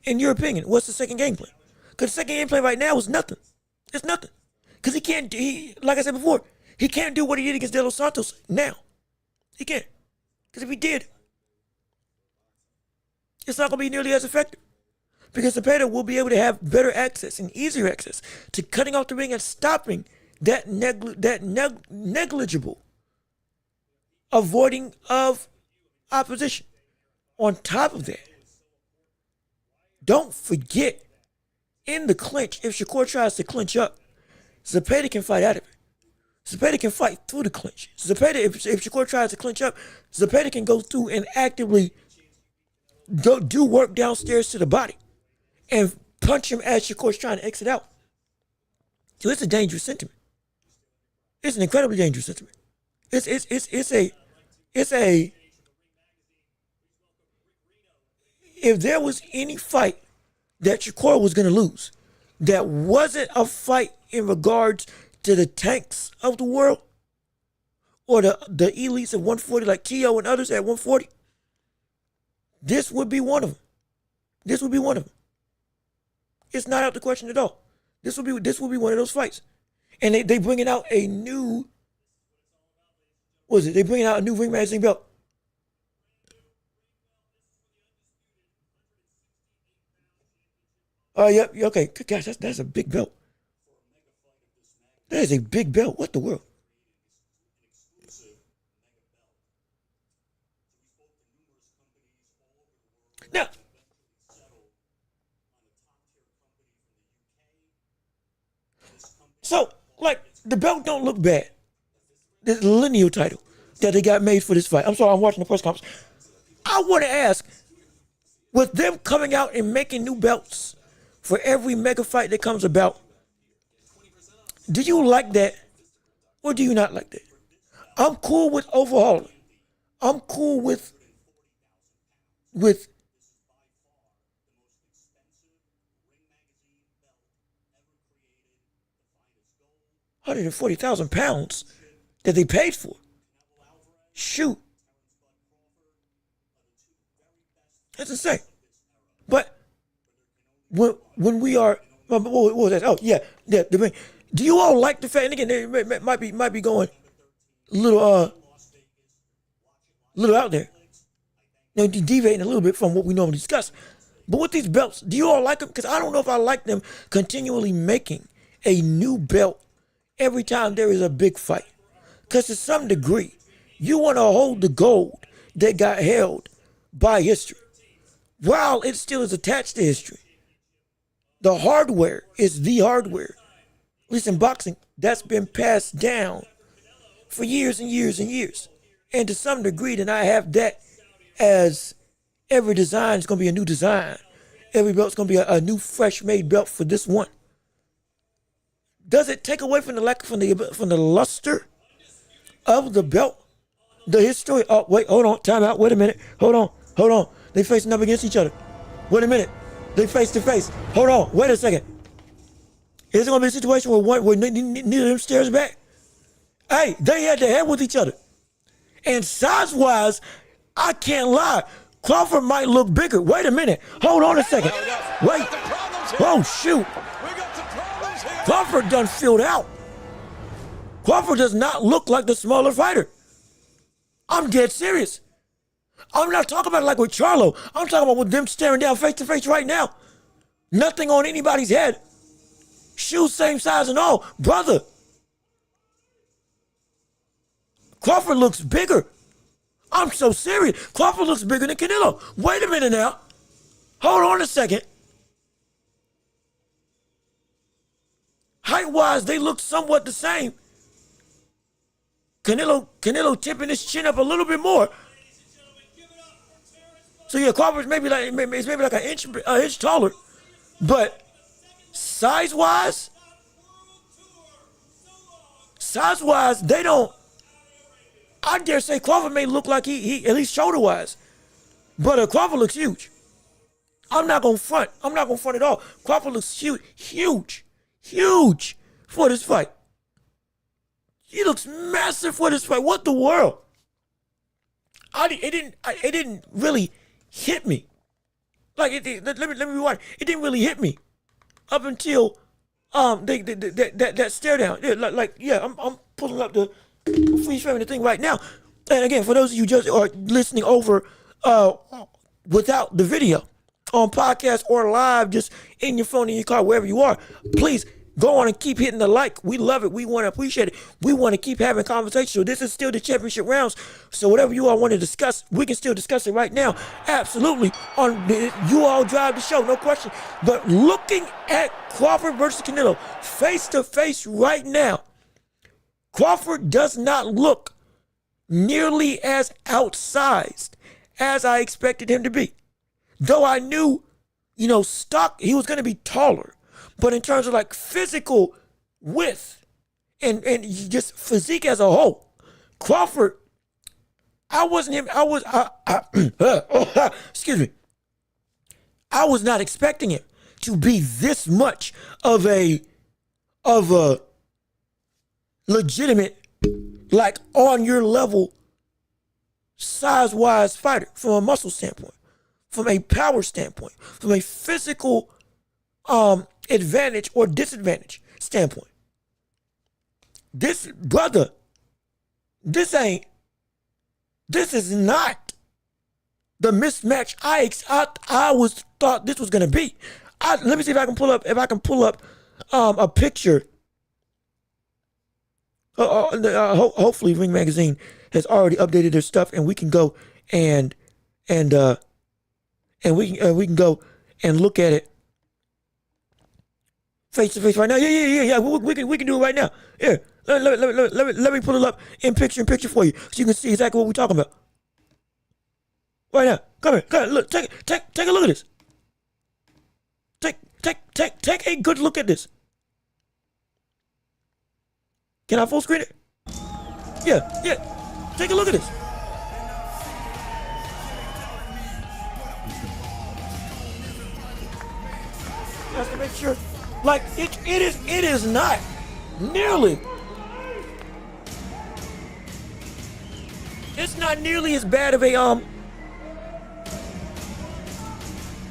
S1: In your opinion, what's the second game plan? Because the second game plan right now is nothing. It's nothing. Because like I said before, he can't do what he did against De Los Santos now. He can't. Because if he did, it's not going to be nearly as effective. Because Zepeda will be able to have better access and easier access to cutting off the ring and stopping that negligible avoiding of opposition. On top of that, don't forget, in the clinch, if Shakur tries to clinch up, Zepeda can fight out of it. Zepeda can fight through the clinch. Zepeda, if Shakur tries to clinch up, Zepeda can go through and actively do work downstairs to the body and punch him as Shakur's trying to exit out. So it's a dangerous sentiment. It's an incredibly dangerous sentiment. If there was any fight that Shakur was going to lose, that wasn't a fight in regards to the tanks of the world or the elites at 140 like Tio and others at 140, this would be one of them. This would be one of them. It's not out the question at all. This will be one of those fights. And they bringing out a new, they bringing out a new ring magazine belt. Yep, okay. Gosh, that's a big belt. That is a big belt. What the world? Now, so, like, the belt don't look bad. The lineal title that they got made for this fight. I'm sorry, I'm watching the press conference. I want to ask, with them coming out and making new belts for every mega fight that comes about, do you like that or do you not like that? I'm cool with overhauling. I'm cool with £140,000 that they paid for. Shoot. That's insane. But when we are, what was that? Oh yeah, do you all like the fact? And again, they might be going a little out there, deviating a little bit from what we normally discuss. But with these belts, do you all like them? Because I don't know if I like them continually making a new belt every time there is a big fight. Because to some degree, you want to hold the gold that got held by history, while it still is attached to history. The hardware is the hardware, at least in boxing, that's been passed down for years and years and years. And to some degree, then I have that as every design is going to be a new design. Every belt's going to be a new, fresh made belt for this one. Does it take away from the luster of the belt? The history? Oh, wait, hold on, time out, wait a minute. Hold on. They facing up against each other. Wait a minute. They face to face. Hold on, wait a second. Is it going to be a situation where neither of them stares back? Hey, they had to head with each other. And size-wise, I can't lie. Crawford might look bigger. Wait a minute. Hold on a second. Wait. Oh, shoot. Crawford done filled out. Crawford does not look like the smaller fighter. I'm dead serious. I'm not talking about it like with Charlo. I'm talking about with them staring down face to face right now. Nothing on anybody's head. Shoes same size and all. Brother. Crawford looks bigger. I'm so serious. Crawford looks bigger than Canelo. Wait a minute now. Hold on a second. Height-wise, they look somewhat the same. Canelo tipping his chin up a little bit more. So yeah, Crawford's maybe like an inch taller, but size-wise, they don't. I dare say Crawford may look like he at least shoulder-wise, but Crawford looks huge. I'm not gonna front. I'm not gonna front at all. Crawford looks huge for this fight. He looks massive for this fight. What the world? It didn't really hit me. Like let me rewind. It didn't really hit me up until that stare down. Yeah, I'm pulling up the freeze framing the thing right now. And again, for those of you just are listening over without the video on podcast or live, just in your phone, in your car, wherever you are, please go on and keep hitting the like. We love it. We want to appreciate it. We want to keep having conversations. So this is still the championship rounds. So whatever you all want to discuss, we can still discuss it right now. Absolutely. You all drive the show, no question. But looking at Crawford versus Canelo face to face right now, Crawford does not look nearly as outsized as I expected him to be. Though I knew, stock, he was going to be taller. But in terms of like physical width and just physique as a whole, Crawford, excuse me. I was not expecting him to be this much of a legitimate, like on your level, size-wise fighter from a muscle standpoint, from a power standpoint, from a physical advantage or disadvantage standpoint. This is not the mismatch I thought this was gonna be. Let me see if I can pull up a picture. Hopefully Ring Magazine has already updated their stuff and we can go and we can go and look at it face to face right now. Yeah. We can do it right now. Here, let me pull it up in picture for you, so you can see exactly what we're talking about. Right now, come here. Look, take a look at this. Take a good look at this. Can I full screen it? Yeah. Take a look at this. Just to make sure. Like it is not nearly. It's not nearly as bad of a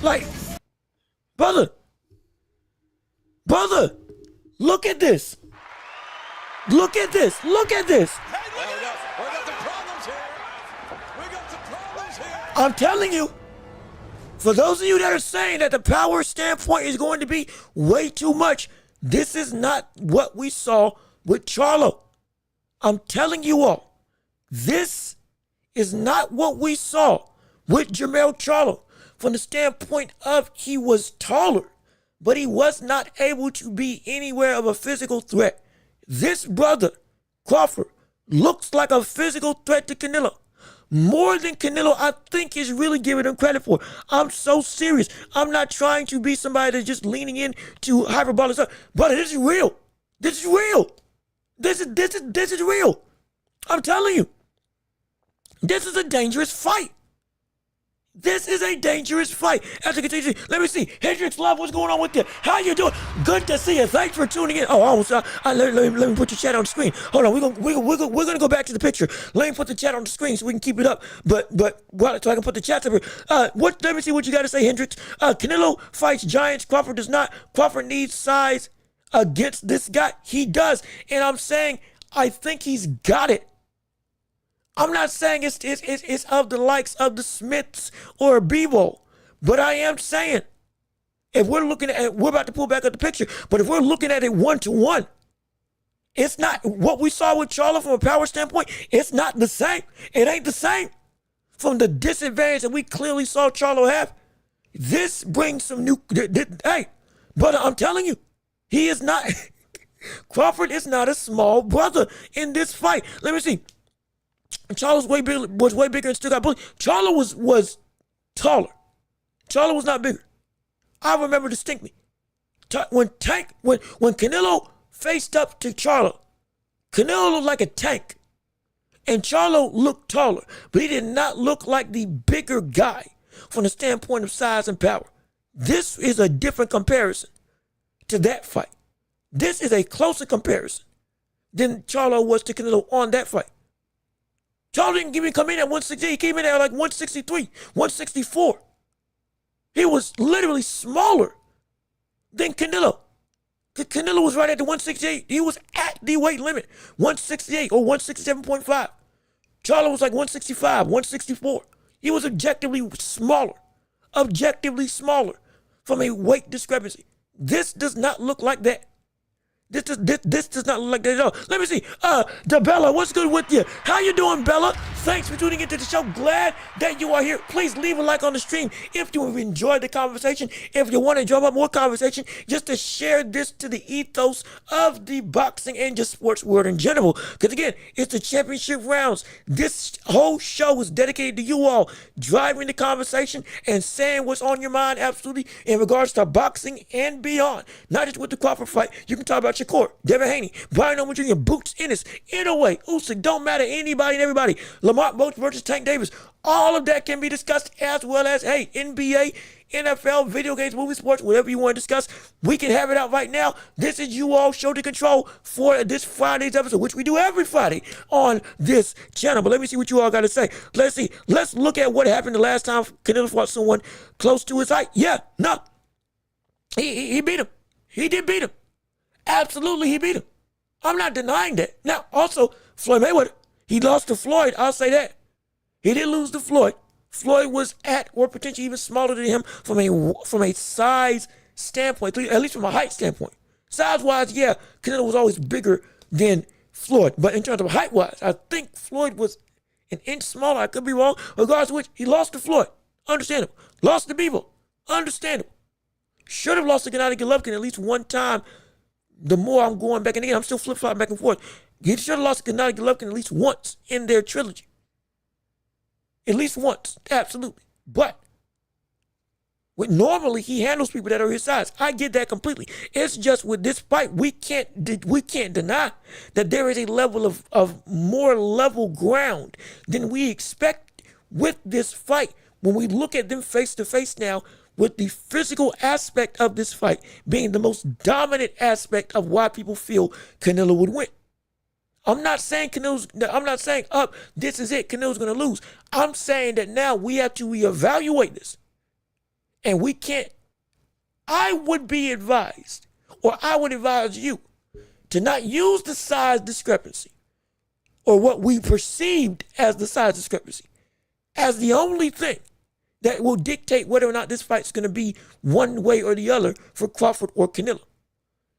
S1: like, brother, look at this. Look at this.
S2: Hey, we got the problems here.
S1: I'm telling you. For those of you that are saying that the power standpoint is going to be way too much, this is not what we saw with Charlo. I'm telling you all, this is not what we saw with Jamal Charlo from the standpoint of he was taller, but he was not able to be anywhere of a physical threat. This brother, Crawford, looks like a physical threat to Canelo. More than Canelo, I think, is really giving him credit for. I'm so serious. I'm not trying to be somebody that's just leaning into hyperbolic stuff. Brother, this is real. This is real. This is real. I'm telling you. This is a dangerous fight. This is a dangerous fight. As you continue, let me see. Hendrix Love, what's going on with you? How you doing? Good to see you. Thanks for tuning in. Oh, almost. Let me put your chat on the screen. Hold on. We're gonna go back to the picture. Let me put the chat on the screen so we can keep it up. But so I can put the chats up here. Let me see what you got to say, Hendrix. Canelo fights giants. Crawford does not. Crawford needs size against this guy. He does, and I'm saying I think he's got it. I'm not saying it's of the likes of the Smiths or Bebo, but I am saying if we're looking at, we're about to pull back up the picture, but if we're looking at it 1-to-1, it's not what we saw with Charlo from a power standpoint. It's not the same. It ain't the same from the disadvantage that we clearly saw Charlo have. This brings some new. Hey, but I'm telling you, he is not. Crawford is not a small brother in this fight. Let me see. Charlo was way bigger and still got bullied. Charlo was taller. Charlo was not bigger. I remember distinctly. When Canelo faced up to Charlo, Canelo looked like a tank. And Charlo looked taller. But he did not look like the bigger guy from the standpoint of size and power. This is a different comparison to that fight. This is a closer comparison than Charlo was to Canelo on that fight. Charlo didn't even come in at 168. He came in at like 163, 164. He was literally smaller than Canelo. Canelo was right at the 168. He was at the weight limit, 168 or 167.5. Charlo was like 165, 164. He was objectively smaller from a weight discrepancy. This does not look like that. This does not look like that at all. Let me see. DeBella, what's good with you? How you doing, Bella? Thanks for tuning into the show. Glad that you are here. Please leave a like on the stream if you have enjoyed the conversation. If you want to drum up more conversation, just to share this to the ethos of the boxing and just sports world in general. Because again, it's the championship rounds. This whole show is dedicated to you all driving the conversation and saying what's on your mind absolutely in regards to boxing and beyond. Not just with the Crawford fight. You can talk about Shakur, Devin Haney, Brian Owen Jr., Boots Ennis, Inouye, Usyk, don't matter, anybody and everybody. Lamont Boach versus Tank Davis. All of that can be discussed, as well as, hey, NBA, NFL, video games, movie, sports, whatever you want to discuss. We can have it out right now. This is you all show to control for this Friday's episode, which we do every Friday on this channel. But let me see what you all got to say. Let's see. Let's look at what happened the last time Canelo fought someone close to his height. Yeah, no. He beat him. He did beat him. Absolutely, he beat him. I'm not denying that. Now, also, Floyd Mayweather, he lost to Floyd. I'll say that. He did lose to Floyd. Floyd was at or potentially even smaller than him from a size standpoint, at least from a height standpoint. Size-wise, yeah, Canelo was always bigger than Floyd. But in terms of height-wise, I think Floyd was an inch smaller. I could be wrong. Regardless of which, he lost to Floyd. Understandable. Lost to Bebo. Understandable. Should have lost to Gennady Golovkin at least one time. The more I'm going back, and again, I'm still flip-flopping back and forth. He should have lost to Gennady Golovkin at least once in their trilogy. At least once, absolutely. But normally he handles people that are his size. I get that completely. It's just with this fight, we can't deny that there is a level of more level ground than we expect with this fight. When we look at them face to face now, with the physical aspect of this fight being the most dominant aspect of why people feel Canelo would win. I'm not saying this is it, Canelo's going to lose. I'm saying that now we have to reevaluate this. And we can't. I would be advised, or I would advise you, to not use the size discrepancy, or what we perceived as the size discrepancy, as the only thing that will dictate whether or not this fight's going to be one way or the other for Crawford or Canelo.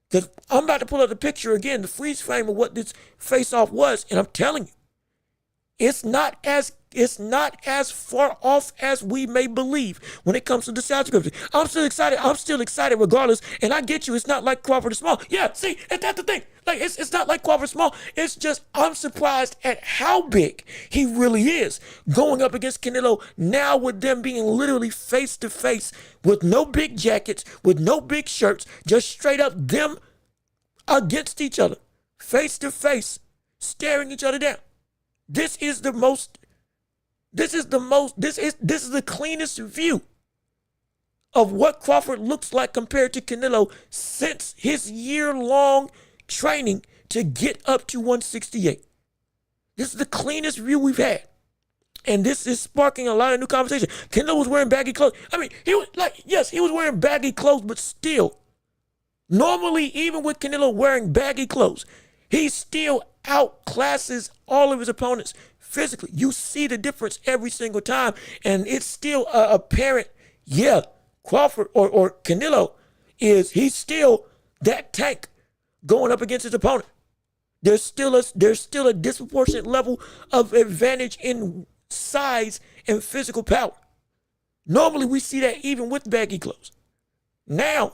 S1: Because I'm about to pull up the picture again, the freeze frame of what this face-off was, and I'm telling you, it's not as far off as we may believe when it comes to the size discrepancy. I'm still excited regardless, and I get you, it's not like Crawford is small. Yeah, see, that's the thing. Like, it's not like Crawford small. It's just I'm surprised at how big he really is going up against Canelo now, with them being literally face to face with no big jackets, with no big shirts, just straight up them against each other, face to face, staring each other down. This is the most This is the cleanest view of what Crawford looks like compared to Canelo since his year-long training to get up to 168. This is the cleanest view we've had. And this is sparking a lot of new conversation. Canelo was wearing baggy clothes. I mean, he was wearing baggy clothes, but still, normally, even with Canelo wearing baggy clothes, he still outclasses all of his opponents physically. You see the difference every single time, and it's still apparent, yeah, Crawford or Canelo he's still that tank going up against his opponent. There's still a disproportionate level of advantage in size and physical power. Normally we see that even with baggy clothes. Now,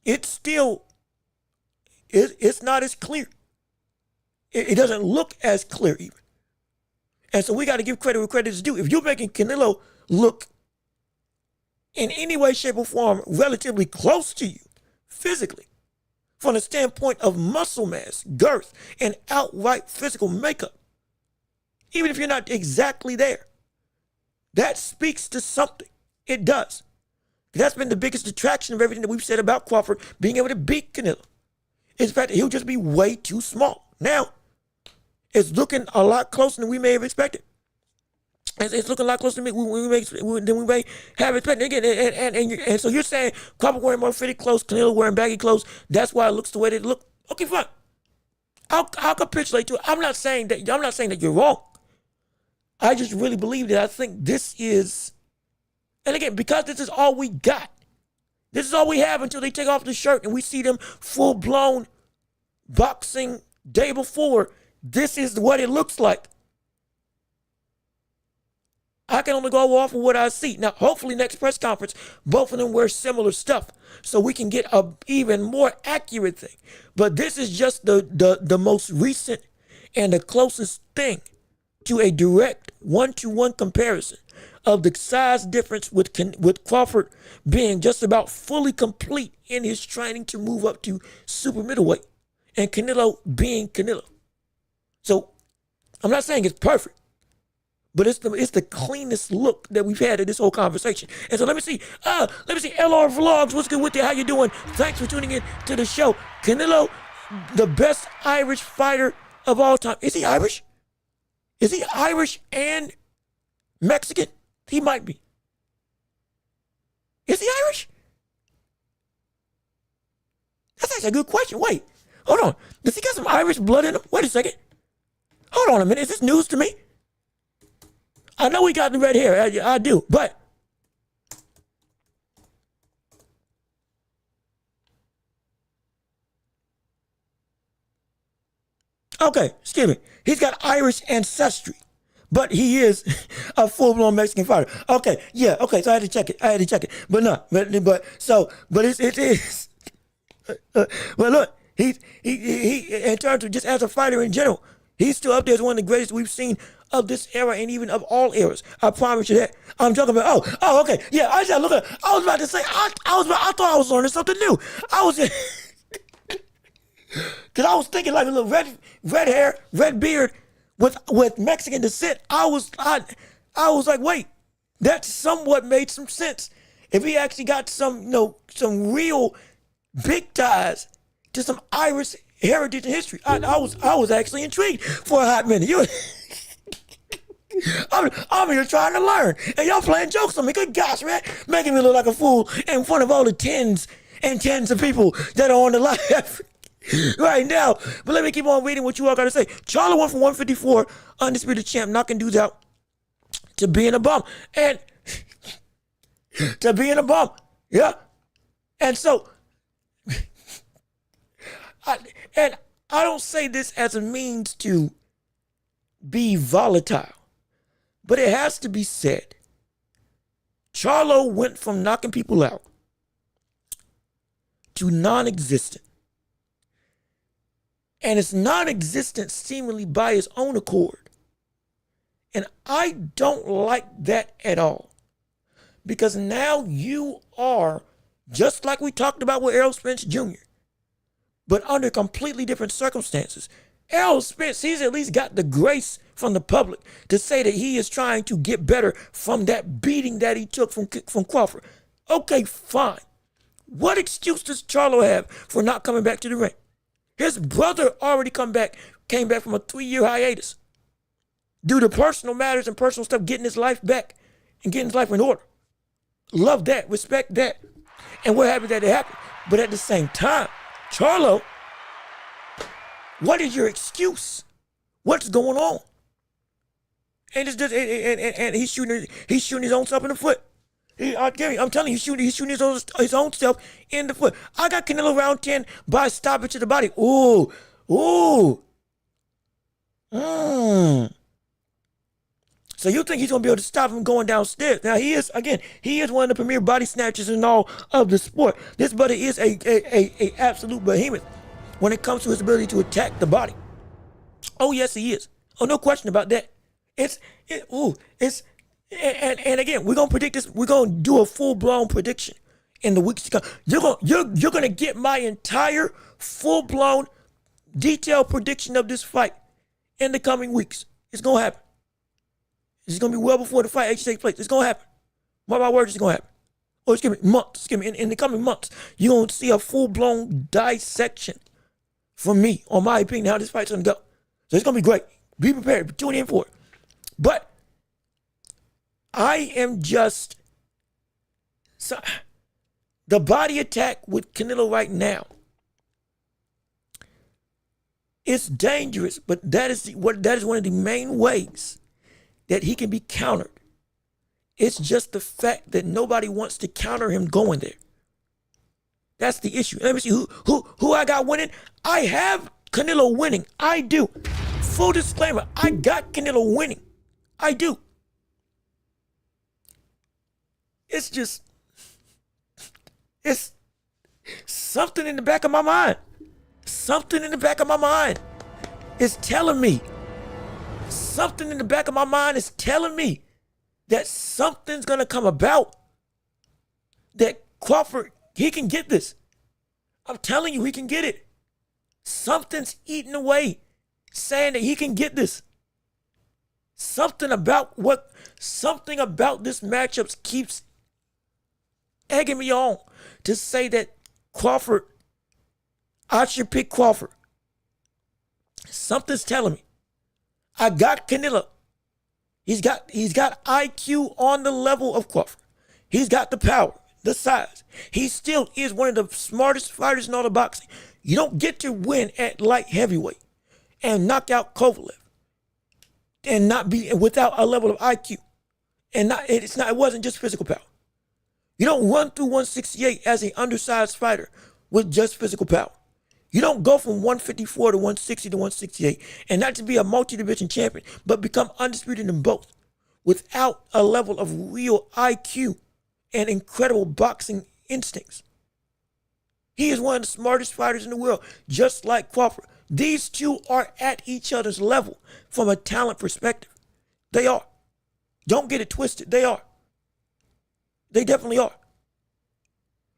S1: it's not as clear. It doesn't look as clear even. And so we got to give credit where credit is due. If you're making Canelo look in any way, shape, or form relatively close to you physically, from the standpoint of muscle mass, girth, and outright physical makeup, even if you're not exactly there, that speaks to something. It does. That's been the biggest detraction of everything that we've said about Crawford being able to beat Canelo. It's the fact that he'll just be way too small. Now, it's looking a lot closer than we may have expected. It's looking a lot closer than we may have expected. Again, and so you're saying Crawford wearing more fitted clothes, Canelo wearing baggy clothes, that's why it looks the way that it looks. Okay, fine. I'll capitulate to it. I'm not saying that you're wrong. I just really believe that I think this is, and again, because this is all we got. This is all we have until they take off the shirt and we see them full-blown boxing day before. This is what it looks like. I can only go off of what I see. Now, hopefully next press conference, both of them wear similar stuff so we can get an even more accurate thing. But this is just the most recent and the closest thing to a direct one-to-one comparison of the size difference with Crawford being just about fully complete in his training to move up to super middleweight and Canelo being Canelo. So I'm not saying it's perfect, but it's the cleanest look that we've had in this whole conversation. And so let me see LR Vlogs, what's good with you? How you doing? Thanks for tuning in to the show. Canelo, the best Irish fighter of all time. Is he Irish? Is he Irish and Mexican? He might be. Is he Irish? That's actually a good question. Wait, hold on. Does he got some Irish blood in him? Wait a second. Hold on a minute. Is this news to me? I know he got the red hair. I do, but okay, excuse me. He's got Irish ancestry, but he is a full-blown Mexican fighter. Okay, yeah, okay. So I had to check it. But no, but it is. But look, he in terms of just as a fighter in general, he's still up there as one of the greatest we've seen of this era and even of all eras. I promise you that. I'm talking about. Oh, okay, yeah. I just look at. I was about to say. I thought I was learning something new. I was. Cause I was thinking like a little red hair, red beard with Mexican descent. I was like, wait, that somewhat made some sense. If he actually got some real big ties to some Irish heritage and history, I was actually intrigued for a hot minute. I'm here trying to learn, and y'all playing jokes on me. Good gosh, man, making me look like a fool in front of all the tens and tens of people that are on the live right now. But let me keep on reading what you all got to say. Charlo went from 154, undisputed champ, knocking dudes out, to being a bum. And to being a bum. Yeah. And so, I don't say this as a means to be volatile, but it has to be said. Charlo went from knocking people out to non-existent. And it's non-existent seemingly by his own accord. And I don't like that at all. Because now you are, just like we talked about with Errol Spence Jr., but under completely different circumstances. Errol Spence, he's at least got the grace from the public to say that he is trying to get better from that beating that he took from Crawford. Okay, fine. What excuse does Charlo have for not coming back to the ring? His brother already came back from a 3-year hiatus due to personal matters and personal stuff, getting his life back and getting his life in order. Love that, respect that, and we're happy that it happened. But at the same time, Charlo, what is your excuse? What's going on? And it's just, and he's shooting his own self in the foot. I'm telling you, he's shooting his own self in the foot. I got Canelo round 10 by stoppage to the body. Ooh. So you think he's going to be able to stop him going downstairs? Now, he is one of the premier body snatchers in all of the sport. This buddy is a absolute behemoth when it comes to his ability to attack the body. Oh, yes, he is. Oh, no question about that. And again, we're gonna predict this. We're gonna do a full-blown prediction in the weeks to come. You're gonna get my entire full-blown detailed prediction of this fight in the coming weeks. It's gonna happen. It's gonna be well before the fight actually takes place. It's gonna happen. Mark my words, it's gonna happen. Or excuse me, months. Excuse me. In the coming months, you're gonna see a full-blown dissection from me on my opinion how this fight's gonna go. So it's gonna be great. Be prepared. Tune in for it. But I am just the body attack with Canelo right now. It's dangerous, but that is one of the main ways that he can be countered. It's just the fact that nobody wants to counter him going there. That's the issue. Let me see who I got winning. I have Canelo winning. I do. Full disclaimer, I got Canelo winning. I do. It's something in the back of my mind. Something in the back of my mind is telling me. Something in the back of my mind is telling me that something's going to come about. That Crawford, he can get this. I'm telling you, he can get it. Something's eating away, saying that he can get this. Something about this matchup keeps egging me on to say that Crawford, I should pick Crawford. Something's telling me. I got Canelo. He's got IQ on the level of Crawford. He's got the power, the size. He still is one of the smartest fighters in all of boxing. You don't get to win at light heavyweight and knock out Kovalev and not be without a level of IQ. And it wasn't just physical power. You don't run through 168 as an undersized fighter with just physical power. You don't go from 154 to 160 to 168 and not to be a multi-division champion, but become undisputed in both without a level of real IQ and incredible boxing instincts. He is one of the smartest fighters in the world, just like Crawford. These two are at each other's level from a talent perspective. They are. Don't get it twisted. They are. They definitely are.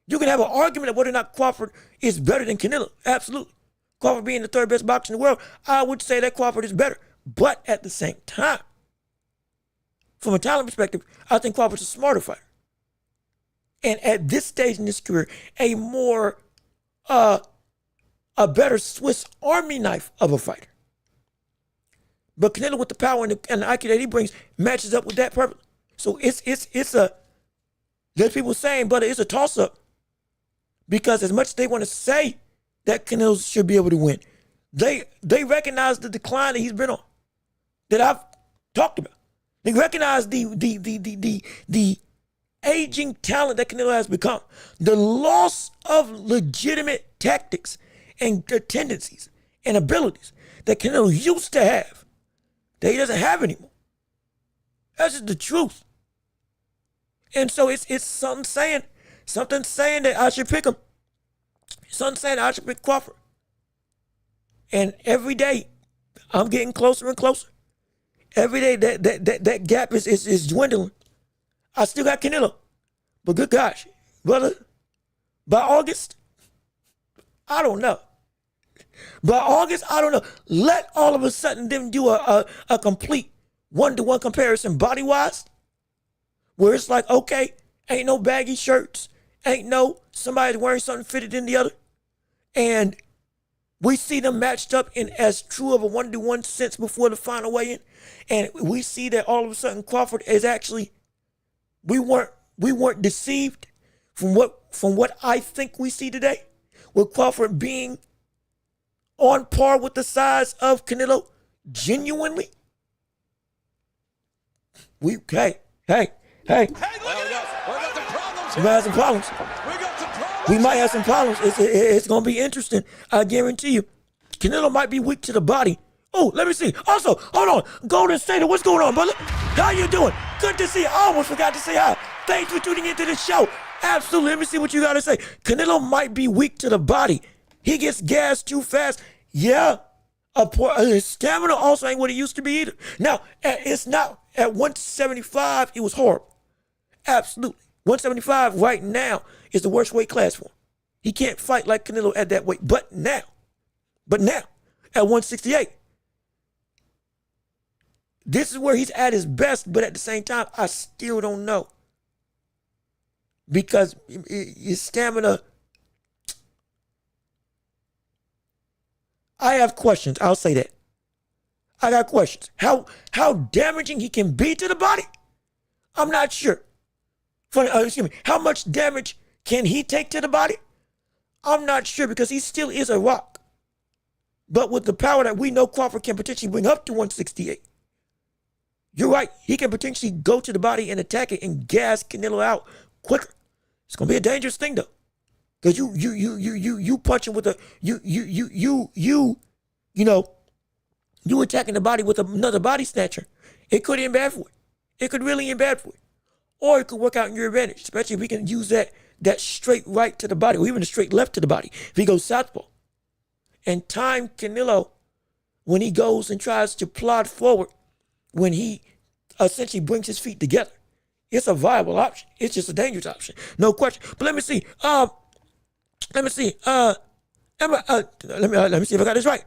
S1: You can have an argument of whether or not Crawford is better than Canelo. Absolutely. Crawford being the third best boxer in the world, I would say that Crawford is better. But at the same time, from a talent perspective, I think Crawford's a smarter fighter. And at this stage in his career, a better Swiss Army knife of a fighter. But Canelo, with the power and the IQ that he brings, matches up with that perfectly. So there's people saying, but it's a toss-up. Because as much as they want to say that Canelo should be able to win, they recognize the decline that he's been on, that I've talked about. They recognize the aging talent that Canelo has become, the loss of legitimate tactics and tendencies and abilities that Canelo used to have, that he doesn't have anymore. That's just the truth. And so it's something saying that I should pick him. Something saying I should pick Crawford. And every day, I'm getting closer and closer. Every day, that gap is dwindling. I still got Canelo. But good gosh, brother, by August, I don't know. By August, I don't know. Let all of a sudden them do a complete one-to-one comparison body-wise, where it's like, okay, ain't no baggy shirts, ain't no somebody wearing something fitted in the other, and we see them matched up in as true of a one-to-one sense before the final weigh-in, and we see that all of a sudden Crawford is actually, we weren't deceived from what I think we see today, with Crawford being on par with the size of Canelo, genuinely. Hey.
S2: Hey, look at this. We got some problems
S1: We
S2: here.
S1: might have some problems.
S2: We got some problems.
S1: We might have some problems. It's going to be interesting. I guarantee you. Canelo might be weak to the body. Oh, let me see. Also, hold on. Golden State, what's going on, brother? How you doing? Good to see you. I almost forgot to say hi. Thanks for tuning into the show. Absolutely. Let me see what you got to say. Canelo might be weak to the body. He gets gassed too fast. Yeah. His stamina also ain't what it used to be either. Now, it's not. At 175, it was horrible. Absolutely. 175 right now is the worst weight class for him. He can't fight like Canelo at that weight. But now, at 168, this is where he's at his best, but at the same time, I still don't know. Because his stamina, I have questions. I'll say that. I got questions. How damaging he can be to the body? I'm not sure. How much damage can he take to the body? I'm not sure, because he still is a rock. But with the power that we know Crawford can potentially bring up to 168, you're right. He can potentially go to the body and attack it and gas Canelo out quicker. It's gonna be a dangerous thing though, because you punching with you attacking the body with another body snatcher. It could end bad for it. It could really end bad for it. Or it could work out in your advantage, especially if we can use that straight right to the body, or even a straight left to the body, if he goes southpaw. And time Canelo, when he goes and tries to plod forward, when he essentially brings his feet together, it's a viable option. It's just a dangerous option. No question. But let me see. Let me see if I got this right.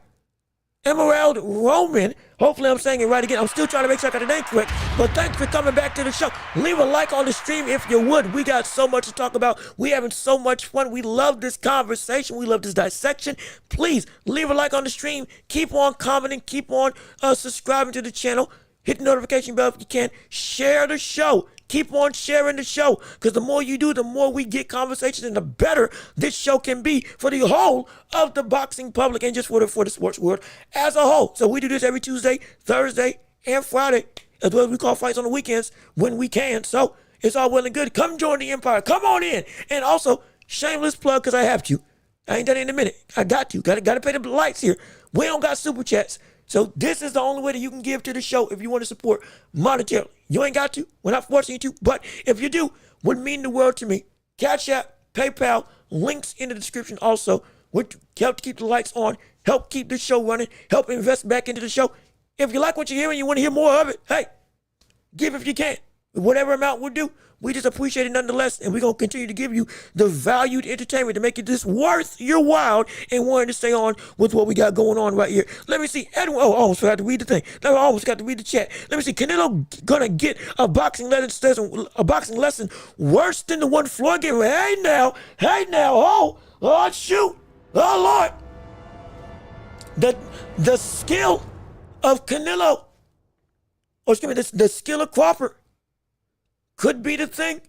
S1: Emerald Roman. Hopefully I'm saying it right again. I'm still trying to make sure I got the name correct. But thanks for coming back to the show. Leave a like on the stream if you would. We got so much to talk about. We having so much fun. We love this conversation. We love this dissection. Please leave a like on the stream. Keep on commenting. Keep on subscribing to the channel. Hit the notification bell if you can. Share the show. Keep on sharing the show, because the more you do, the more we get conversations, and the better this show can be for the whole of the boxing public and just for the sports world as a whole. So we do this every Tuesday, Thursday, and Friday, as well as we call fights on the weekends when we can. So it's all well and good. Come join the empire. Come on in. And also, shameless plug, because I have to. I ain't done it in a minute. I got to. Got to pay the lights here. We don't got super chats. So this is the only way that you can give to the show if you want to support monetarily. You ain't got to. We're not forcing you to. But if you do, would mean the world to me. Cash App, PayPal, links in the description also. Would help to keep the lights on, help keep the show running, help invest back into the show. If you like what you hear and you want to hear more of it, hey, give if you can. Whatever amount will do. We just appreciate it nonetheless, and we're going to continue to give you the valued entertainment to make it just worth your while and wanting to stay on with what we got going on right here. Let me see. Edwin, I almost forgot to read the thing. I almost got to read the chat. Let me see. Canelo going to get a boxing lesson worse than the one Floyd gave him. Hey now, oh, shoot. Oh, Lord. The skill of Canelo, or excuse me, the skill of Crawford could be the thing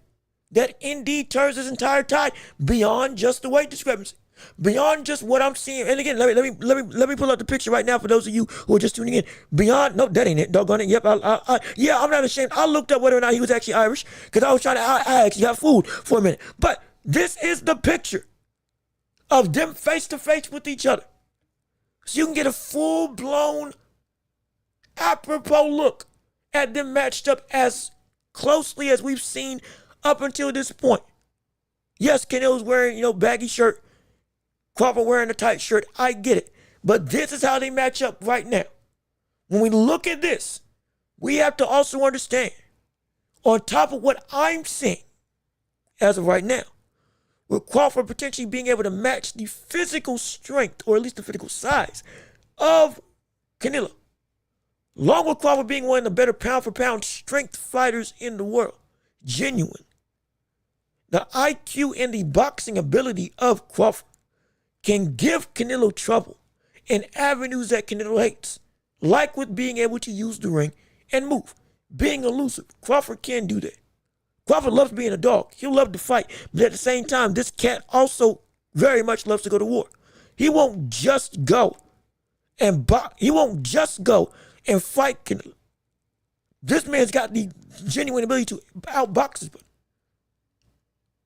S1: that indeed turns this entire tide beyond just the weight discrepancy, beyond just what I'm seeing. And again, let me pull up the picture right now for those of you who are just tuning in. Beyond, no, that ain't it. Doggone it. Yep, yeah, I'm not ashamed. I looked up whether or not he was actually Irish, because I was trying to. I actually got fooled for a minute. But this is the picture of them face to face with each other, so you can get a full blown, apropos look at them matched up as closely as we've seen up until this point. Yes, Canelo's wearing, baggy shirt. Crawford wearing a tight shirt. I get it. But this is how they match up right now. When we look at this, we have to also understand, on top of what I'm seeing as of right now, with Crawford potentially being able to match the physical strength, or at least the physical size, of Canelo. Along with Crawford being one of the better pound-for-pound strength fighters in the world. Genuine. The IQ and the boxing ability of Crawford can give Canelo trouble in avenues that Canelo hates, like with being able to use the ring and move. Being elusive, Crawford can do that. Crawford loves being a dog. He'll love to fight, but at the same time, this cat also very much loves to go to war. He won't just go and fight Canelo. This man's got the genuine ability to outbox his buddy.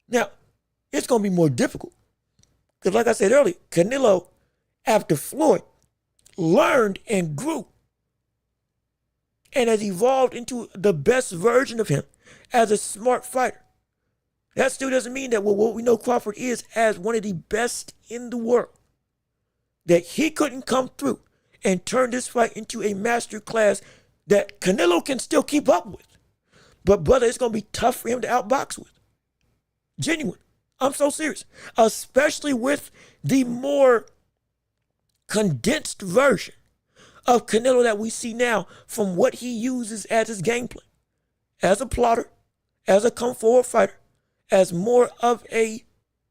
S1: Now, it's going to be more difficult. Because like I said earlier, Canelo, after Floyd, learned and grew and has evolved into the best version of him as a smart fighter. That still doesn't mean that what we know Crawford is as one of the best in the world. That he couldn't come through and turn this fight into a master class that Canelo can still keep up with. But brother, it's going to be tough for him to outbox with. Genuine. I'm so serious. Especially with the more condensed version of Canelo that we see now from what he uses as his game plan. As a plotter, as a come forward fighter, as more of a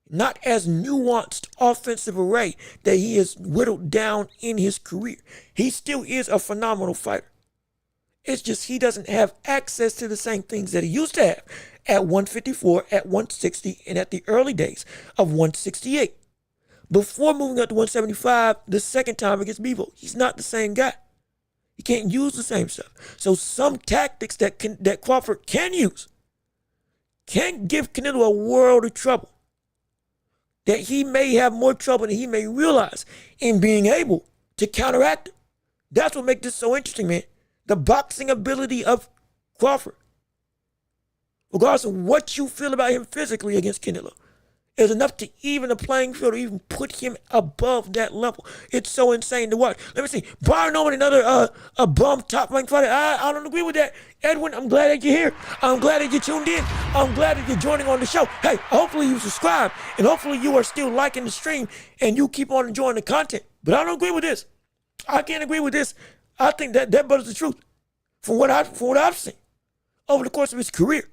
S1: not as nuanced offensive array that he has whittled down in his career. He still is a phenomenal fighter. It's just he doesn't have access to the same things that he used to have at 154, at 160, and at the early days of 168. Before moving up to 175, the second time against Bevo, he's not the same guy. He can't use the same stuff. So some tactics that Crawford can use can give Canelo a world of trouble. That he may have more trouble than he may realize in being able to counteract it. That's what makes this so interesting, man. The boxing ability of Crawford, regardless of what you feel about him physically against Canelo, is enough to even the playing field or even put him above that level. It's so insane to watch. Let me see. Brian Norman, another a bum top-ranked fighter. I don't agree with that. Edwin, I'm glad that you're here. I'm glad that you tuned in. I'm glad that you're joining on the show. Hey, hopefully you subscribe, and hopefully you are still liking the stream, and you keep on enjoying the content. But I don't agree with this. I can't agree with this. I think that brother's the truth. From what I've seen over the course of his career,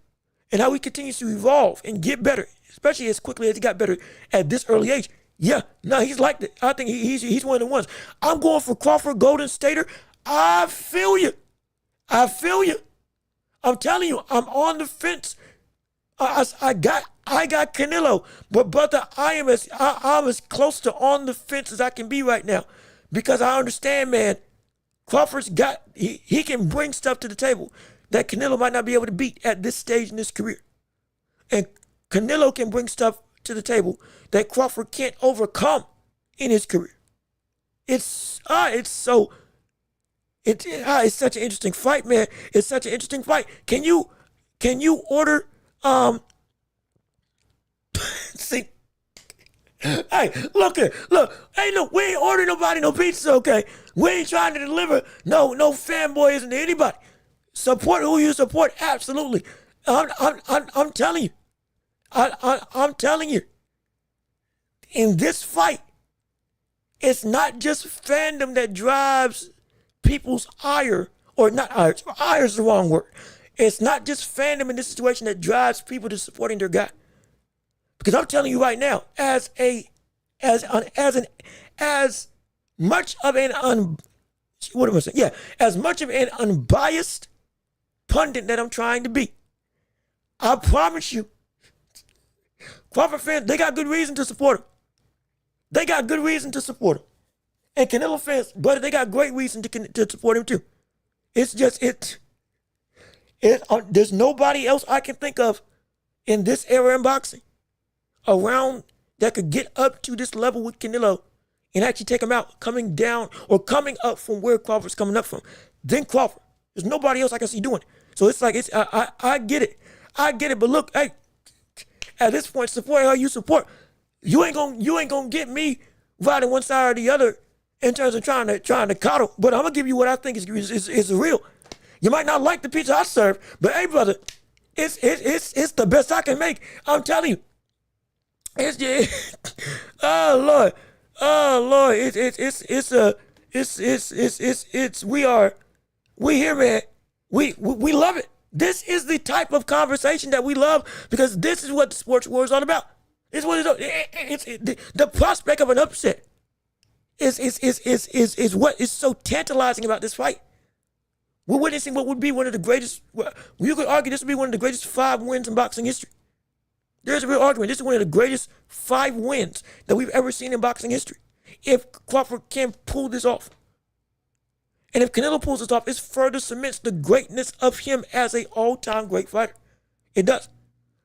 S1: and how he continues to evolve and get better, especially as quickly as he got better at this early age. Yeah, no, he's like that. I think he's one of the ones. I'm going for Crawford, Golden Stater. I feel you. I'm telling you, I'm on the fence. I got Canelo, but brother, I'm as close to on the fence as I can be right now, because I understand, man. Crawford's got he can bring stuff to the table that Canelo might not be able to beat at this stage in his career, and Canelo can bring stuff to the table that Crawford can't overcome in his career. It's such an interesting fight, man. It's such an interesting fight. Can you order see? Hey, look, hey, look, we ain't ordering nobody no pizza, okay? We ain't trying to deliver no fanboyism to anybody. Support who you support, absolutely. I'm telling you. I'm telling you. In this fight, it's not just fandom that drives people's ire, or not ire. Ire is the wrong word. It's not just fandom in this situation that drives people to supporting their guy. Because I'm telling you right now, as much of an unbiased pundit that I'm trying to be, I promise you, Crawford fans, they got good reason to support him. And Canelo fans, brother, they got great reason to support him too. It's just, there's nobody else I can think of in this era in boxing around that could get up to this level with Canelo and actually take him out, coming down or coming up from where Crawford's coming up from. Then Crawford. There's nobody else I can see doing it. So it's like, I get it. But look, hey, at this point, support how you support. You ain't gonna get me riding one side or the other in terms of trying to coddle. But I'm gonna give you what I think is real. You might not like the pizza I serve, but hey, brother, it's the best I can make. I'm telling you. It's just, oh Lord, oh Lord, we here, man. We love it. This is the type of conversation that we love because this is what the sports war is all about. This is what the prospect of an upset is what is so tantalizing about this fight. We're witnessing what would be one of the greatest. You could argue this would be one of the greatest 5 wins in boxing history. There's a real argument. This is one of the greatest 5 wins that we've ever seen in boxing history. If Crawford can pull this off. And if Canelo pulls this off, it further cements the greatness of him as an all-time great fighter. It does.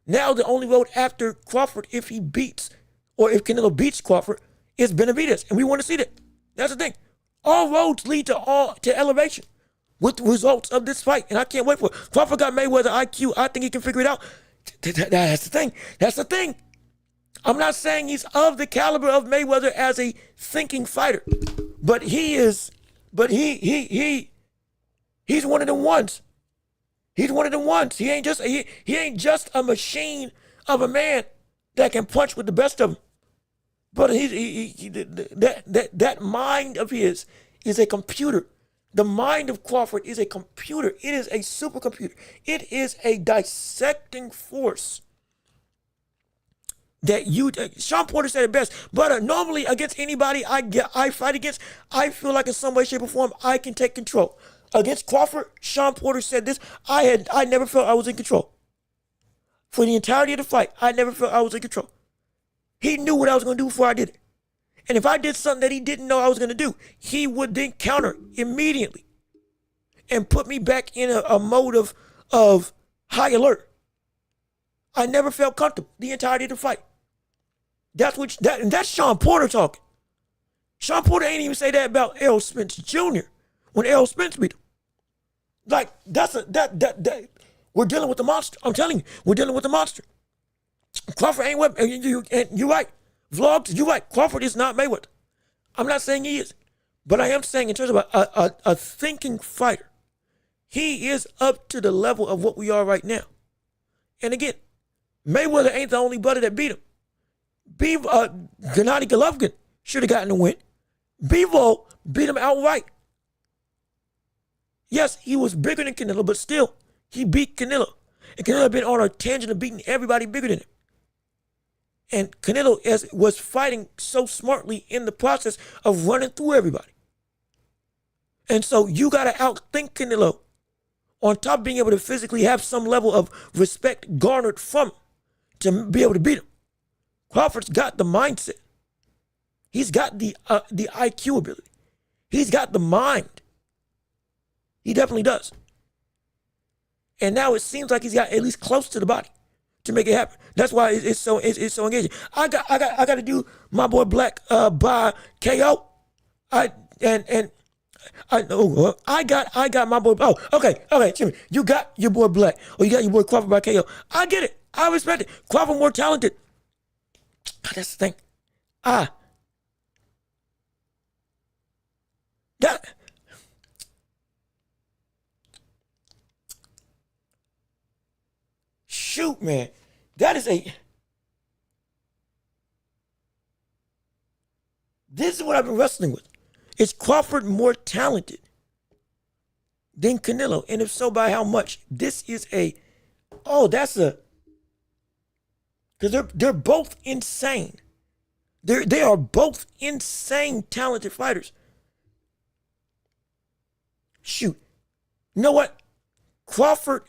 S1: Now the only road after Crawford, if he beats, or if Canelo beats Crawford, is Benavidez. And we want to see that. That's the thing. All roads lead to elevation with the results of this fight. And I can't wait for it. Crawford got Mayweather IQ. I think he can figure it out. That's the thing. That's the thing. I'm not saying he's of the caliber of Mayweather as a thinking fighter, but he is. But he's one of them ones. He's one of them ones. He ain't just a machine of a man that can punch with the best of them. But that mind of his is a computer. The mind of Crawford is a computer. It is a supercomputer. It is a dissecting force. Sean Porter said it best, but normally against anybody I fight against, I feel like in some way, shape, or form, I can take control. Against Crawford, Sean Porter said this, I never felt I was in control. For the entirety of the fight, I never felt I was in control. He knew what I was going to do before I did it. And if I did something that he didn't know I was going to do, he would then counter immediately and put me back in a mode of high alert. I never felt comfortable the entirety of the fight. That's Sean Porter talking. Sean Porter ain't even say that about Errol Spence Jr. when Errol Spence beat him. Like we're dealing with the monster. I'm telling you, we're dealing with the monster. Crawford ain't what you're right. Vlogs, you're right. Crawford is not Mayweather. I'm not saying he is, but I am saying in terms of a thinking fighter, he is up to the level of what we are right now. And again, Mayweather ain't the only brother that beat him. Gennady Golovkin should have gotten the win. Bivol beat him outright. Yes, he was bigger than Canelo, but still, he beat Canelo. And Canelo had been on a tangent of beating everybody bigger than him. And Canelo was fighting so smartly in the process of running through everybody. And so you got to outthink Canelo on top of being able to physically have some level of respect garnered from him to be able to beat him. Crawford's got the mindset. He's got the IQ ability. He's got the mind. He definitely does. And now it seems like he's got at least close to the body to make it happen. That's why it's so engaging. I got to do my boy Black by KO. I got my boy. Oh, okay, Jimmy, you got your boy Black, or you got your boy Crawford by KO. I get it. I respect it. Crawford more talented. That's the thing. Shoot, man. This is what I've been wrestling with. Is Crawford more talented than Canelo? And if so, by how much? Because they're both insane. They are both insane talented fighters. Shoot. You know what? Crawford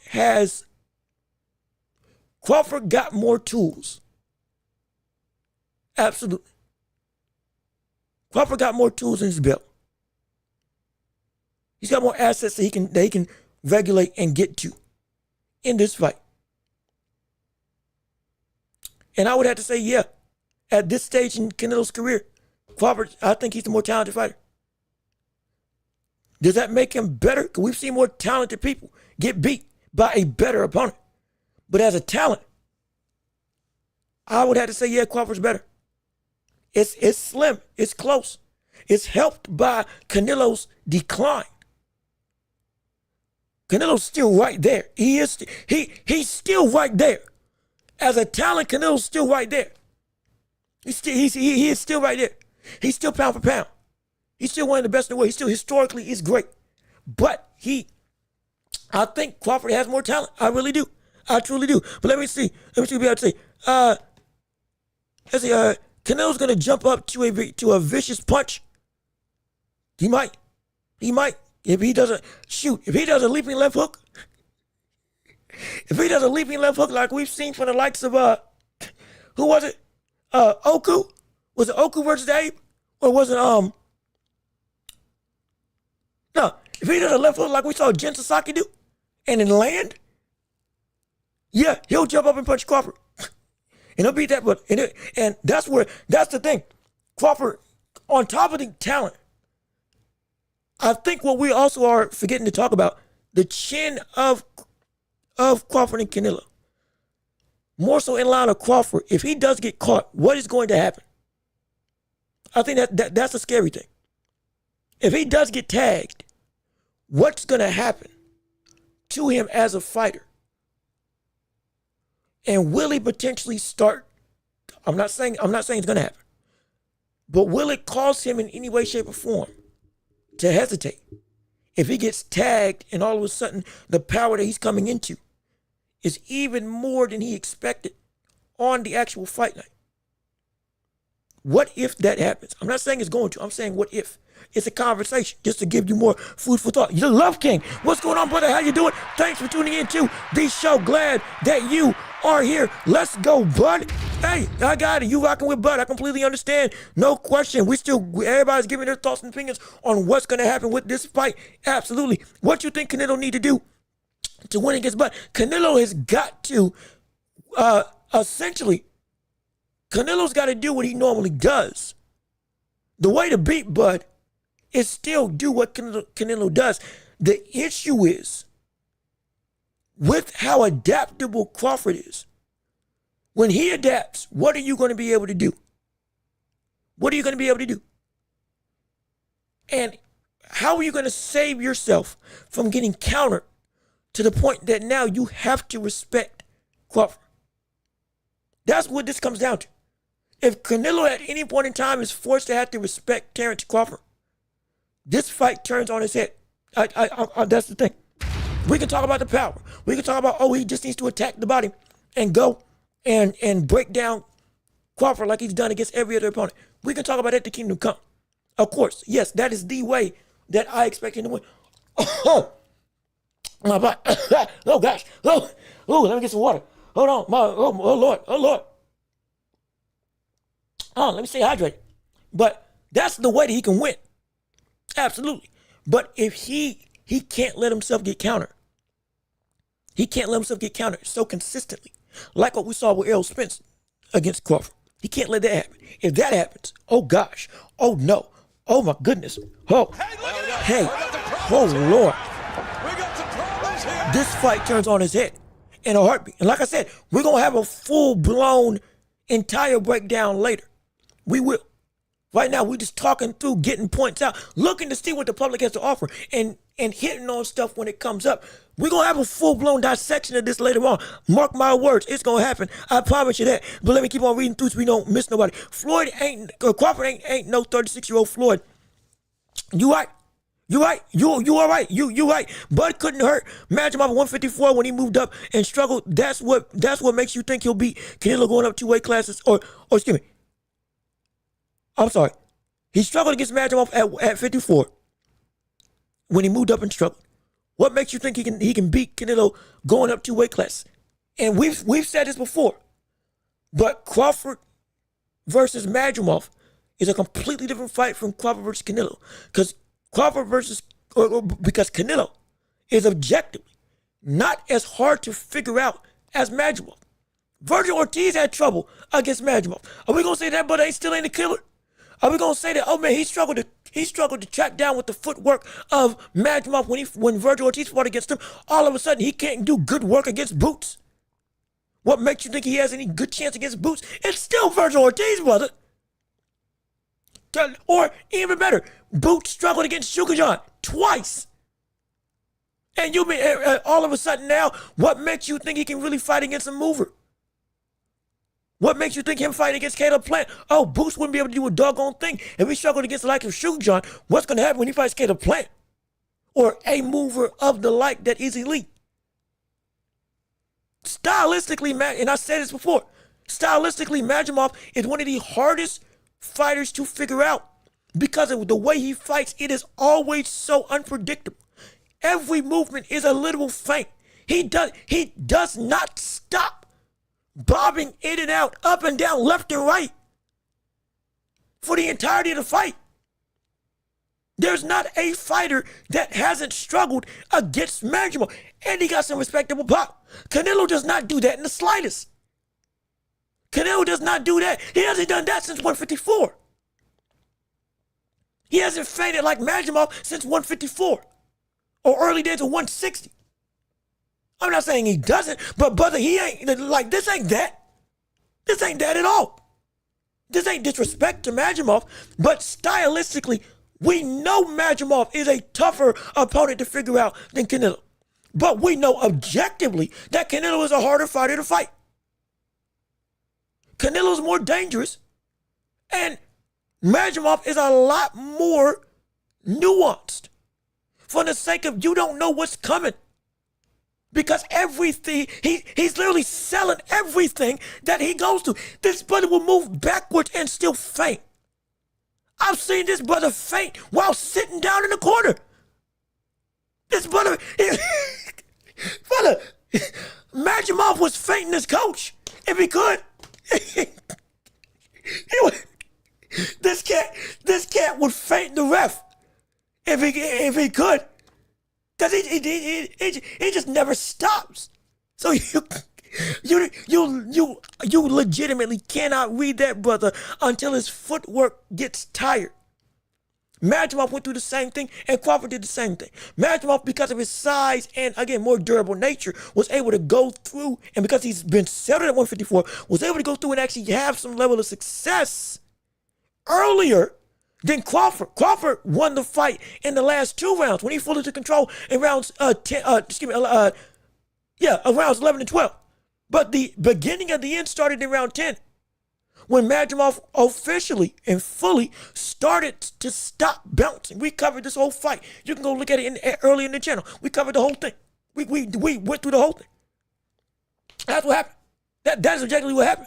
S1: got more tools. Absolutely. Crawford got more tools in his belt. He's got more assets that he can regulate and get to in this fight. And I would have to say, yeah, at this stage in Canelo's career, Crawford, I think he's the more talented fighter. Does that make him better? Because we've seen more talented people get beat by a better opponent. But as a talent, I would have to say, yeah, Crawford's better. It's slim. It's close. It's helped by Canelo's decline. Canelo's still right there. He's still right there. As a talent, Canelo's still right there. He is still right there. He's still pound for pound. He's still one of the best in the world. He still historically is great. But I think Crawford has more talent. I really do. I truly do. But let me see what we have to say. Let's see. Canelo's gonna jump up to a vicious punch. He might. If he does a leaping left hook. If he does a leaping left hook like we've seen from the likes of who was it? Oku? Was it Oku versus Abe? Or was it no, if he does a left hook like we saw Jen Sasaki do and then land, yeah, he'll jump up and punch Crawford. And he'll beat that, but and that's the thing. Crawford, on top of the talent, I think what we also are forgetting to talk about, the chin of Crawford and Canelo. More so in line of Crawford, if he does get caught, what is going to happen? I think that's a scary thing. If he does get tagged, what's going to happen to him as a fighter? And will he potentially start? I'm not saying it's going to happen. But will it cause him in any way, shape, or form to hesitate? If he gets tagged and all of a sudden the power that he's coming into is even more than he expected on the actual fight night. What if that happens? I'm not saying it's going to. I'm saying what if. It's a conversation just to give you more food for thought. You're the Love King. What's going on, brother? How you doing? Thanks for tuning in to the show. Glad that you are here. Let's go, bud. Hey, I got it. You rocking with Bud. I completely understand. No question. Everybody's giving their thoughts and opinions on what's going to happen with this fight. Absolutely. What you think Canelo need to do to win against Bud? Canelo has got to, essentially, Canelo's got to do what he normally does. The way to beat Bud is still do what Canelo does. The issue is with how adaptable Crawford is. When he adapts, what are you going to be able to do? What are you going to be able to do? And how are you going to save yourself from getting countered to the point that now you have to respect Crawford? That's what this comes down to. If Canelo at any point in time is forced to have to respect Terrence Crawford, this fight turns on his head. That's the thing. We can talk about the power. We can talk about, he just needs to attack the body and go and break down Crawford like he's done against every other opponent. We can talk about that to Kingdom Come. Of course, yes, that is the way that I expect him to win. Oh, my God. Oh, gosh. Oh, let me get some water. Hold on. Oh, Lord. Let me stay hydrated. But that's the way that he can win. Absolutely. But if he can't let himself get countered. He can't let himself get countered so consistently. Like what we saw with Errol Spence against Crawford. He can't let that happen. If that happens, oh gosh. Oh no. Oh my goodness. Oh. Hey. Oh Lord.
S2: We got some problems here.
S1: This fight turns on his head in a heartbeat. And like I said, we're going to have a full-blown entire breakdown later. We will. Right now, we're just talking through, getting points out, looking to see what the public has to offer, and hitting on stuff when it comes up. We're going to have a full-blown dissection of this later on. Mark my words, it's going to happen. I promise you that. But let me keep on reading through so we don't miss nobody. Crawford ain't no 36-year-old Floyd. You right. You all right. You right. Bud couldn't hurt Madrimov at 154 when he moved up and struggled. That's what makes you think he'll beat Canelo going up 2 weight classes, or excuse me. I'm sorry. He struggled against Madrimov at 54 when he moved up and struggled. What makes you think he can beat Canelo going up 2 weight classes? And we've said this before, but Crawford versus Madrimov is a completely different fight from Crawford versus Canelo, because Canelo is objectively not as hard to figure out as Madrimov. Virgil Ortiz had trouble against Madrimov. Are we gonna say that, but ain't still ain't a killer? Are we gonna say that? Oh man, he struggled to track down with the footwork of Madrimov when Virgil Ortiz fought against him. All of a sudden, he can't do good work against Boots. What makes you think he has any good chance against Boots? It's still Virgil Ortiz, brother. Or even better, Boots struggled against Sugar John twice. And you mean all of a sudden now, what makes you think he can really fight against a mover? What makes you think him fighting against Caleb Plant? Oh, Boost wouldn't be able to do a doggone thing. If he struggled against the likes of Sugar John, what's going to happen when he fights Caleb Plant? Or a mover of the like that is elite? Stylistically, and I said this before, stylistically, Magomov is one of the hardest fighters to figure out because of the way he fights. It is always so unpredictable. Every movement is a literal feint. He does not stop bobbing in and out, up and down, left and right for the entirety of the fight. There's not a fighter that hasn't struggled against Magomov, and he got some respectable pop. Canelo does not do that in the slightest. Canelo does not do that. He hasn't done that since 154. He hasn't feinted like Magomov since 154 or early days of 160. I'm not saying he doesn't, but brother, he ain't, like, this ain't that. This ain't that at all. This ain't disrespect to Magomov, but stylistically, we know Magomov is a tougher opponent to figure out than Canelo. But we know objectively that Canelo is a harder fighter to fight. Canelo's more dangerous, and Magomov is a lot more nuanced for the sake of you don't know what's coming. Because everything, he's literally selling everything that he goes to. This brother will move backwards and still feint. I've seen this brother feint while sitting down in the corner. This brother, brother, Magomov was feinting his coach if he could. This cat would feint the ref if he could. Because he just never stops. So you legitimately cannot read that brother until his footwork gets tired. Magomov went through the same thing, and Crawford did the same thing. Magomov, because of his size and, again, more durable nature, was able to go through, and because he's been settled at 154, was able to go through and actually have some level of success earlier than Crawford. Crawford won the fight in the last 2 rounds when he fully took control in rounds rounds 11 and 12. But the beginning of the end started in round 10 when Magomov officially and fully started to stop bouncing. We covered this whole fight. You can go look at it early in the channel. We covered the whole thing. We went through the whole thing. That's what happened. That is exactly what happened.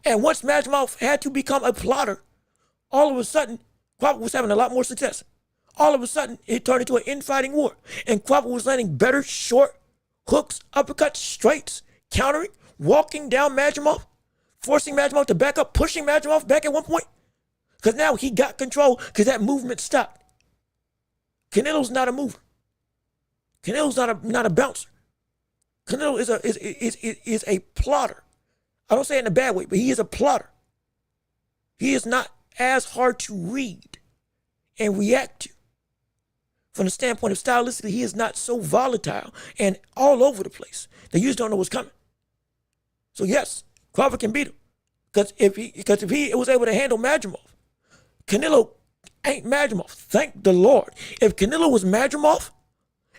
S1: And once Magomov had to become a plotter, all of a sudden, Crawford was having a lot more success. All of a sudden, it turned into an infighting war. And Crawford was landing better short hooks, uppercuts, straights, countering, walking down Magomov, forcing Magomov to back up, pushing Magomov back at one point. Because now he got control because that movement stopped. Canelo's not a mover. Canelo's not a bouncer. Canelo is a plotter. I don't say it in a bad way, but he is a plotter. He is not as hard to read and react to. From the standpoint of stylistically, he is not so volatile and all over the place that you just don't know what's coming. So yes, Crawford can beat him. Because if he was able to handle Magomov, Canelo ain't Magomov. Thank the Lord. If Canelo was Magomov,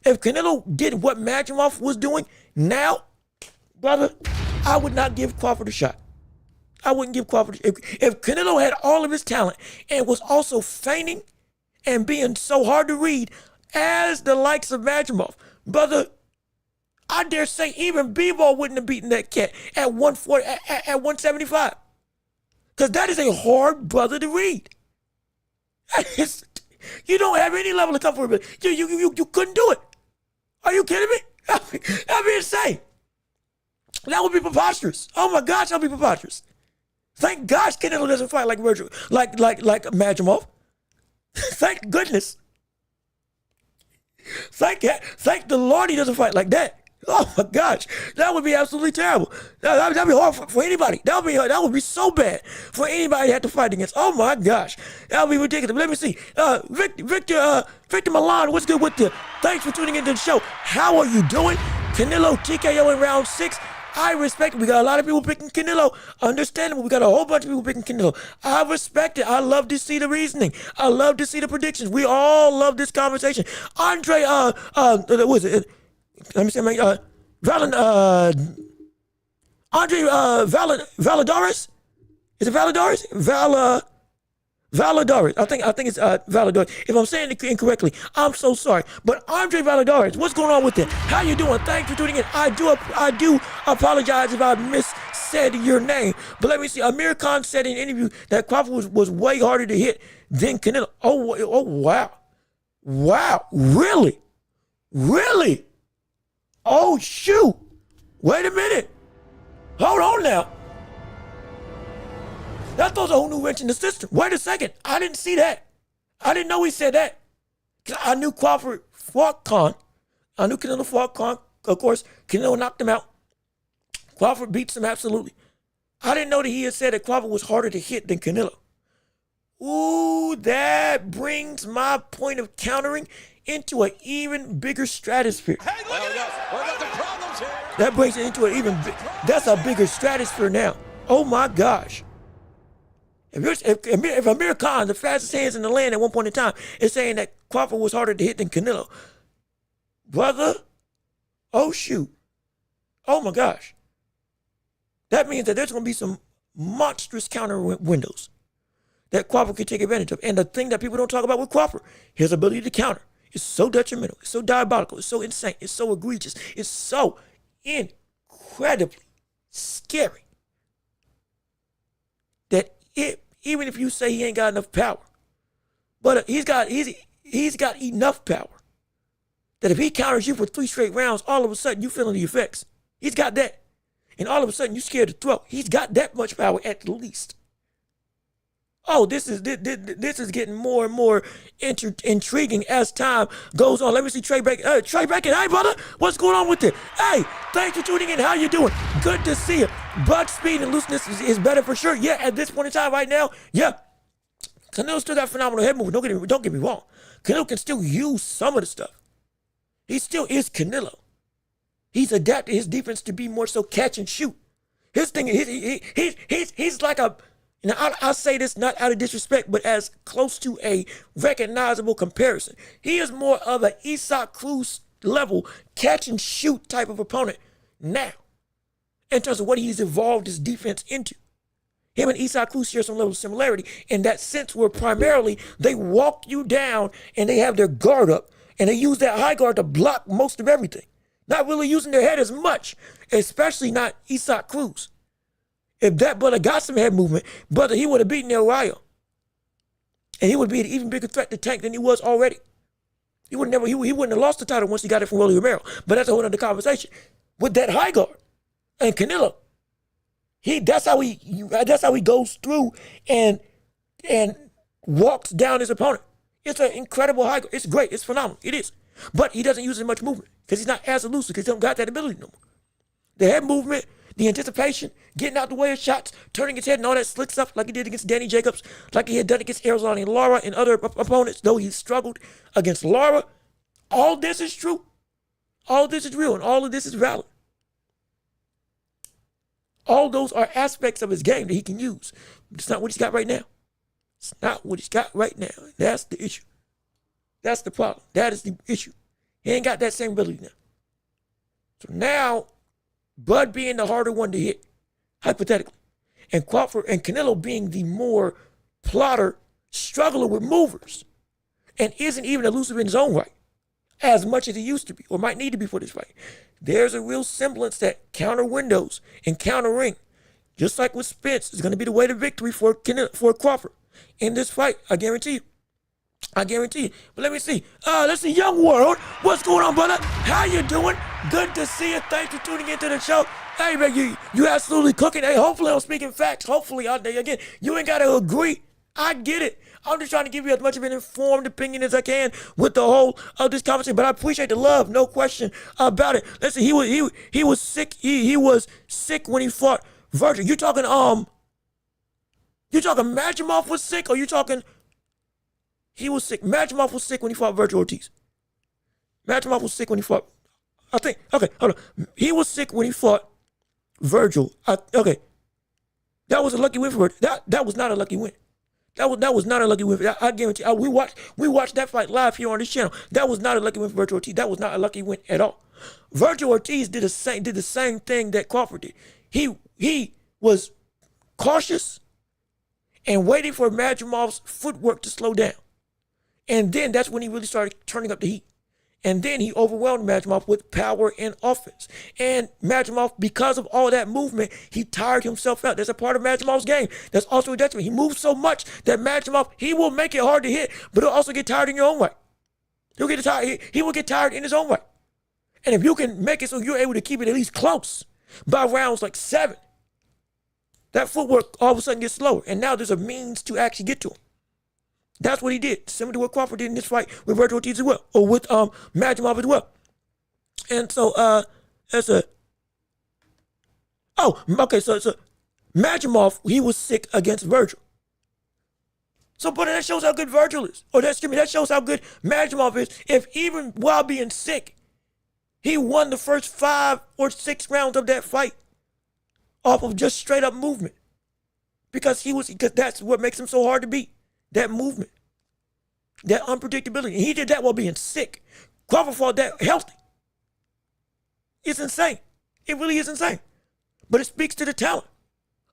S1: if Canelo did what Magomov was doing now, brother, I would not give Crawford a shot. I wouldn't give Crawford. If Canelo had all of his talent and was also feigning and being so hard to read as the likes of Magomov, brother, I dare say even B-Ball wouldn't have beaten that cat at 140, at 175. Because that is a hard brother to read. You don't have any level of comfort. You couldn't do it. Are you kidding me? That'd be insane. That would be preposterous. Oh my gosh, that would be preposterous. Thank gosh Canelo doesn't fight like Magomov. Thank goodness. Thank the Lord he doesn't fight like that. Oh my gosh, that would be absolutely terrible. That'd be hard for anybody. That would be so bad for anybody to have to fight against. Oh my gosh, that would be ridiculous. Let me see. Victor Milan, what's good with you? Thanks for tuning into the show. How are you doing? Canelo TKO in round 6. I respect it. We got a lot of people picking Canelo. Understandable. We got a whole bunch of people picking Canelo. I respect it. I love to see the reasoning. I love to see the predictions. We all love this conversation. Andre, what was it? Let me say, Andre Valadares. Is it Valadares? Valadares. I think it's Valadares. If I'm saying it incorrectly, I'm so sorry. But Andre Valadares, what's going on with it? How you doing? Thanks for tuning in. I do apologize if I missaid your name. But let me see. Amir Khan said in an interview that Crawford was way harder to hit than Canelo. Oh wow. Wow. Really? Really? Oh shoot. Wait a minute. Hold on now. That throws a whole new wrench in the system. Wait a second. I didn't see that. I didn't know he said that. I knew Crawford fought Khan. I knew Canelo fought Khan. Of course, Canelo knocked him out. Crawford beats him absolutely. I didn't know that he had said that Crawford was harder to hit than Canelo. Ooh, that brings my point of countering into an even bigger stratosphere.
S2: Hey, look at this. We got the problems here.
S1: That brings it into an that's a bigger stratosphere now. Oh my gosh. If Amir Khan, the fastest hands in the land at one point in time, is saying that Crawford was harder to hit than Canelo, brother, oh shoot, oh my gosh. That means that there's going to be some monstrous counter windows that Crawford can take advantage of. And the thing that people don't talk about with Crawford, his ability to counter, is so detrimental, it's so diabolical, it's so insane, it's so egregious, it's so incredibly scary that even if you say he ain't got enough power, but he's got enough power that if he counters you for 3 straight rounds, all of a sudden you feeling the effects. He's got that. And all of a sudden you scared to throw. He's got that much power at least. Oh, this is getting more and more intriguing as time goes on. Let me see Trey Bacon. Trey Bacon, hey brother, what's going on with it? Hey, thanks for tuning in. How you doing? Good to see you. But speed and looseness is better for sure. Yeah, at this point in time right now, yeah. Canelo still got phenomenal head movement. Don't get me wrong. Canelo can still use some of the stuff. He still is Canelo. He's adapted his defense to be more so catch and shoot. His thing, he's like a. Now, I say this not out of disrespect, but as close to a recognizable comparison. He is more of an Isaac Cruz level catch and shoot type of opponent now, in terms of what he's evolved his defense into. Him and Isaac Cruz share some level of similarity in that sense where primarily they walk you down and they have their guard up and they use that high guard to block most of everything. Not really using their head as much, especially not Isaac Cruz. If that brother got some head movement, brother, he would have beaten El Rayo. And he would be an even bigger threat to Tank than he was already. He wouldn't have lost the title once he got it from Willie Romero. But that's a whole other conversation. With that high guard and Canelo, that's how he goes through and walks down his opponent. It's an incredible high guard. It's great. It's phenomenal. It is. But he doesn't use as much movement because he's not as elusive because he don't got that ability no more. The head movement, the anticipation, getting out the way of shots, turning his head and all that slick stuff like he did against Danny Jacobs, like he had done against Arizona and Lara and other opponents, though he struggled against Lara. All this is true. All this is real and all of this is valid. All those are aspects of his game that he can use. But it's not what he's got right now. It's not what he's got right now. That's the issue. That's the problem. That is the issue. He ain't got that same ability now. So now, Bud being the harder one to hit, hypothetically, and Crawford and Canelo being the more plotter, struggling with movers, and isn't even elusive in his own right, as much as he used to be, or might need to be for this fight. There's a real semblance that counter windows and counter ring, just like with Spence, is going to be the way to victory for Crawford in this fight. I guarantee you. I guarantee you. But let me see. Let's see, Young World. What's going on, brother? How you doing? Good to see you. Thanks for tuning into the show. Hey, man, you absolutely cooking. Hey, hopefully I'm speaking facts. Hopefully out there again. You ain't got to agree. I get it. I'm just trying to give you as much of an informed opinion as I can with the whole of this conversation. But I appreciate the love, no question about it. Listen, he was sick. He was sick when he fought Virgil. You talking Magimov was sick, or you talking? He was sick. Magimov was sick when he fought Virgil Ortiz. Magimov was sick when he fought. I think. Okay, hold on. He was sick when he fought Virgil. Okay, that was a lucky win for Virgil. That was not a lucky win. That was not a lucky win. I guarantee. We watched that fight live here on this channel. That was not a lucky win for Virgil Ortiz. That was not a lucky win at all. Virgil Ortiz did the same thing that Crawford did. He was cautious and waiting for Majimov's footwork to slow down. And then that's when he really started turning up the heat. And then he overwhelmed Majimov with power and offense. And Majimov, because of all that movement, he tired himself out. That's a part of Majimov's game. That's also a detriment. He moves so much that Majimov, he will make it hard to hit, but he'll also get tired in your own way. He'll get tired. He will get tired in his own way. And if you can make it so you're able to keep it at least close by rounds like 7, that footwork all of a sudden gets slower. And now there's a means to actually get to him. That's what he did, similar to what Crawford did in this fight with Virgil Ortiz as well, or with Majimov as well. And so so Majimov, he was sick against Virgil. So, but that shows how good Virgil is. Or that shows how good Majimov is. If even while being sick, he won the first 5 or 6 rounds of that fight off of just straight up movement. Because that's what makes him so hard to beat. That movement, that unpredictability. And he did that while being sick. Crawford fought that healthy. It's insane. It really is insane. But it speaks to the talent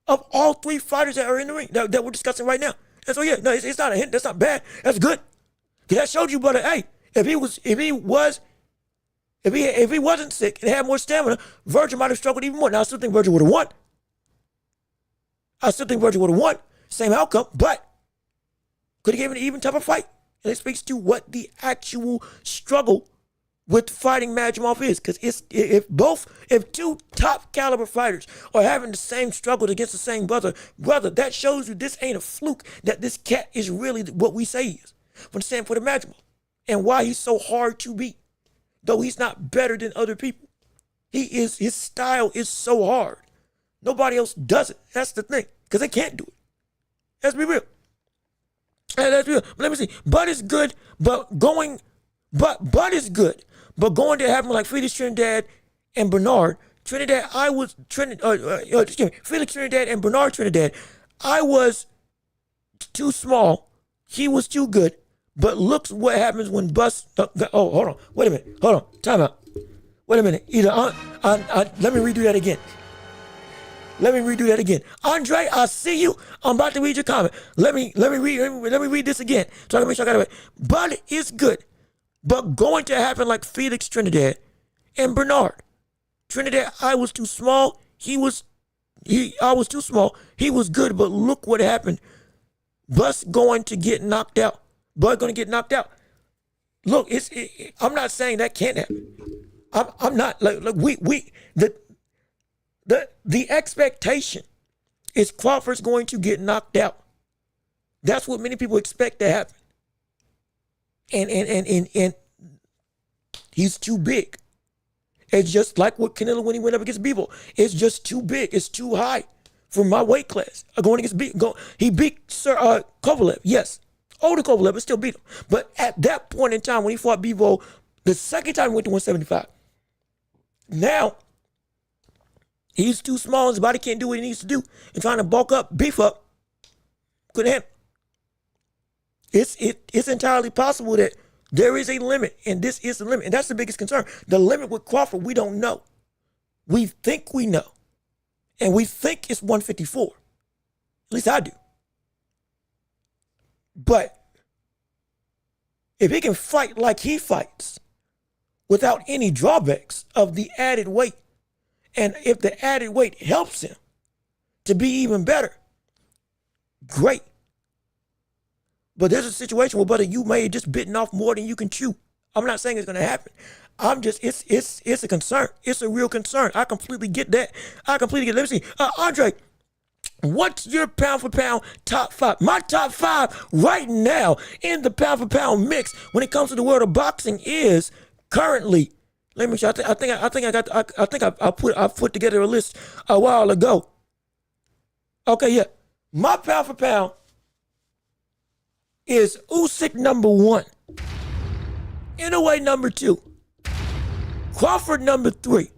S1: of all 3 fighters that are in the ring that we're discussing right now. And so yeah, no, it's not a hint. That's not bad. That's good. Because that showed you, brother. Hey, if he wasn't sick and had more stamina, Virgil might have struggled even more. Now I still think Virgil would have won. Same outcome, but could have given an even tougher fight. And it speaks to what the actual struggle with fighting Majimov is. Because if 2 top caliber fighters are having the same struggles against the same brother, that shows you this ain't a fluke, that this cat is really what we say he is. For the Majimov. And why he's so hard to beat. Though he's not better than other people. His style is so hard. Nobody else does it. That's the thing. Because they can't do it. Let's be real. Let me see. Bud is good, but going to having like Felix Trinidad and Bernard Trinidad. Felix Trinidad and Bernard Trinidad. I was too small. He was too good. But look what happens when Bus. Hold on. Wait a minute. Hold on. Time out. Wait a minute. Let me redo that again. Andre, I see you. I'm about to read your comment. Let me read this again so I can make sure I got it right. Bud is good, but going to happen like Felix Trinidad and Bernard. Trinidad, I was too small. I was too small. He was good, but look what happened. Bus going to get knocked out. Bud going to get knocked out. Look, I'm not saying that can't happen. I'm not the expectation is Crawford's going to get knocked out. That's what many people expect to happen. And he's too big. It's just like with Canelo when he went up against Bivol. It's just too big. It's too high for my weight class. Going against he beat Kovalev, yes. Older Kovalev, but still beat him. But at that point in time when he fought Bivol, the second time he went to 175. Now, he's too small. His body can't do what he needs to do. And trying to bulk up, beef up, couldn't handle. It's entirely possible that there is a limit, and this is the limit. And that's the biggest concern. The limit with Crawford, we don't know. We think we know. And we think it's 154. At least I do. But if he can fight like he fights without any drawbacks of the added weight, and if the added weight helps him to be even better, great. But there's a situation where, brother, you may have just bitten off more than you can chew. I'm not saying it's going to happen. It's a concern. It's a real concern. I completely get that. Let me see. Andre, what's your pound for pound top 5? My top 5 right now in the pound for pound mix when it comes to the world of boxing is currently. Let me show. I put together a list a while ago. Okay, yeah. My pound for pound is Usyk number 1, Inoue number 2, Crawford number 3.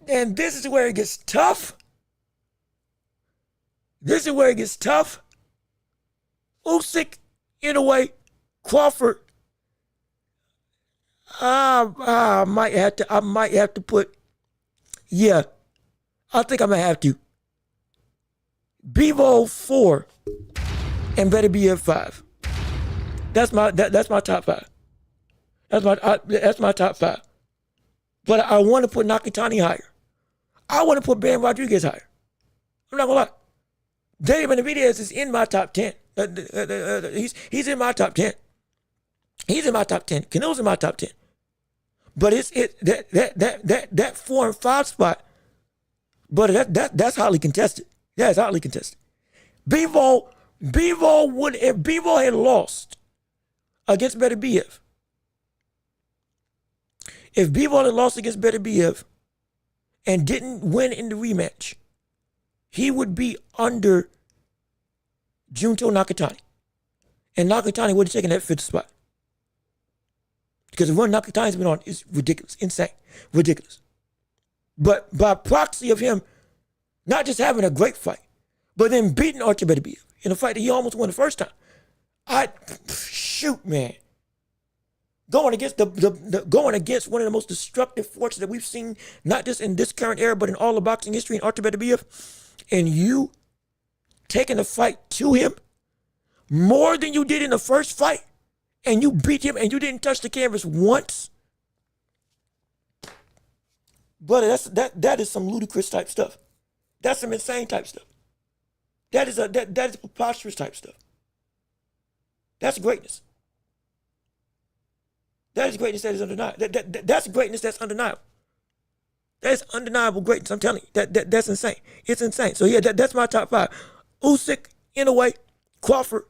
S1: And this is where it gets tough. Usyk, Inoue, Crawford. I might have to put. Yeah, I think I'm gonna have to. Bivol 4, and Beterbiev 5. That's my top 5. That's my top 5. But I want to put Nakatani higher. I want to put Ben Rodriguez higher. I'm not gonna lie. David Benavidez is in my top 10. He's in my top 10. He's in my top 10. Canelo's in my top 10. But that 4 and 5 spot. But that's highly contested. That's highly contested. Bivol would, if Bivol had lost against Beterbiev, if Bivol had lost against Beterbiev and didn't win in the rematch, he would be under Junto Nakatani. And Nakatani would have taken that 5th spot. Because the run Nakatani's been on is ridiculous, insane, ridiculous. But by proxy of him not just having a great fight, but then beating Archie Beterbiev in a fight that he almost won the first time. Shoot, man. Going against going against one of the most destructive forces that we've seen, not just in this current era, but in all of boxing history, in Archie Beterbiev, and you taking the fight to him more than you did in the first fight, and you beat him and you didn't touch the canvas once. Brother, that is some ludicrous type stuff. That's some insane type stuff. That is preposterous type stuff. That's greatness. That is greatness that is undeniable. That's greatness that's undeniable. That's undeniable greatness. I'm telling you, that's insane. It's insane. So yeah, that's my top 5. Usyk, Inoue, Crawford,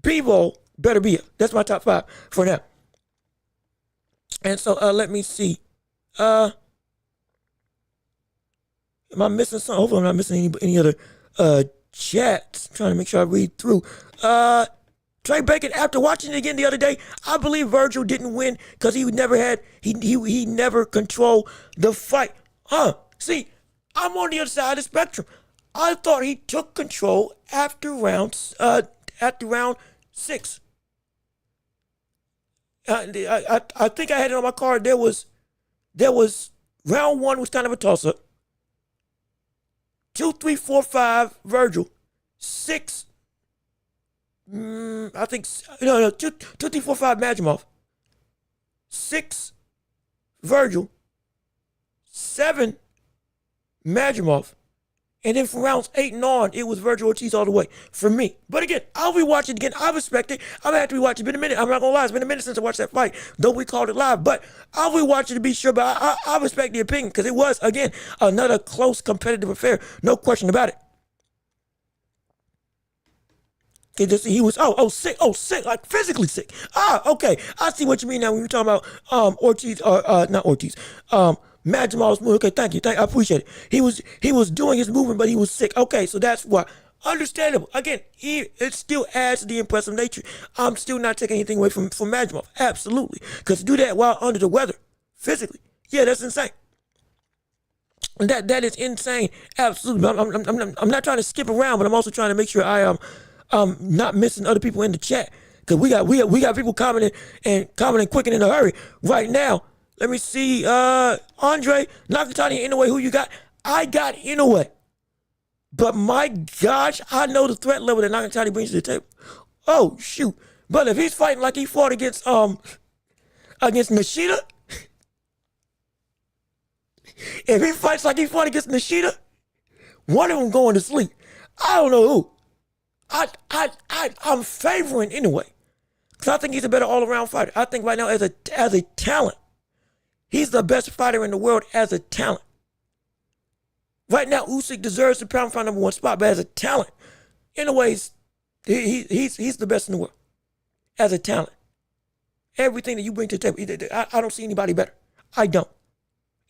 S1: Bivol, Beterbiev. That's my top 5 for now. And so let me see. Am I missing something? Hopefully I'm not missing any other chats. I'm trying to make sure I read through. Trey Bacon, after watching it again the other day, I believe Virgil didn't win because he never controlled the fight. See, I'm on the other side of the spectrum. I thought he took control after round 6. I think I had it on my card. There was round 1 was kind of a toss-up. 2, 3, 4, 5, Virgil. 6, I think, no, 2, 3, 4, 5, Majimov. 6, Virgil. 7, Majimov. And then from rounds 8 and on, it was Virgil Ortiz all the way for me. But again, I'll rewatch it again. I respect it. I'm going to have to rewatch it. It's been a minute. I'm not going to lie. It's been a minute since I watched that fight, though we called it live. But I'll rewatch it to be sure. But I respect the opinion because it was, again, another close competitive affair. No question about it. He was sick, like physically sick. Okay. I see what you mean now when you're talking about Ortiz, not Ortiz, Majimov's move. Okay, thank you. I appreciate it. He was doing his movement, but he was sick. Okay, so that's why. Understandable. Again, it still adds to the impressive nature. I'm still not taking anything away from Majimov. Absolutely. Because to do that while under the weather, physically, yeah, that's insane. That is insane. Absolutely. I'm not trying to skip around, but I'm also trying to make sure I am not missing other people in the chat. Because we got people commenting quick and in a hurry right now. Let me see. Andre, Nakatani, Inoue, who you got? I got Inoue. But my gosh, I know the threat level that Nakatani brings to the table. Oh, shoot. But if he's fighting like he fought against Nishida, if he fights like he fought against Nishida, one of them going to sleep. I don't know who. I'm favoring Inoue. Because I think he's a better all-around fighter. I think right now as a talent, he's the best fighter in the world as a talent. Right now, Usyk deserves the pound for number 1 spot, but as a talent, Inoue's he's the best in the world as a talent. Everything that you bring to the table, I don't see anybody better. I don't.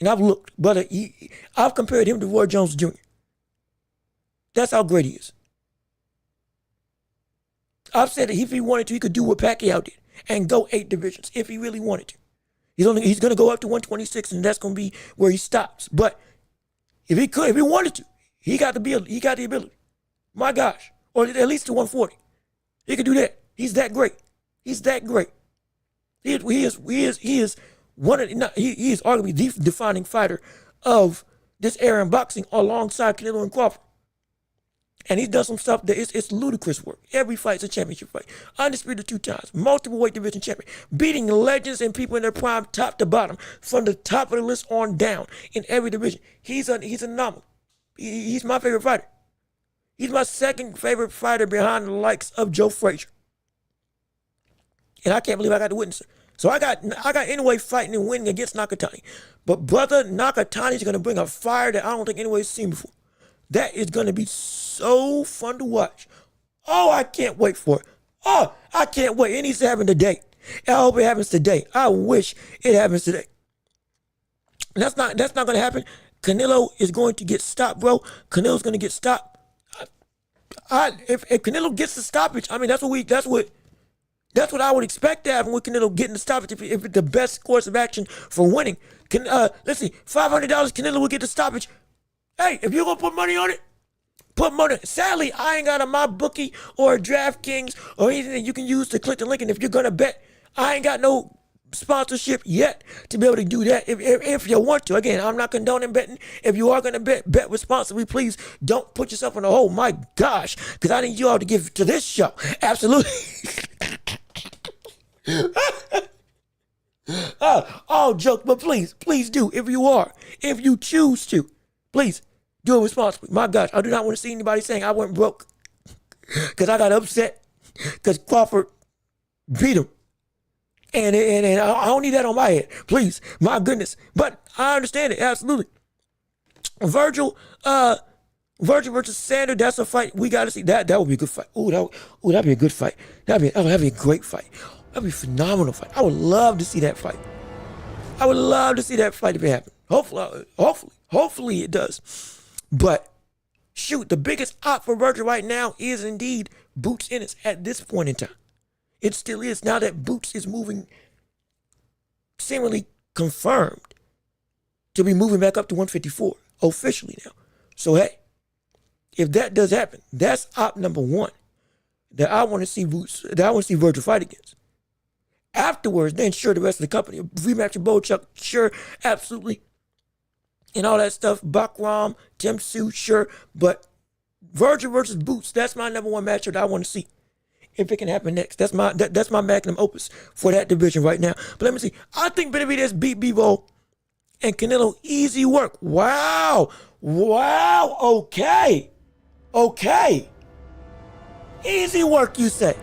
S1: And I've looked, but I've compared him to Roy Jones Jr. That's how great he is. I've said that if he wanted to, he could do what Pacquiao did and go 8 divisions if he really wanted to. He's going to go up to 126, and that's going to be where he stops. But if he wanted to, he got the ability. My gosh, or at least to 140, he could do that. He's that great. He's that great. He is one of he is arguably the defining fighter of this era in boxing, alongside Canelo and Crawford. And he's done some stuff that it's ludicrous work. Every fight's a championship fight. Undisputed 2 times. Multiple weight division champion. Beating legends and people in their prime top to bottom. From the top of the list on down. In every division. He's an anomaly. He's my favorite fighter. He's my second favorite fighter behind the likes of Joe Frazier. And I can't believe I got to witness it. So I got Inoue fighting and winning against Nakatani. But brother, Nakatani's going to bring a fire that I don't think Inoue's seen before. That is going to be so fun to watch. Oh, I can't wait for it. Oh, I can't wait. It needs to happen today. And I hope it happens today. I wish it happens today. That's not going to happen. Canelo is going to get stopped, bro. Canelo's going to get stopped. If Canelo gets the stoppage, I mean that's what I would expect to happen with Canelo getting the stoppage if it's the best course of action for winning. Let's see, $500 Canelo will get the stoppage. Hey, if you're gonna put money on it, put money. Sadly, I ain't got a MyBookie or a DraftKings or anything that you can use to click the link. And if you're gonna bet, I ain't got no sponsorship yet to be able to do that. If you want to, again, I'm not condoning betting. If you are gonna bet responsibly. Please don't put yourself in a hole. My gosh, because I need you all to give to this show. Absolutely. All joke, but please do. If you choose to, please do it responsibly. My gosh, I do not want to see anybody saying I went broke because I got upset because Crawford beat him. And I don't need that on my head. Please, my goodness. But I understand it, absolutely. Virgil versus Sanders, that's a fight we got to see. That would be a good fight. That'd be a good fight. That'd be a great fight. That'd be a phenomenal fight. I would love to see that fight. I would love to see that fight if it happened. Hopefully it does. But shoot, the biggest op for Virgil right now is indeed Boots Ennis at this point in time. It still is. Now that Boots is moving, seemingly confirmed to be moving back up to 154 officially now. So hey, if that does happen, that's op number 1 that I want to see Virgil fight against. Afterwards, then sure, the rest of the company, rematch with Bochuk, sure, absolutely, and all that stuff. Bakram, Tim Tszyu, sure, but Virgil versus Boots, that's my number 1 matchup that I want to see. If it can happen next, that's my magnum opus for that division right now. But let me see. I think Benavidez beat Bivol and Canelo easy work. Wow. Okay. Easy work, you say?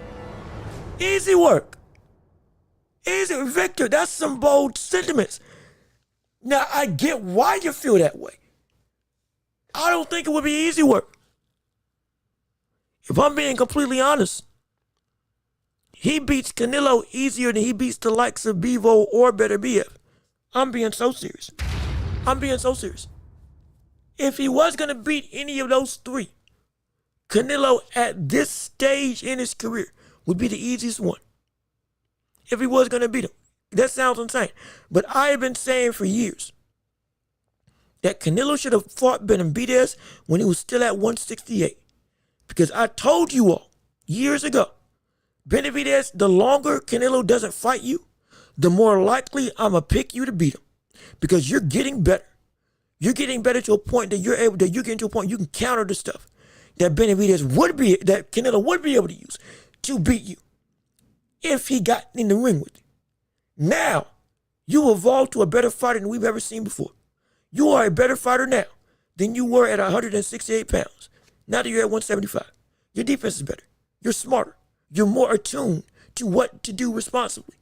S1: Easy work. Easy, Victor, that's some bold sentiments. Now, I get why you feel that way. I don't think it would be easy work. If I'm being completely honest, he beats Canelo easier than he beats the likes of Bivol or Beterbiev. I'm being so serious. If he was going to beat any of those 3, Canelo at this stage in his career would be the easiest one. If he was going to beat him. That sounds insane. But I have been saying for years that Canelo should have fought Benavidez when he was still at 168. Because I told you all years ago, Benavidez, the longer Canelo doesn't fight you, the more likely I'm going to pick you to beat him. Because you're getting better. You're getting better to a point that you're getting to a point you can counter the stuff that that Canelo would be able to use to beat you if he got in the ring with you. Now, you evolved to a better fighter than we've ever seen before. You are a better fighter now than you were at 168 pounds. Now that you're at 175. Your defense is better. You're smarter. You're more attuned to what to do responsibly.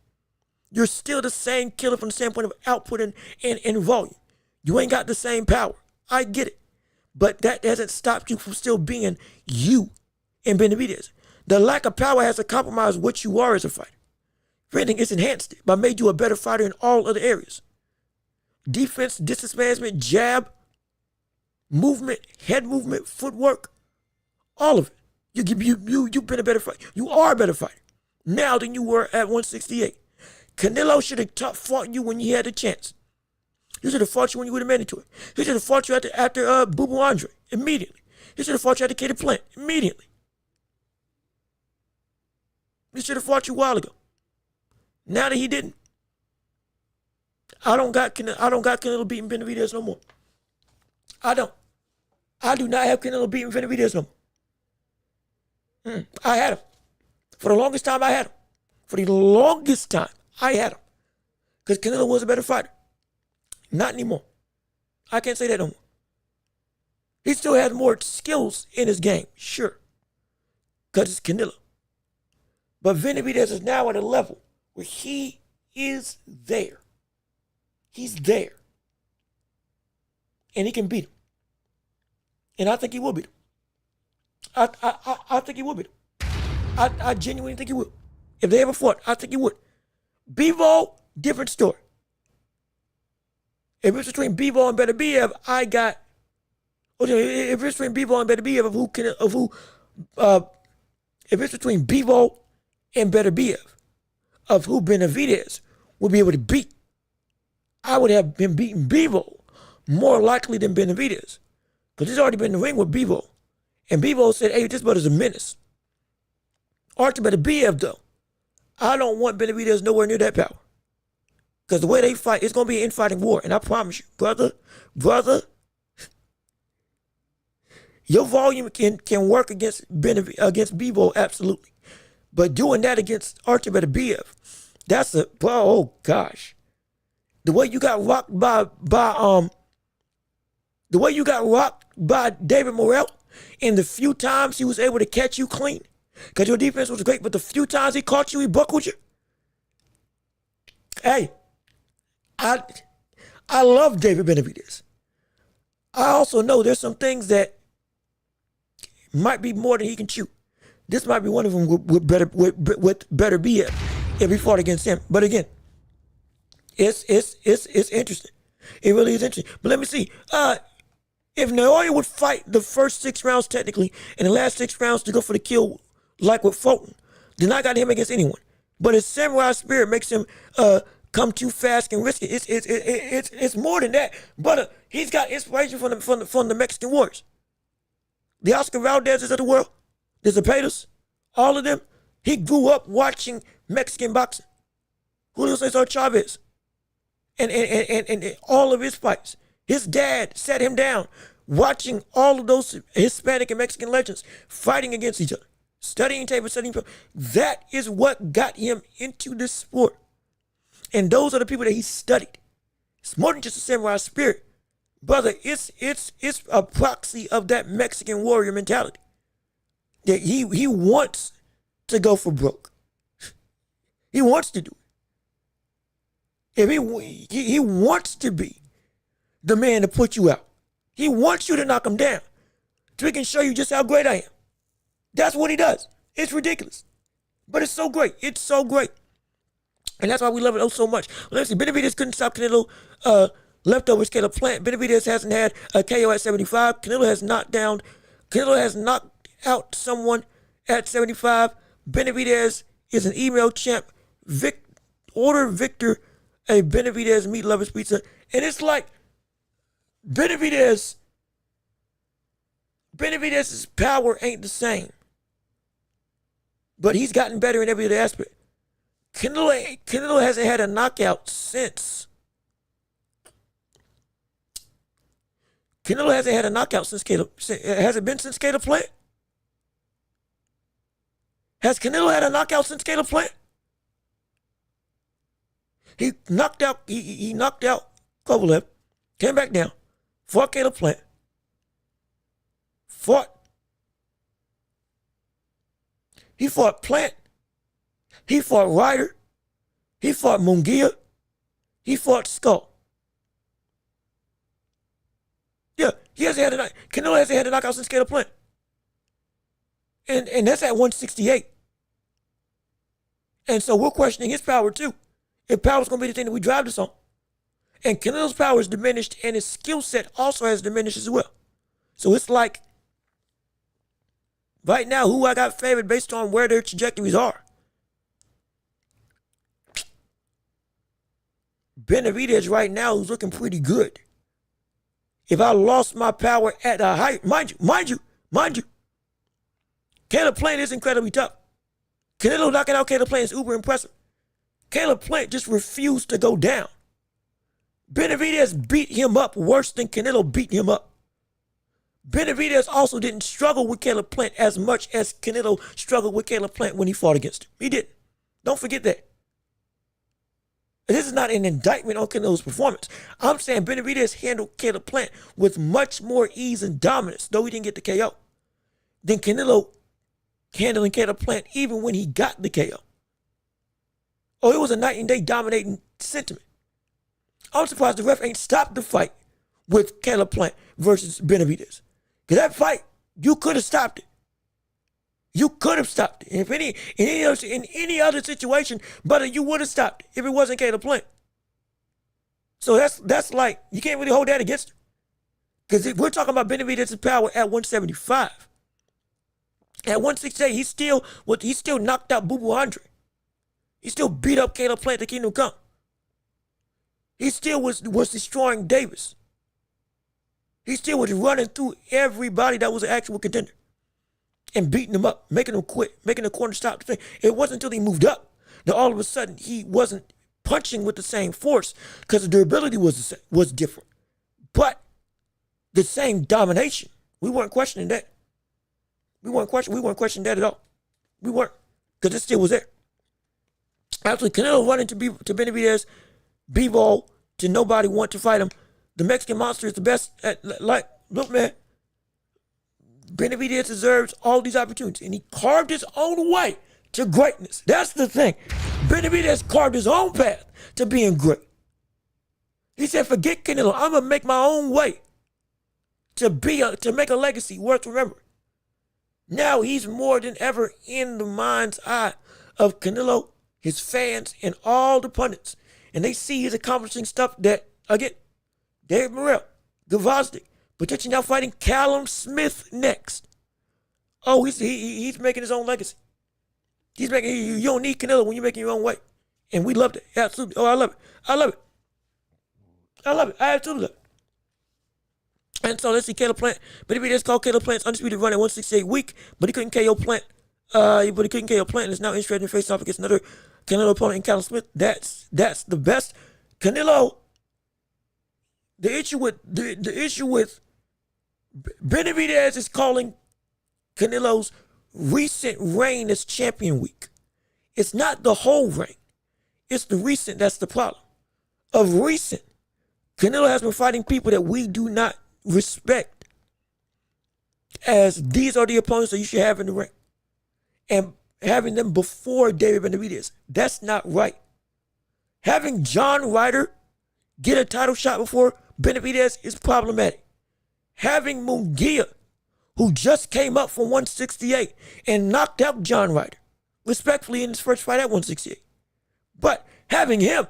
S1: You're still the same killer from the standpoint of output and volume. You ain't got the same power. I get it. But that hasn't stopped you from still being you in Benavidez. The lack of power hasn't compromised what you are as a fighter. If anything, it's enhanced it by made you a better fighter in all other areas. Defense, distance management, jab, movement, head movement, footwork, all of it. You've been a better fighter. You are a better fighter now than you were at 168. Canelo should have fought you when you had the chance. He should have fought you when you would have mandatory. He should have fought you after Boo Boo Andre immediately. He should have fought you after Katie Plant immediately. He should have fought you a while ago. Now that he didn't, I don't got Canelo beating Benavidez no more. I don't. I do not have Canelo beating Benavidez no more. I had him. For the longest time, I had him. For the longest time, I had him. Because Canelo was a better fighter. Not anymore. I can't say that no more. He still has more skills in his game, sure. Because it's Canelo. But Benavidez is now at a level where he is there. He's there. And he can beat him. And I think he will beat him. I think he will beat him. I genuinely think he will. If they ever fought, I think he would. Bivol, different story. If it's between Bivol and Beterbiev, if it's between Bivol and Beterbiev if it's between Bivol and Beterbiev of who Benavidez would be able to beat, I would have been beating Bivol more likely than Benavidez. Because he's already been in the ring with Bivol. And Bivol said, hey, this brother's a menace. Artur Beterbiev, though, I don't want Benavidez nowhere near that power. Because the way they fight, it's going to be an infighting war. And I promise you, brother, your volume can work against Bivol, absolutely. But doing that against Artur Beterbiev, that's oh gosh. The way you got rocked by David Morrell, and the few times he was able to catch you clean, because your defense was great, but the few times he caught you, he buckled you. Hey, I love David Benavidez. I also know there's some things that might be more than he can chew. This might be one of them with Beterbiev if he fought against him. But again, it's interesting. It really is interesting. But let me see. If Naoya would fight the first 6 rounds technically, and the last 6 rounds to go for the kill, like with Fulton, then I got him against anyone. But his samurai spirit makes him come too fast and risky. It's more than that. But he's got inspiration from the Mexican warriors. The Oscar Valdez's of the world, the Zapatas, all of them. He grew up watching Mexican boxing. Julio Cesar Chavez, and all of his fights. His dad sat him down watching all of those Hispanic and Mexican legends fighting against each other, studying tape, studying film. That is what got him into this sport. And those are the people that he studied. It's more than just a samurai spirit. Brother, it's a proxy of that Mexican warrior mentality. That he wants to go for broke. He wants to do it. If he wants to be the man to put you out. He wants you to knock him down so he can show you just how great I am. That's what he does. It's ridiculous. But it's so great. It's so great. And that's why we love it so much. Let's see. Benavidez couldn't stop Canelo. Leftovers Caleb Plant. Benavidez hasn't had a KO at 75. Canelo has knocked out someone at 75. Benavidez is an email champ. Order Victor a Benavidez meat lovers pizza. And it's like Benavidez's power ain't the same. But he's gotten better in every other aspect. Canelo hasn't had a knockout since. Canelo hasn't had a knockout since Caleb. Has it been since Caleb Plant? Has Canelo had a knockout since Caleb Plant? He knocked out Kovalev, came back down, fought Caleb Plant, he fought Plant, he fought Ryder, he fought Munguia, he fought Skull. Yeah, Canelo hasn't had a knockout since Caleb Plant. And that's at 168. And so we're questioning his power too. If power is going to be the thing that we drive this on. And Canelo's power is diminished, and his skill set also has diminished as well. So it's like, right now, who I got favored based on where their trajectories are. Benavidez right now is looking pretty good. If I lost my power at a height, mind you, Caleb Plant is incredibly tough. Canelo knocking out Caleb Plant is uber impressive. Caleb Plant just refused to go down. Benavidez beat him up worse than Canelo beat him up. Benavidez also didn't struggle with Caleb Plant as much as Canelo struggled with Caleb Plant when he fought against him. He didn't. Don't forget that. This is not an indictment on Canelo's performance. I'm saying Benavidez handled Caleb Plant with much more ease and dominance, though he didn't get the KO, than Canelo handling Caleb Plant even when he got the KO. Oh, it was a night and day dominating sentiment. I'm surprised the ref ain't stopped the fight with Caleb Plant versus Benavidez. Because that fight, you could have stopped it. You could have stopped it. If in any other situation, but you would have stopped it if it wasn't Caleb Plant. So that's like, you can't really hold that against him. Because if we're talking about Benavidez's power at 175. At 168, he still knocked out Boo Boo Andre. He still beat up Caleb Plant to Kingdom Come. He still was destroying Davis. He still was running through everybody that was an actual contender and beating them up, making them quit, making the corner stop the thing. It wasn't until he moved up that all of a sudden he wasn't punching with the same force because the durability was different. But the same domination. We weren't questioning that. We weren't questioning that at all. We weren't, because it still was there. Actually, Canelo running to Benavidez, B-ball, to nobody want to fight him. The Mexican Monster is the best at, look, man, Benavidez deserves all these opportunities, and he carved his own way to greatness. That's the thing. Benavidez carved his own path to being great. He said, forget Canelo, I'm going to make my own way to make a legacy worth remembering. Now he's more than ever in the mind's eye of Canelo, his fans, and all the pundits. And they see he's accomplishing stuff that, again, David Morrell, Gvozdyk, potentially now fighting Callum Smith next. Oh, he's making his own legacy. You don't need Canelo when you're making your own way. And we love it. Absolutely. Oh, I love it. I love it. I love it. I absolutely love it. And so let's see Caleb Plant. But if he just called Caleb Plant's undisputed run at 168 week, but he couldn't KO Plant. And is now interested in facing off against another Canelo opponent in Callum Smith. That's the best. Canelo. The issue with Benavidez is calling Canelo's recent reign as champion weak. It's not the whole reign. It's the recent that's the problem. Of recent, Canelo has been fighting people that we do not respect as these are the opponents that you should have in the ring. And having them before David Benavidez, that's not right. Having John Ryder get a title shot before Benavidez is problematic. Having Munguia, who just came up from 168 and knocked out John Ryder, respectfully in his first fight at 168. But having him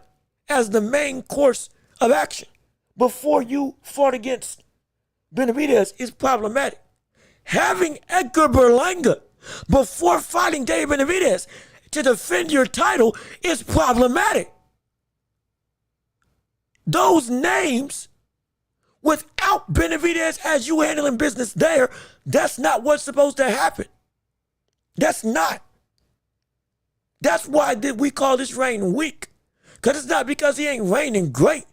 S1: as the main course of action before you fought against Benavidez is problematic. Having Edgar Berlanga before fighting David Benavidez to defend your title is problematic. Those names, without Benavidez as you handling business there, that's not what's supposed to happen. That's not. That's why we call this reign weak. Because it's not because he ain't reigning great.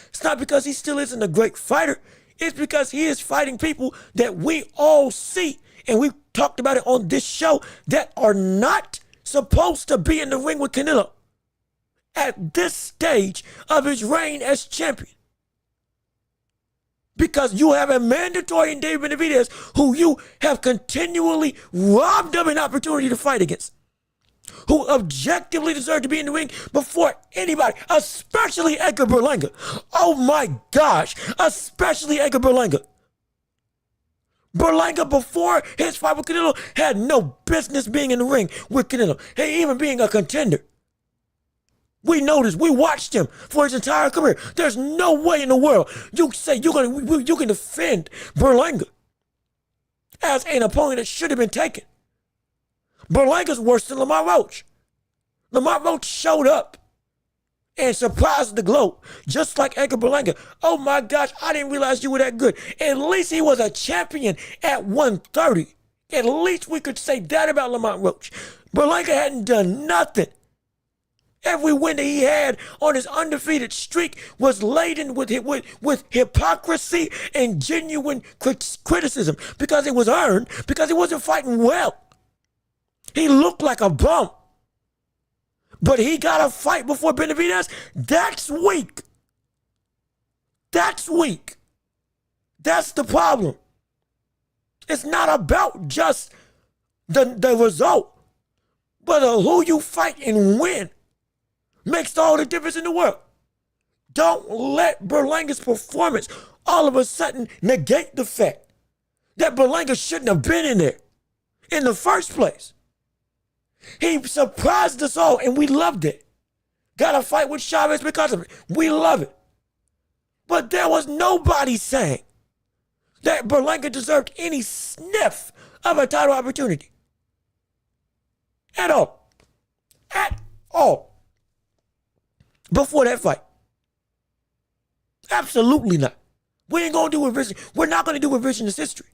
S1: It's not because he still isn't a great fighter. It's because he is fighting people that we all see, and we've talked about it on this show, that are not supposed to be in the ring with Canelo at this stage of his reign as champion. Because you have a mandatory in David Benavidez who you have continually robbed of an opportunity to fight against, who objectively deserve to be in the ring before anybody, especially Edgar Berlanga. Oh my gosh, especially Edgar Berlanga. Berlanga, before his fight with Canelo, had no business being in the ring with Canelo, hey, even being a contender. We noticed, we watched him for his entire career. There's no way in the world you say you can defend Berlanga as an opponent that should have been taken. Berlanga's worse than Lamar Roach. Lamar Roach showed up and surprised the globe, just like Edgar Berlanga. Oh my gosh, I didn't realize you were that good. At least he was a champion at 130. At least we could say that about Lamar Roach. Berlanga hadn't done nothing. Every win that he had on his undefeated streak was laden with hypocrisy and genuine criticism because it was earned, because he wasn't fighting well. He looked like a bum. But he got a fight before Benavidez. That's weak. That's weak. That's the problem. It's not about just the result, but who you fight and win makes all the difference in the world. Don't let Berlanga's performance all of a sudden negate the fact that Berlanga shouldn't have been in there in the first place. He surprised us all, and we loved it. Got a fight with Chavez because of it. We love it. But there was nobody saying that Berlanga deserved any sniff of a title opportunity. At all. At all. Before that fight. Absolutely not. We ain't going to do revision. We're not going to do revisionist history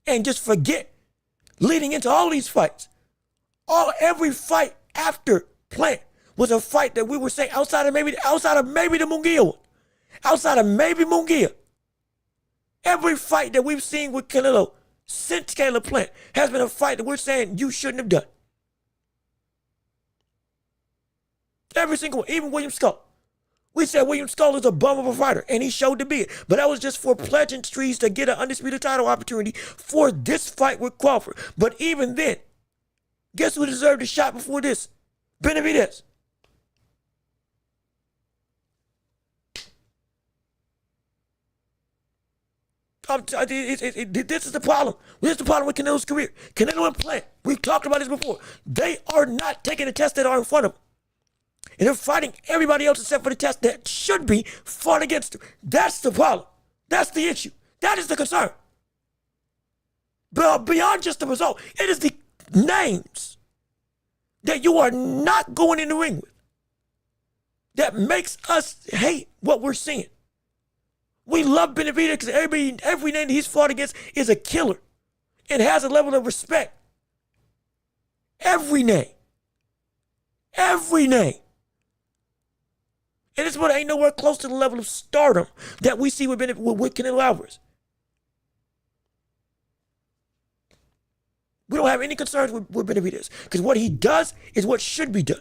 S1: and just forget leading into all these fights. Every fight after Plant was a fight that we were saying outside of maybe the Munguia one. Outside of maybe Munguia. Every fight that we've seen with Canelo since Caleb Plant has been a fight that we're saying you shouldn't have done. Every single one, even William Skull. We said William Skull is a bum of a fighter, and he showed to be it. But that was just for pleasantries to get an undisputed title opportunity for this fight with Crawford. But even then, guess who deserved a shot before this? Benavidez. This is the problem. This is the problem with Canelo's career. Canelo and Plant, we've talked about this before. They are not taking the tests that are in front of them. And they're fighting everybody else except for the test that should be fought against them. That's the problem. That's the issue. That is the concern. But beyond just the result, it is the names that you are not going in the ring with that makes us hate what we're seeing. We love Benavidez because every name that he's fought against is a killer and has a level of respect. Every name. Every name. And this one ain't nowhere close to the level of stardom that we see with Canelo Alvarez. We don't have any concerns with Benavidez because what he does is what should be done.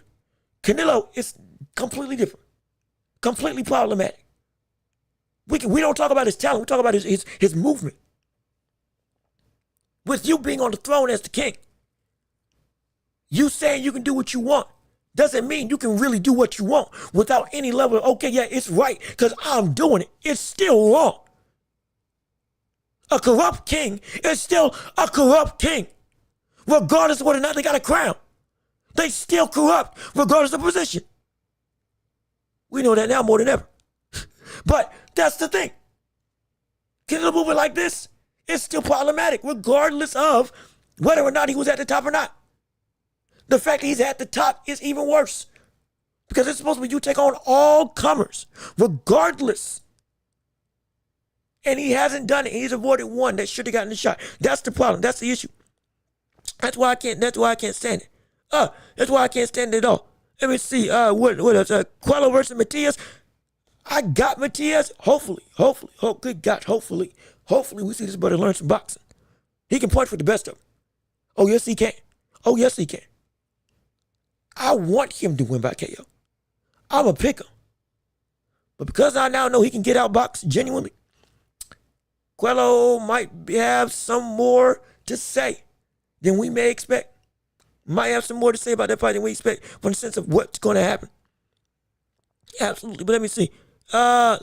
S1: Canelo is completely different, completely problematic. We don't talk about his talent. We talk about his movement. With you being on the throne as the king, you saying you can do what you want doesn't mean you can really do what you want without any level of, okay, yeah, it's right because I'm doing it. It's still wrong. A corrupt king is still a corrupt king. Regardless of whether or not they got a crown. They still corrupt regardless of position. We know that now more than ever. But that's the thing. Canelo moving like this is still problematic regardless of whether or not he was at the top or not. The fact that he's at the top is even worse because it's supposed to be you take on all comers regardless. And he hasn't done it. He's avoided one that should have gotten the shot. That's the problem. That's the issue. That's why I can't stand it. That's why I can't stand it at all. Let me see. What else? Quello versus Matias. I got Matias. Hopefully. Good God. Hopefully we see this brother learn some boxing. He can punch for the best of them. Oh, yes, he can. I want him to win by KO. I'm a pick him. But because I now know he can get outboxed genuinely, Quello might have some more to say than we may expect. Might have some more to say about that fight than we expect from the sense of what's going to happen. Absolutely. But let me see. We got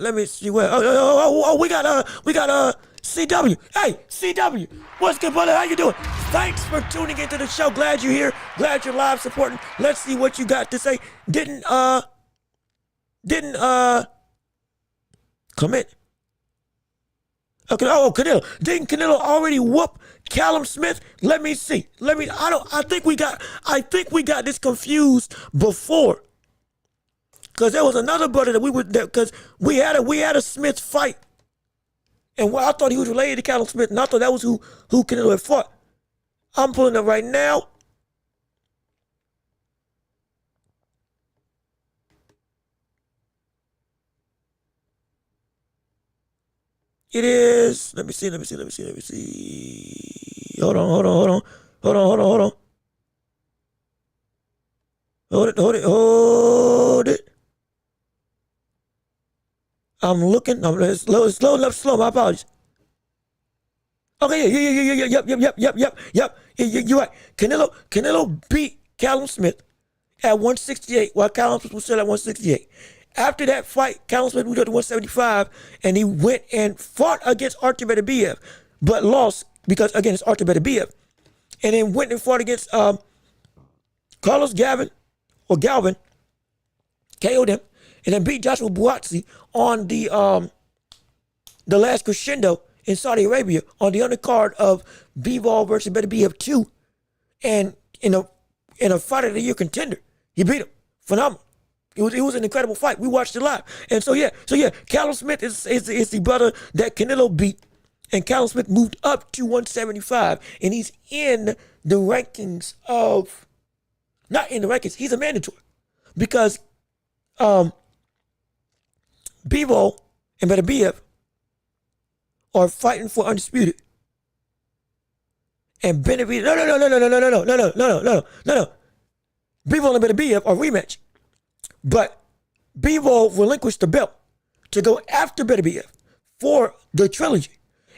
S1: CW. Hey, CW. What's good, brother? How you doing? Thanks for tuning into the show. Glad you're here. Glad you're live supporting. Let's see what you got to say. Didn't commit. Okay, Canelo. Didn't Canelo already whoop Callum Smith? Let me see. I think we got this confused before. Cause there was another brother because we had a Smith fight. And I thought he was related to Callum Smith, and I thought that was who Canelo had fought. I'm pulling up right now. it is. Let me see. Hold on. Hold it. I'm looking. It's slow. My apologies. Okay, yep. You're right. Canelo beat Callum Smith at 168, while Callum Smith was still at 168. After that fight, Callum Smith moved up to 175, and he went and fought against Artur Beterbiev, but lost because, again, it's Artur Beterbiev. And then went and fought against Carlos Galvin, KO'd him, and then beat Joshua Buatsi on the last crescendo in Saudi Arabia on the undercard of Bivol versus Beterbiev 2, and in a fight of the year contender, he beat him. Phenomenal. It was an incredible fight. We watched it live. And so yeah, Callum Smith is the brother that Canelo beat, and Callum Smith moved up to 175, and he's in the rankings of, not in the rankings, he's a mandatory, because Bivol and Beterbiev are fighting for undisputed. And Beterbiev, no. Bivol and Beterbiev are rematch. But Bivol relinquished the belt to go after Beterbiev for the trilogy.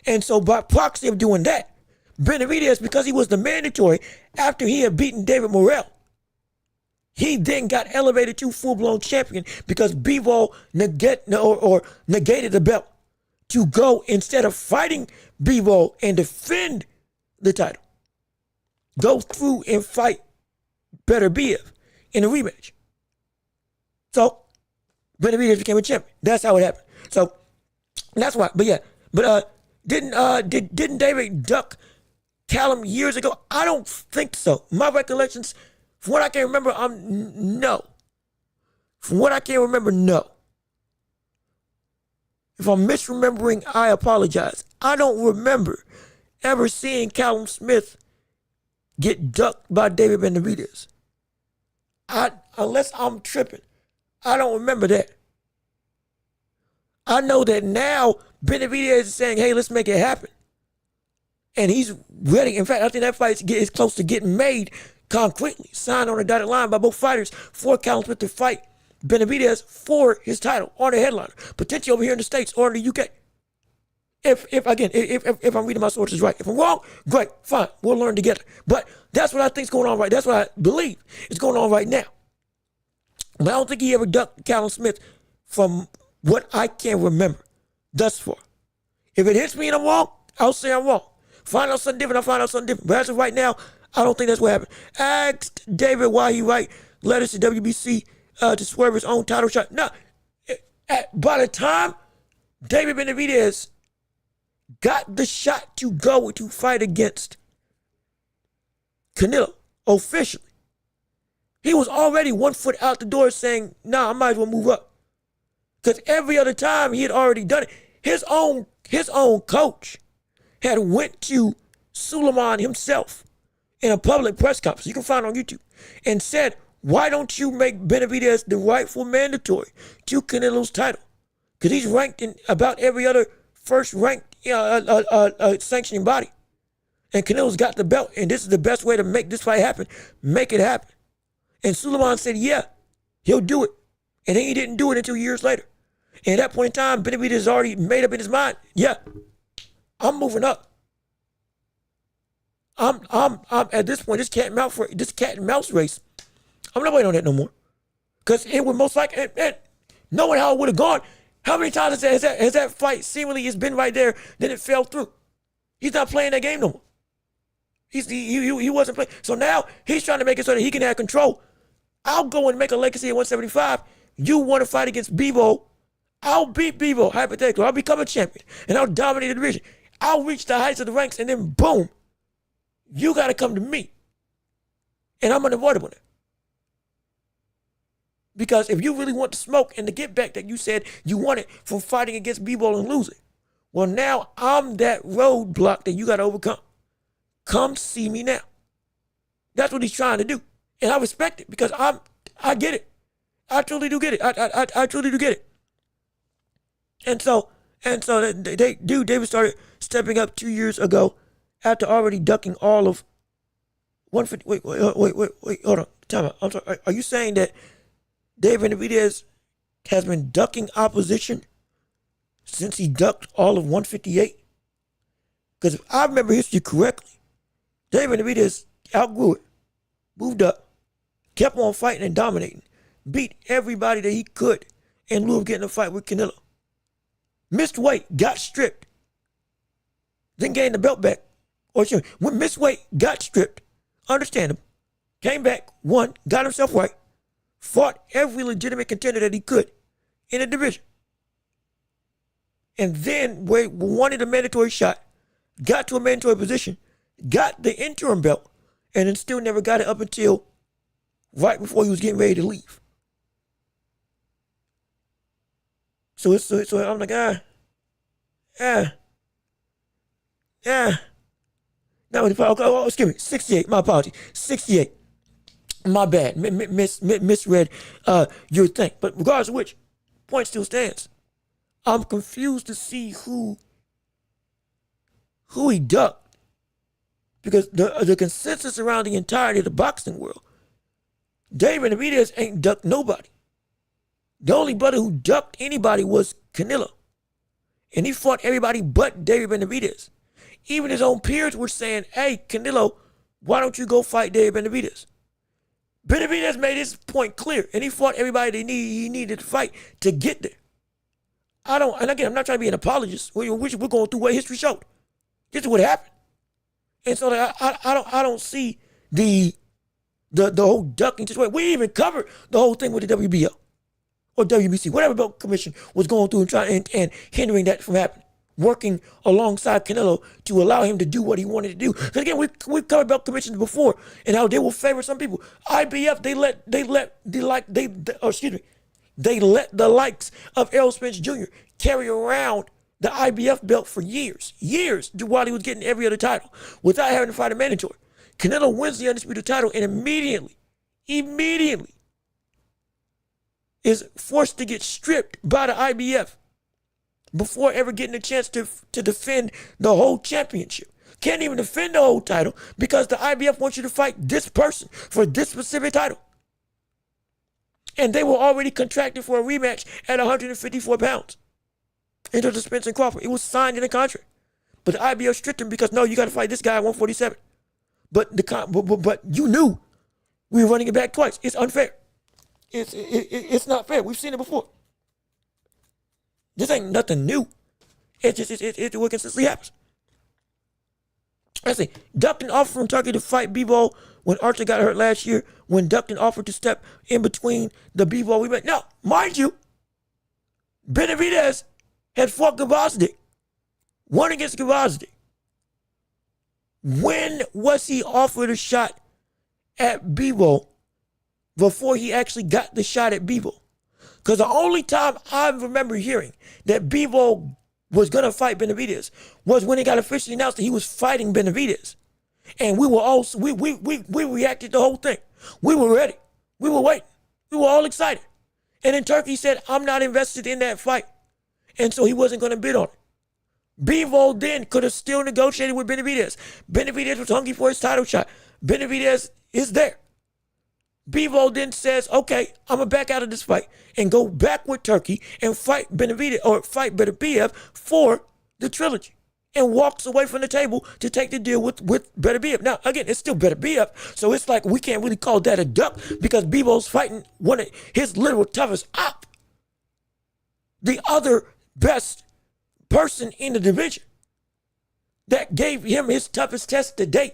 S1: And so by proxy of doing that, Benavidez, because he was the mandatory after he had beaten David Morrell, he then got elevated to full-blown champion because Bivol negated the belt to go, instead of fighting Bivol and defend the title, go through and fight Beterbiev in a rematch. So Benavidez became a champion. That's how it happened. So that's why. Didn't David duck Callum years ago? I don't think so. My recollections, from what I can remember, no. From what I can remember, no. If I'm misremembering, I apologize. I don't remember ever seeing Callum Smith get ducked by David Benavidez. Unless I'm tripping, I don't remember that. I know that now Benavidez is saying, hey, let's make it happen. And he's ready. In fact, I think that fight is close to getting made concretely, signed on the dotted line by both fighters for Callum Smith to fight Benavidez for his title on the headliner, potentially over here in the States or in the UK. If I'm reading my sources right. If I'm wrong, great, fine, we'll learn together. But that's what I think is going on right. That's what I believe is going on right now. But I don't think he ever ducked Callum Smith from what I can remember thus far. If it hits me and I'm wrong, I'll say I'm wrong. Find out something different, I'll find out something different. But as of right now, I don't think that's what happened. Asked David why he write letters to WBC to swerve his own title shot. No, by the time David Benavidez got the shot to go to fight against Canelo officially, he was already 1 foot out the door saying, nah, I might as well move up. Because every other time he had already done it. His own coach had went to Suleiman himself in a public press conference, you can find it on YouTube, and said, why don't you make Benavidez the rightful mandatory to Canelo's title? Because he's ranked in about every other first-ranked sanctioning body. And Canelo's got the belt, and this is the best way to make this fight happen. Make it happen. And Suleiman said, yeah, he'll do it. And then he didn't do it until years later. And at that point in time, Benavidez already made up in his mind, yeah, I'm moving up. I'm at this point, this cat and mouse race, I'm not waiting on that no more. Because it would most likely, and knowing how it would have gone, how many times has that fight seemingly has been right there, then it fell through? He's not playing that game no more. He wasn't playing. So now he's trying to make it so that he can have control. I'll go and make a legacy at 175. You want to fight against Bivol. I'll beat Bivol, hypothetically. I'll become a champion, and I'll dominate the division. I'll reach the heights of the ranks, and then boom, you got to come to me. And I'm unavoidable there. Because if you really want to smoke and to get back that you said you wanted from fighting against Bivol and losing, well, now I'm that roadblock that you got to overcome. Come see me now. That's what he's trying to do. And I respect it because I get it. I truly do get it. I truly do get it. And so And so David started stepping up 2 years ago after already ducking all of 150. Wait, hold on. Time out. I'm sorry. Are you saying that David Benavidez has been ducking opposition since he ducked all of 158? Because if I remember history correctly, David Benavidez outgrew it, moved up, kept on fighting and dominating, beat everybody that he could in lieu of getting a fight with Canelo. Missed weight, got stripped, then gained the belt back. Or when missed weight, got stripped, understandable, came back, won, got himself right, fought every legitimate contender that he could in the division. And then wanted a mandatory shot, got to a mandatory position, got the interim belt, and then still never got it up until right before he was getting ready to leave. So I'm like, No, excuse me, 68, my apology, 68. My bad, misread your thing. But regardless of which, point still stands. I'm confused to see who he ducked. Because the consensus around the entirety of the boxing world, David Benavidez ain't ducked nobody. The only brother who ducked anybody was Canelo. And he fought everybody but David Benavidez. Even his own peers were saying, hey, Canelo, why don't you go fight David Benavidez? Benavidez made his point clear, and he fought everybody he needed to fight to get there. And again, I'm not trying to be an apologist. We're going through what history showed. This is what happened. And so I don't see the whole ducking situation. We even covered the whole thing with the WBO or WBC, whatever belt commission was going through and trying and hindering that from happening, working alongside Canelo to allow him to do what he wanted to do. Because again, we've covered belt commissions before and how they will favor some people. IBF, they let the likes of Errol Spence Jr. carry around the IBF belt for years while he was getting every other title without having to fight a mandatory. Canelo wins the undisputed title and immediately is forced to get stripped by the IBF before ever getting a chance to defend the whole championship. Can't even defend the whole title because the IBF wants you to fight this person for this specific title. And they were already contracted for a rematch at 154 pounds. Into the Spence and Crawford. It was signed in the contract. But the IBF stripped him because, no, you got to fight this guy at 147. But you knew we were running it back twice. It's unfair. It's not fair. We've seen it before. This ain't nothing new. It's what consistently happens. I see. Duckton offered from Turkey to fight Bivol when Archer got hurt last year. When Duckton offered to step in between the Bivol we met. Now, mind you, Benavidez had fought Gvozdyk. Won against Gvozdyk. When was he offered a shot at Bivol before he actually got the shot at Bivol? Because the only time I remember hearing that Bivol was going to fight Benavidez was when it got officially announced that he was fighting Benavidez. And we were all, we reacted the whole thing. We were ready. We were waiting. We were all excited. And then Turkey said, I'm not invested in that fight. And so he wasn't going to bid on it. Bivol then could have still negotiated with Benavidez. Benavidez was hungry for his title shot. Benavidez is there. Bivol then says, okay, I'm going to back out of this fight and go back with Turkey and fight Benavidez or fight Beterbiev for the trilogy and walks away from the table to take the deal with Beterbiev. Now, again, it's still Beterbiev, so it's like we can't really call that a duck because Bivol's fighting one of his literal toughest op. The other best person in the division that gave him his toughest test to date.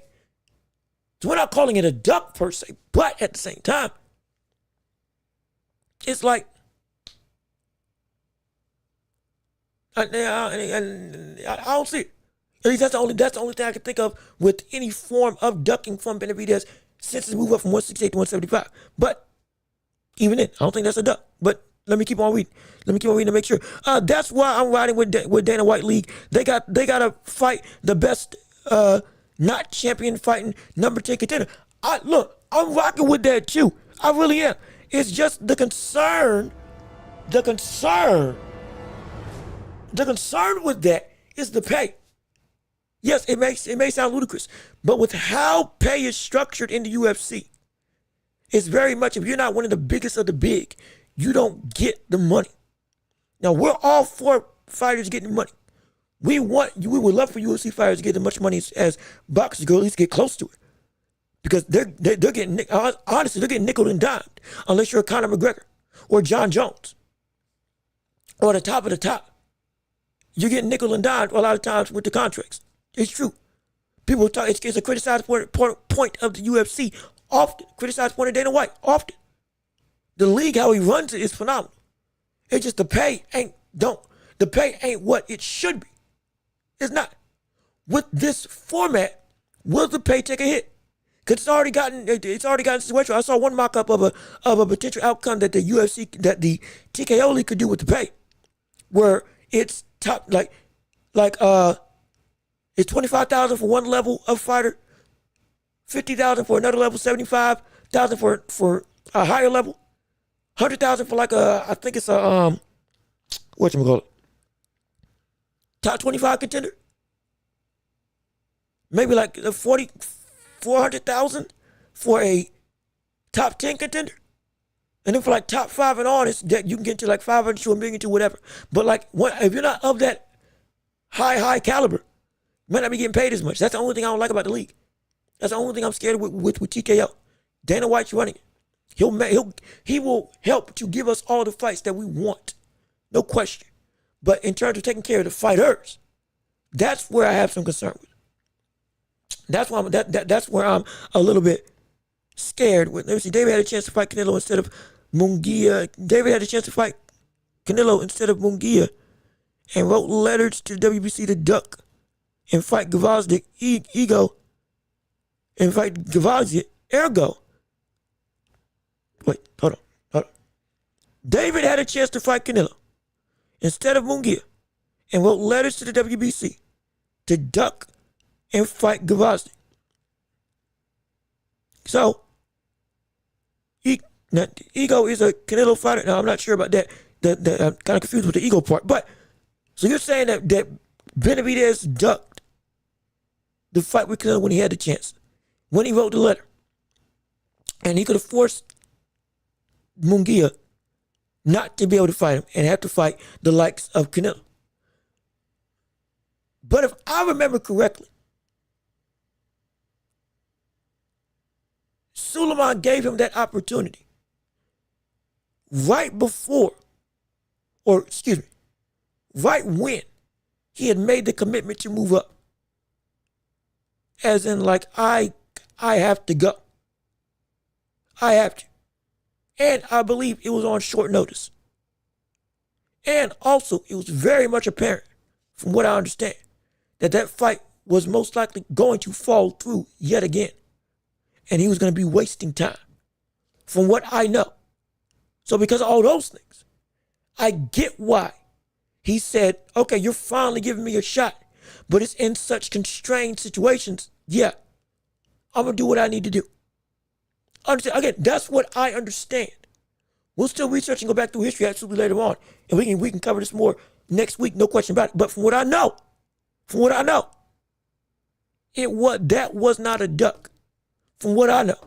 S1: So we're not calling it a duck per se, but at the same time, it's like, I don't see it. At least that's the only thing I can think of with any form of ducking from Benavidez since his move up from 168 to 175. But even then, I don't think that's a duck. But let me keep on reading. To make sure. That's why I'm riding with Dana White League. They got to fight the best not champion fighting number 10 contender. I'm rocking with that too. I really am. It's just the concern The concern with that is the pay. Yes, it may sound ludicrous, but with how pay is structured in the UFC, it's very much, if you're not one of the biggest of the big, you don't get the money. Now, we're all for fighters getting money. We would love for UFC fighters to get as much money as boxers go, at least get close to it. Because they're getting, honestly, they're getting nickel and dimed, unless you're a Conor McGregor or John Jones or the top of the top. You're getting nickel and dimed a lot of times with the contracts. It's true. People talk, it's a criticized point of the UFC often. Criticized point of Dana White often. The league, how he runs it, is phenomenal. It's just the pay ain't what it should be. It's not. With this format, will the pay take a hit? Because it's already gotten a situation. I saw one mock-up of a potential outcome that the TKO League could do with the pay, where it's top it's $25,000 for one level of fighter, $50,000 for another level, $75,000 for a higher level, $100,000 for I think it's a whatchamacallit, top 25 contender. Maybe like $400,000 for a top 10 contender. And then for like top 5 and on, it's that you can get to like 500 to $1 million to whatever. But like, if you're not of that high caliber, you might not be getting paid as much. That's the only thing I don't like about the league. That's the only thing I'm scared with TKO. Dana White's running it. He will help to give us all the fights that we want, no question. But in terms of taking care of the fighters, that's where I have some concern with. That's why that's where I'm a little bit scared with. Let me see. David had a chance to fight Canelo instead of Munguia. David had a chance to fight Canelo instead of Munguia, and wrote letters to the WBC to duck and fight Gvozdyk ego and fight Gvozdyk ergo. Wait, hold on. David had a chance to fight Canelo instead of Munguia and wrote letters to the WBC to duck and fight Gvozdyk. So, ego is a Canelo fighter. Now, I'm not sure about that. I'm kind of confused with the ego part. But, so you're saying that Benavidez ducked the fight with Canelo when he had the chance, when he wrote the letter. And he could have forced Munguia not to be able to fight him and have to fight the likes of Canelo. But if I remember correctly, Suleiman gave him that opportunity right when he had made the commitment to move up. As in, like, I have to go. I have to. And I believe it was on short notice. And also, it was very much apparent, from what I understand, that fight was most likely going to fall through yet again. And he was going to be wasting time, from what I know. So because of all those things, I get why he said, okay, you're finally giving me a shot, but it's in such constrained situations. Yeah, I'm going to do what I need to do. Understand? Again, that's what I understand. We'll still research and go back through history absolutely later on. And we can cover this more next week, no question about it. But from what I know, that was not a duck. From what I know.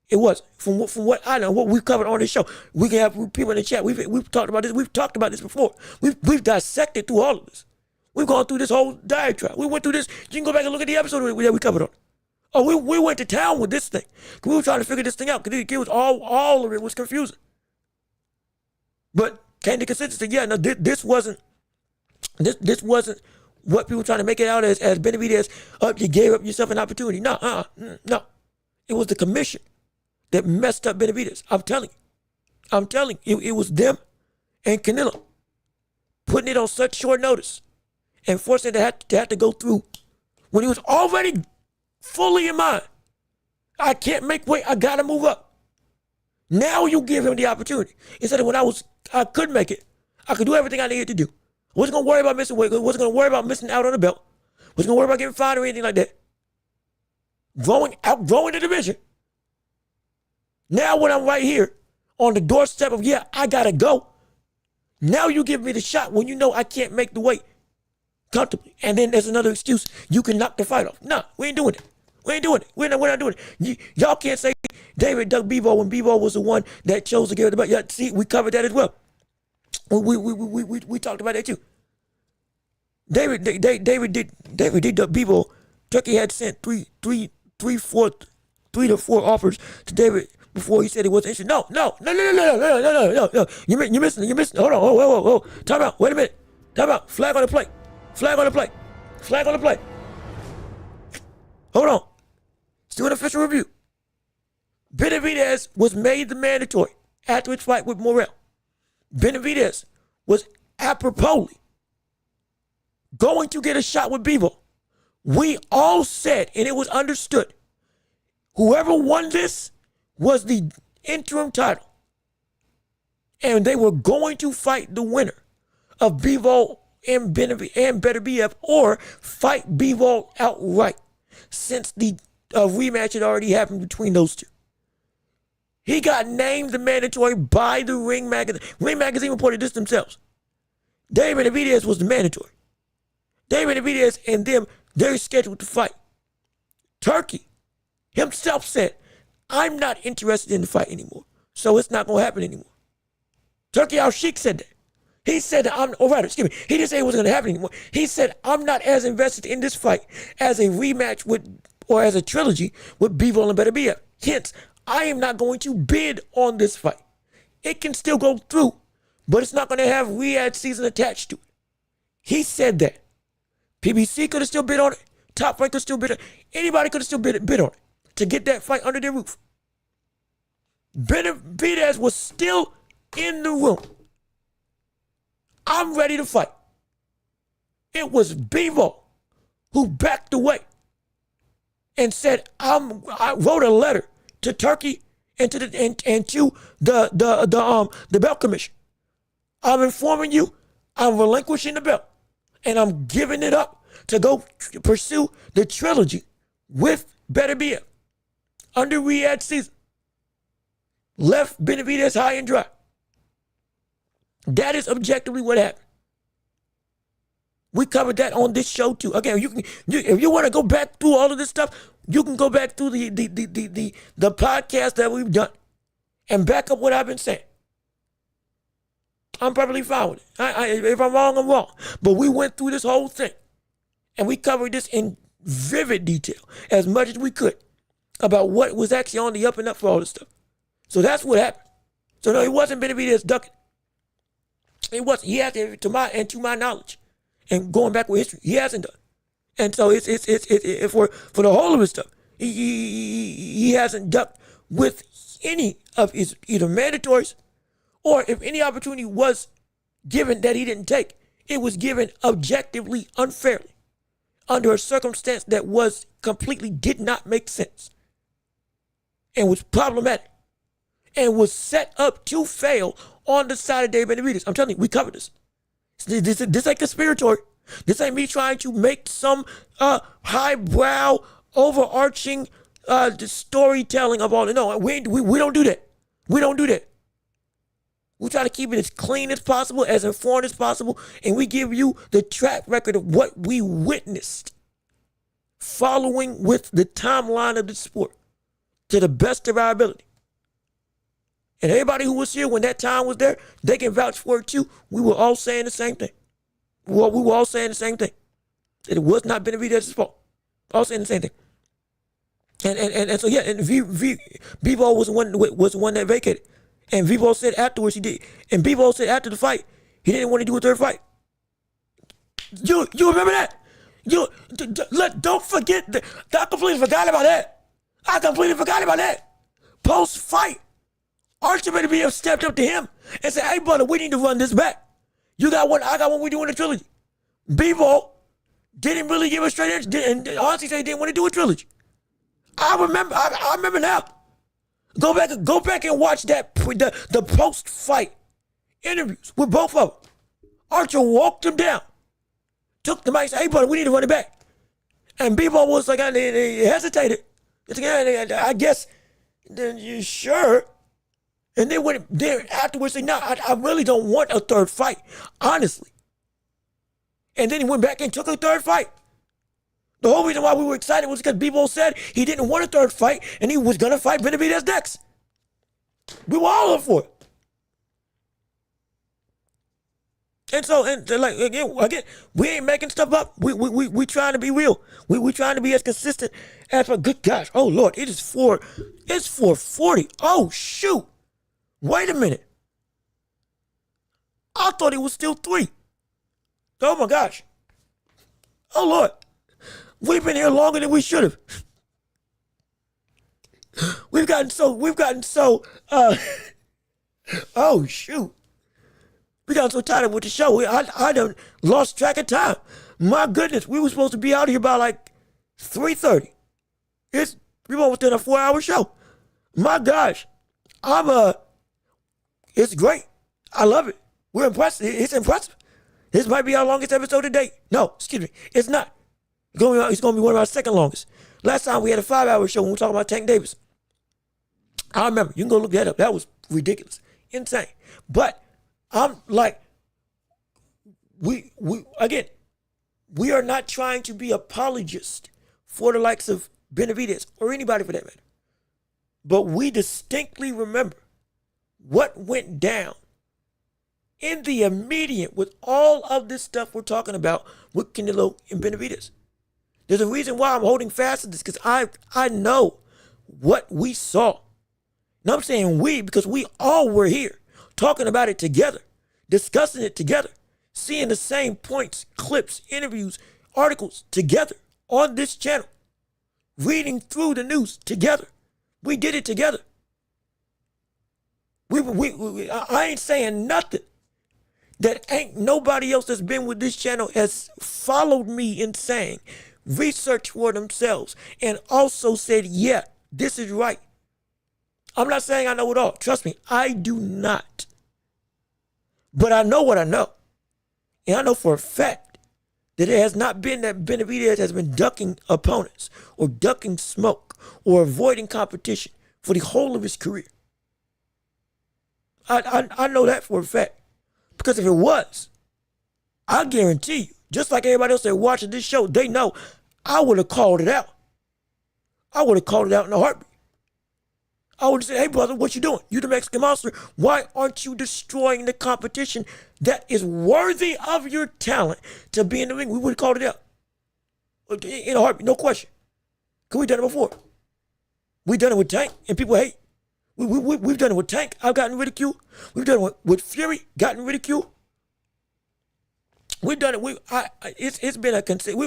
S1: It was. From what I know, what we've covered on this show. We can have people in the chat. We've talked about this. We've talked about this before. We've dissected through all of this. We've gone through this whole diatribe. We went through this. You can go back and look at the episode that we covered on. Oh, we went to town with this thing. We were trying to figure this thing out because it was all of it was confusing. But came to consensus. Yeah, no, this wasn't what people were trying to make it out as Benavidez. You gave up yourself an opportunity. No. It was the commission that messed up Benavidez. I'm telling you. It was them and Canelo putting it on such short notice and forcing it to have to go through when he was already fully in mind. I can't make weight. I got to move up. Now you give him the opportunity. Instead of when I could make it. I could do everything I needed to do. I wasn't going to worry about missing weight. I wasn't going to worry about missing out on the belt. I wasn't going to worry about getting fined or anything like that. Outgrowing the division. Now when I'm right here on the doorstep of, I got to go. Now you give me the shot when you know I can't make the weight comfortably. And then there's another excuse. You can knock the fight off. Nah, we ain't doing it. We ain't doing it. We're not doing it. Y'all can't say David ducked Bivol when Bivol was the one that chose to give it the belt. Yeah, see, we covered that as well. We talked about that too. David did duck Bivol. Turkey had sent three to four offers to David before he said he wasn't interested. No. You're missing. Hold on. Whoa. Time out. Wait a minute. Time out. Flag on the play. Hold on. Still an official review. Benavidez was made the mandatory after his fight with Morrell. Benavidez was aproposly going to get a shot with Bivol. We all said, and it was understood, whoever won this was the interim title. And they were going to fight the winner of Bivol and Beterbiev, or fight Bivol outright, since the rematch had already happened between those two. He got named the mandatory by the Ring Magazine. Ring Magazine reported this themselves. David Benavidez was the mandatory. David Benavidez and them, they're scheduled to fight. Turkey himself said, I'm not interested in the fight anymore, so it's not going to happen anymore. Turkey Al-Sheikh said that. He said that he didn't say it wasn't going to happen anymore. He said, I'm not as invested in this fight as a rematch or as a trilogy with Bivol and Beterbiev. Hence, I am not going to bid on this fight. It can still go through, but it's not going to have Riyadh season attached to it. He said that. PBC could have still bid on it. Top Rank could still bid on it. Anybody could have still bid on it to get that fight under their roof. Benavidez was still in the room. I'm ready to fight. It was Bivol who backed away and said, I wrote a letter to Turkey and to the belt commission. I'm informing you, I'm relinquishing the belt, and I'm giving it up to go pursue the trilogy with Beterbiev under Riyadh season. Left Benavidez high and dry. That is objectively what happened. We covered that on this show too. Again, if you want to go back through all of this stuff, you can go back through the podcast that we've done and back up what I've been saying. I'm perfectly fine with it. If I'm wrong, I'm wrong. But we went through this whole thing and we covered this in vivid detail as much as we could about what was actually on the up and up for all this stuff. So that's what happened. So no, it wasn't Benavidez ducking. It wasn't. He hasn't, to my knowledge, and going back with history, he hasn't done. And so it's for the whole of his stuff, he hasn't ducked with any of his either mandatories, or if any opportunity was given that he didn't take, it was given objectively unfairly under a circumstance that was completely did not make sense and was problematic and was set up to fail on the side of David Benavidez. I'm telling you, we covered this. This ain't conspiratory. This ain't me trying to make some highbrow, overarching storytelling of all. No, we don't do that. We don't do that. We try to keep it as clean as possible, as informed as possible, and we give you the track record of what we witnessed following with the timeline of the sport to the best of our ability. And everybody who was here when that time was there, they can vouch for it too. We were all saying the same thing. We were all saying the same thing. That it was not Benavidez's fault. All saying the same thing. And so yeah, and Bivol was the one that vacated. And Bivol said afterwards he did. And Bivol said after the fight, he didn't want to do a third fight. You remember that? Don't forget that. I completely forgot about that. Post-fight, Archer Benavidez stepped up to him and said, hey, brother, we need to run this back. You got one, I got one, we're doing a trilogy. Bivol didn't really give a straight answer, and honestly said he didn't want to do a trilogy. I remember now. Go back and watch the post-fight interviews with both of them. Archer walked him down, took the mic, said, hey, brother, we need to run it back. And Bivol was like, he hesitated. It's like, I guess, then you sure? And then when there afterwards, say, no, I really don't want a third fight, honestly. And then he went back and took a third fight. The whole reason why we were excited was because Bebo said he didn't want a third fight and he was going to fight Benavidez next. We were all up for it. And so, like again, we ain't making stuff up. We trying to be real. We trying to be as consistent as. Good gosh, oh Lord, it's 4:40. Oh shoot. Wait a minute. I thought it was still 3. Oh my gosh. Oh Lord. We've been here longer than we should have. We've gotten so oh shoot. We got so tired with the show. I done lost track of time. My goodness, we were supposed to be out here by like 3:30. We almost done a 4-hour show. My gosh. It's great. I love it. We're impressed. It's impressive. This might be our longest episode to date. No, excuse me. It's not. It's going to be one of our second longest. Last time we had a 5-hour show when we were talking about Tank Davis. I remember. You can go look that up. That was ridiculous. Insane. But I'm like, we are not trying to be apologists for the likes of Benavidez or anybody for that matter. But we distinctly remember what went down in the immediate with all of this stuff we're talking about with Canelo and Benavidez. There's a reason why I'm holding fast to this, because I know what we saw. And I'm saying we because we all were here talking about it together, discussing it together, seeing the same points, clips, interviews, articles together on this channel, reading through the news together. We did it together. I ain't saying nothing that ain't nobody else that's been with this channel has followed me in saying, research for themselves, and also said, yeah, this is right. I'm not saying I know it all. Trust me, I do not. But I know what I know. And I know for a fact that it has not been that Benavidez has been ducking opponents or ducking smoke or avoiding competition for the whole of his career. I know that for a fact. Because if it was, I guarantee you, just like everybody else that watching this show, they know I would have called it out. I would have called it out in a heartbeat. I would have said, hey brother, what you doing? You the Mexican monster. Why aren't you destroying the competition that is worthy of your talent to be in the ring? We would have called it out. In a heartbeat, no question. Because we've done it before. We've done it with Tank and people hate. We've done it with Tank. I've gotten ridiculed. We've done it with Fury, gotten ridiculed. We've done it. It's been a consent.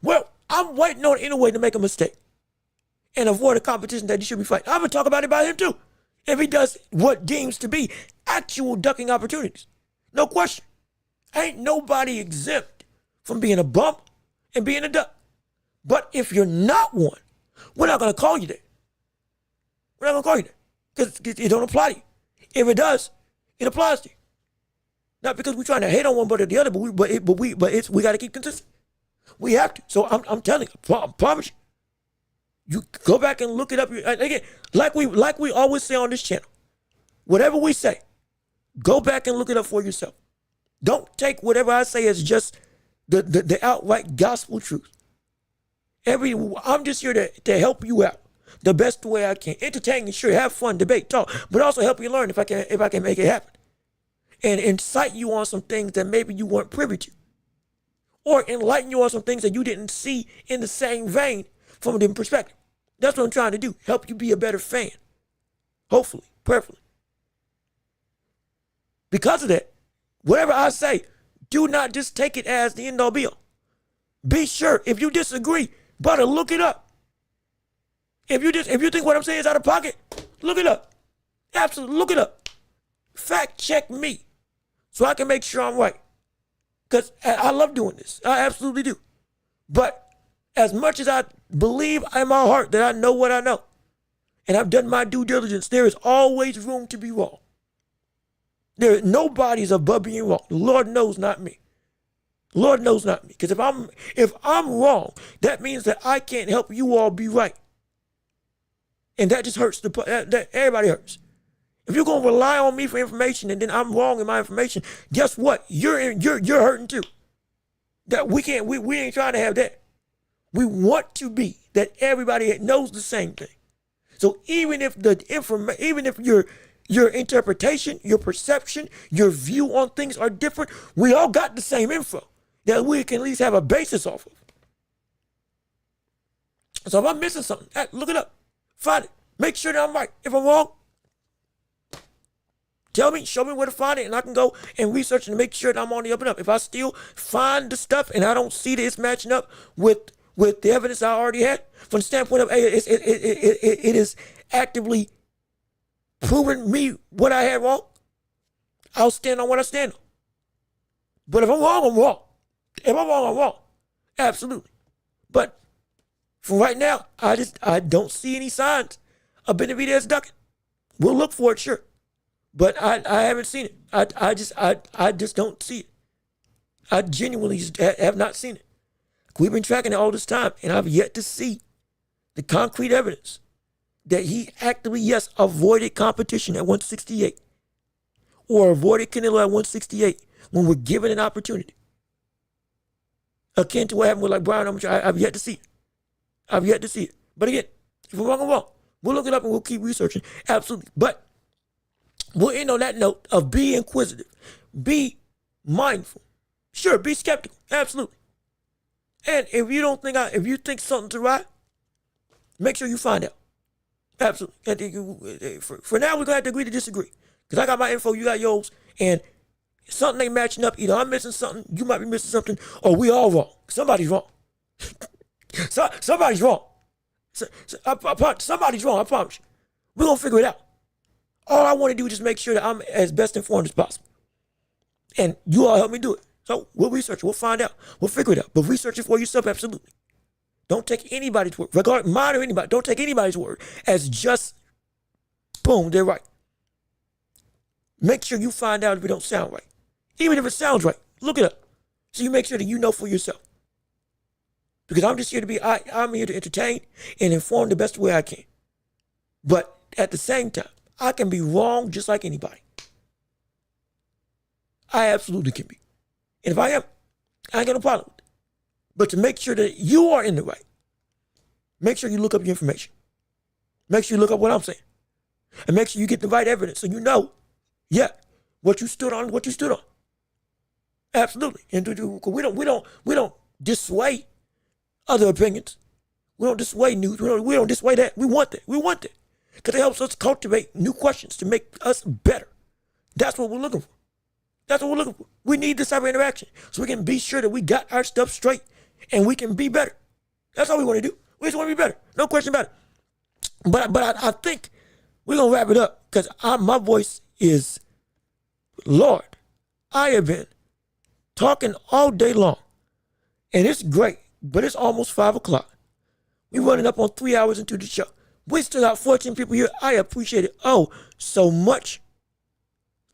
S1: Well, I'm waiting on any way to make a mistake and avoid a competition that he should be fighting. I'm gonna talk about it by him too. If he does what deems to be actual ducking opportunities, no question. Ain't nobody exempt from being a bump and being a duck. But if you're not one, we're not gonna call you that. We're not gonna call you that. Because it don't apply to you. If it does, it applies to you. Not because we're trying to hate on one but the other, we got to keep consistent. We have to. So I'm telling you, I promise you. You go back and look it up. Again, like we always say on this channel, whatever we say, go back and look it up for yourself. Don't take whatever I say as just the outright gospel truth. I'm just here to help you out the best way I can. Entertain, sure, have fun, debate, talk, but also help you learn if I can make it happen. And incite you on some things that maybe you weren't privy to. Or enlighten you on some things that you didn't see in the same vein from a different perspective. That's what I'm trying to do. Help you be a better fan. Hopefully, prayerfully. Because of that, whatever I say, do not just take it as the end all be all. Be sure, if you disagree, brother, look it up. If you think what I'm saying is out of pocket, look it up. Absolutely, look it up. Fact check me so I can make sure I'm right. Because I love doing this. I absolutely do. But as much as I believe in my heart that I know what I know, and I've done my due diligence, there is always room to be wrong. Nobody's above being wrong. The Lord knows not me. Lord knows not me. Because if I'm wrong, that means that I can't help you all be right. And that just hurts. That everybody hurts. If you're gonna rely on me for information and then I'm wrong in my information, guess what? You're hurting too. That we ain't trying to have that. We want to be that everybody knows the same thing. So even if your interpretation, your perception, your view on things are different, we all got the same info that we can at least have a basis off of. So if I'm missing something, look it up, find it, make sure that I'm right. If I'm wrong, tell me, show me where to find it, and I can go and research and make sure that I'm on the up and up. If I still find the stuff and I don't see that it's matching up with the evidence I already had, from the standpoint of, hey, it is actively proving me what I had wrong, I'll stand on what I stand on. But if I'm wrong, I'm wrong. If I'm wrong, I'm wrong. Absolutely. But for right now, I don't see any signs of Benavidez ducking. We'll look for it, sure. But I haven't seen it. I just don't see it. I genuinely have not seen it. We've been tracking it all this time, and I've yet to see the concrete evidence that he actively, yes, avoided competition at 168 or avoided Canelo at 168 when we're given an opportunity. Akin to what happened with like Brian, I've yet to see it. I've yet to see it. But again, if we're wrong, I'm wrong. We'll look it up and we'll keep researching. Absolutely. But we'll end on that note of be inquisitive. Be mindful. Sure, be skeptical. Absolutely. And if you think something's right, make sure you find out. Absolutely. For now, we're going to have to agree to disagree. Because I got my info, you got yours, and something ain't matching up. Either I'm missing something, you might be missing something, or we all wrong. Somebody's wrong. Somebody's wrong. Somebody's wrong, I promise you. We're going to figure it out. All I want to do is just make sure that I'm as best informed as possible. And you all help me do it. So we'll research it. We'll find out. We'll figure it out. But research it for yourself, absolutely. Don't take anybody's word, regardless, mine or anybody. Don't take anybody's word as just, boom, they're right. Make sure you find out if it don't sound right. Even if it sounds right, look it up. So you make sure that you know for yourself. Because I'm just here to I'm here to entertain and inform the best way I can. But at the same time, I can be wrong just like anybody. I absolutely can be. And if I am, I ain't got no problem with it. But to make sure that you are in the right, make sure you look up your information. Make sure you look up what I'm saying. And make sure you get the right evidence so you know, yeah, what you stood on, Absolutely. And we don't dissuade other opinions. We don't dissuade news. We don't dissuade that. We want that. Because it helps us cultivate new questions to make us better. That's what we're looking for. We need this type of interaction so we can be sure that we got our stuff straight and we can be better. That's all we want to do. We just want to be better. No question about it. But I think we're going to wrap it up because my voice is, Lord, I have been talking all day long. And it's great, but it's almost 5 o'clock. We're running up on 3 hours into the show. We still got 14 people here. I appreciate it so much.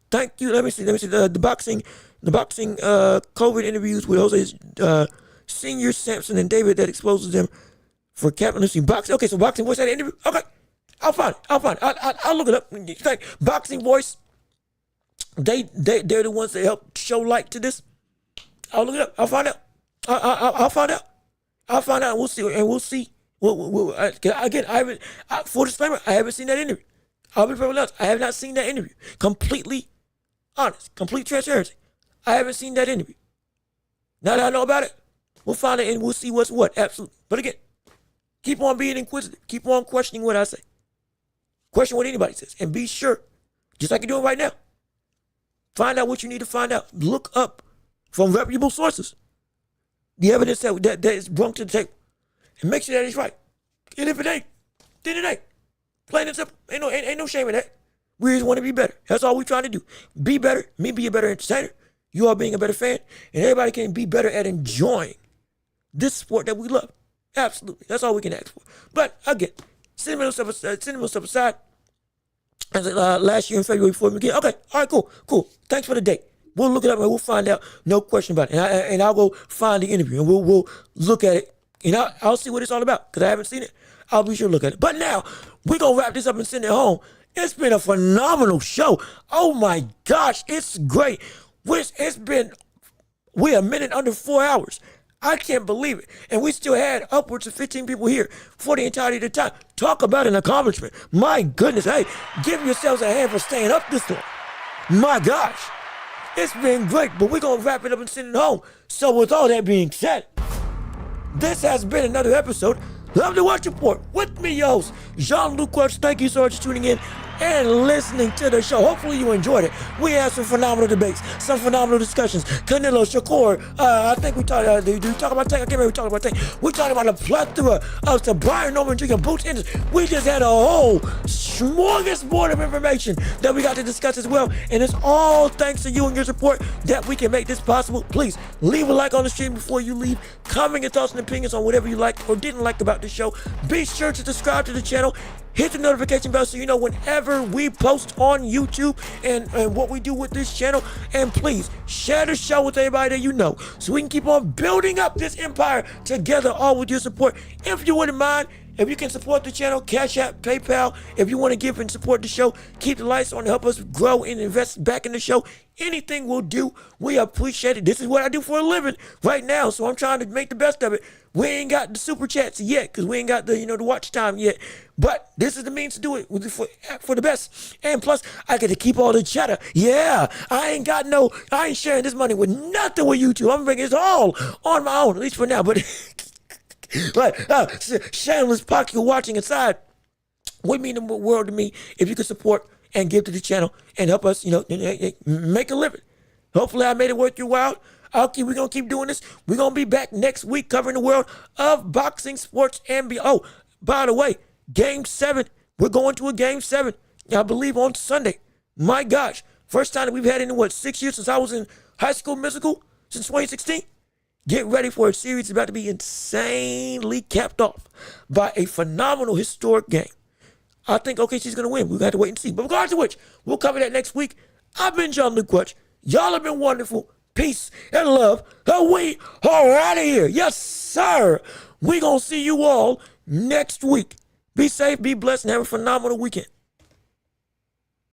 S1: Thank you. Let me see. The boxing COVID interviews with Jose Senior, Sampson, and David that exposes them for captaincy. Boxing. Okay, so Boxing Voice had an interview. Okay, I'll find it. I'll look it up. Thank Boxing Voice. They're the ones that help show light to this. I'll look it up. I'll find out. I'll find out. And we'll see. Again, full disclaimer, I haven't seen that interview. I'll be perfectly honest. I have not seen that interview. Completely honest. Complete transparency. I haven't seen that interview. Now that I know about it, we'll find it and we'll see what's what. Absolutely. But again, keep on being inquisitive. Keep on questioning what I say. Question what anybody says. And be sure, just like you're doing right now, find out what you need to find out. Look up from reputable sources the evidence that is brought to the table. And make sure that it's right. And if it ain't, then it ain't. Plain and simple. Ain't no shame in that. We just want to be better. That's all we're trying to do. Be better. Me be a better entertainer. You all being a better fan. And everybody can be better at enjoying this sport that we love. Absolutely. That's all we can ask for. But again, sentimental stuff aside. As last year in February before we begin. Okay. All right, cool. Thanks for the date. We'll look it up and we'll find out. No question about it. And I'll go find the interview and we'll look at it. And I'll see what it's all about because I haven't seen it. I'll be sure to look at it. But now, We're going to wrap this up and send it home. It's been a phenomenal show. Oh my gosh, it's great. We're a minute under 4 hours. I can't believe it. And we still had upwards of 15 people here for the entirety of the time. Talk about an accomplishment. My goodness. Hey, give yourselves a hand for staying up this long. My gosh. It's been great, but we're going to wrap it up and send it home. So with all that being said, this has been another episode of the Welch Report with me, your host, Jean-Luc Welch. Thank you so much for tuning in and listening to the show. Hopefully you enjoyed it. We had some phenomenal debates, some phenomenal discussions. Canelo, Shakur, I think we talked, do we talk about Tank? I can't remember we talked about Tank. We talked about a plethora of the Brian Norman drinking boots in. We just had a whole smorgasbord of information that we got to discuss as well. And it's all thanks to you and your support that we can make this possible. Please leave a like on the stream before you leave. Comment your thoughts and opinions on whatever you liked or didn't like about the show. Be sure to subscribe to the channel. Hit the notification bell so you know whenever we post on YouTube and what we do with this channel. And please share the show with everybody that you know so we can keep on building up this empire together, all with your support. If you wouldn't mind, if you can support the channel, Cash App, PayPal. If you want to give and support the show, keep the lights on to help us grow and invest back in the show. Anything we'll do, we appreciate it. This is what I do for a living right now, so I'm trying to make the best of it. We ain't got the super chats yet because we ain't got the the watch time yet. But this is the means to do it for the best. And plus, I get to keep all the chatter. Yeah, I ain't sharing this money with nothing with YouTube. I'm bringing it all on my own, at least for now. But shameless pocket watching aside, would mean the world to me if you could support and give to the channel and help us, make a living. Hopefully I made it worth your while. We're going to keep doing this. We're going to be back next week covering the world of boxing, sports, and beyond. Oh, by the way, Game 7. We're going to a Game 7, I believe, on Sunday. My gosh. First time that we've had in, 6 years since I was in High School Musical, since 2016? Get ready for a series about to be insanely capped off by a phenomenal historic game. I think OKC's going to win. We're going to have to wait and see. But regardless of which, we'll cover that next week. I've been Jean-Luc Welch. Y'all have been wonderful. Peace and love. We are out of here. Yes, sir. We're going to see you all next week. Be safe, be blessed, and have a phenomenal weekend.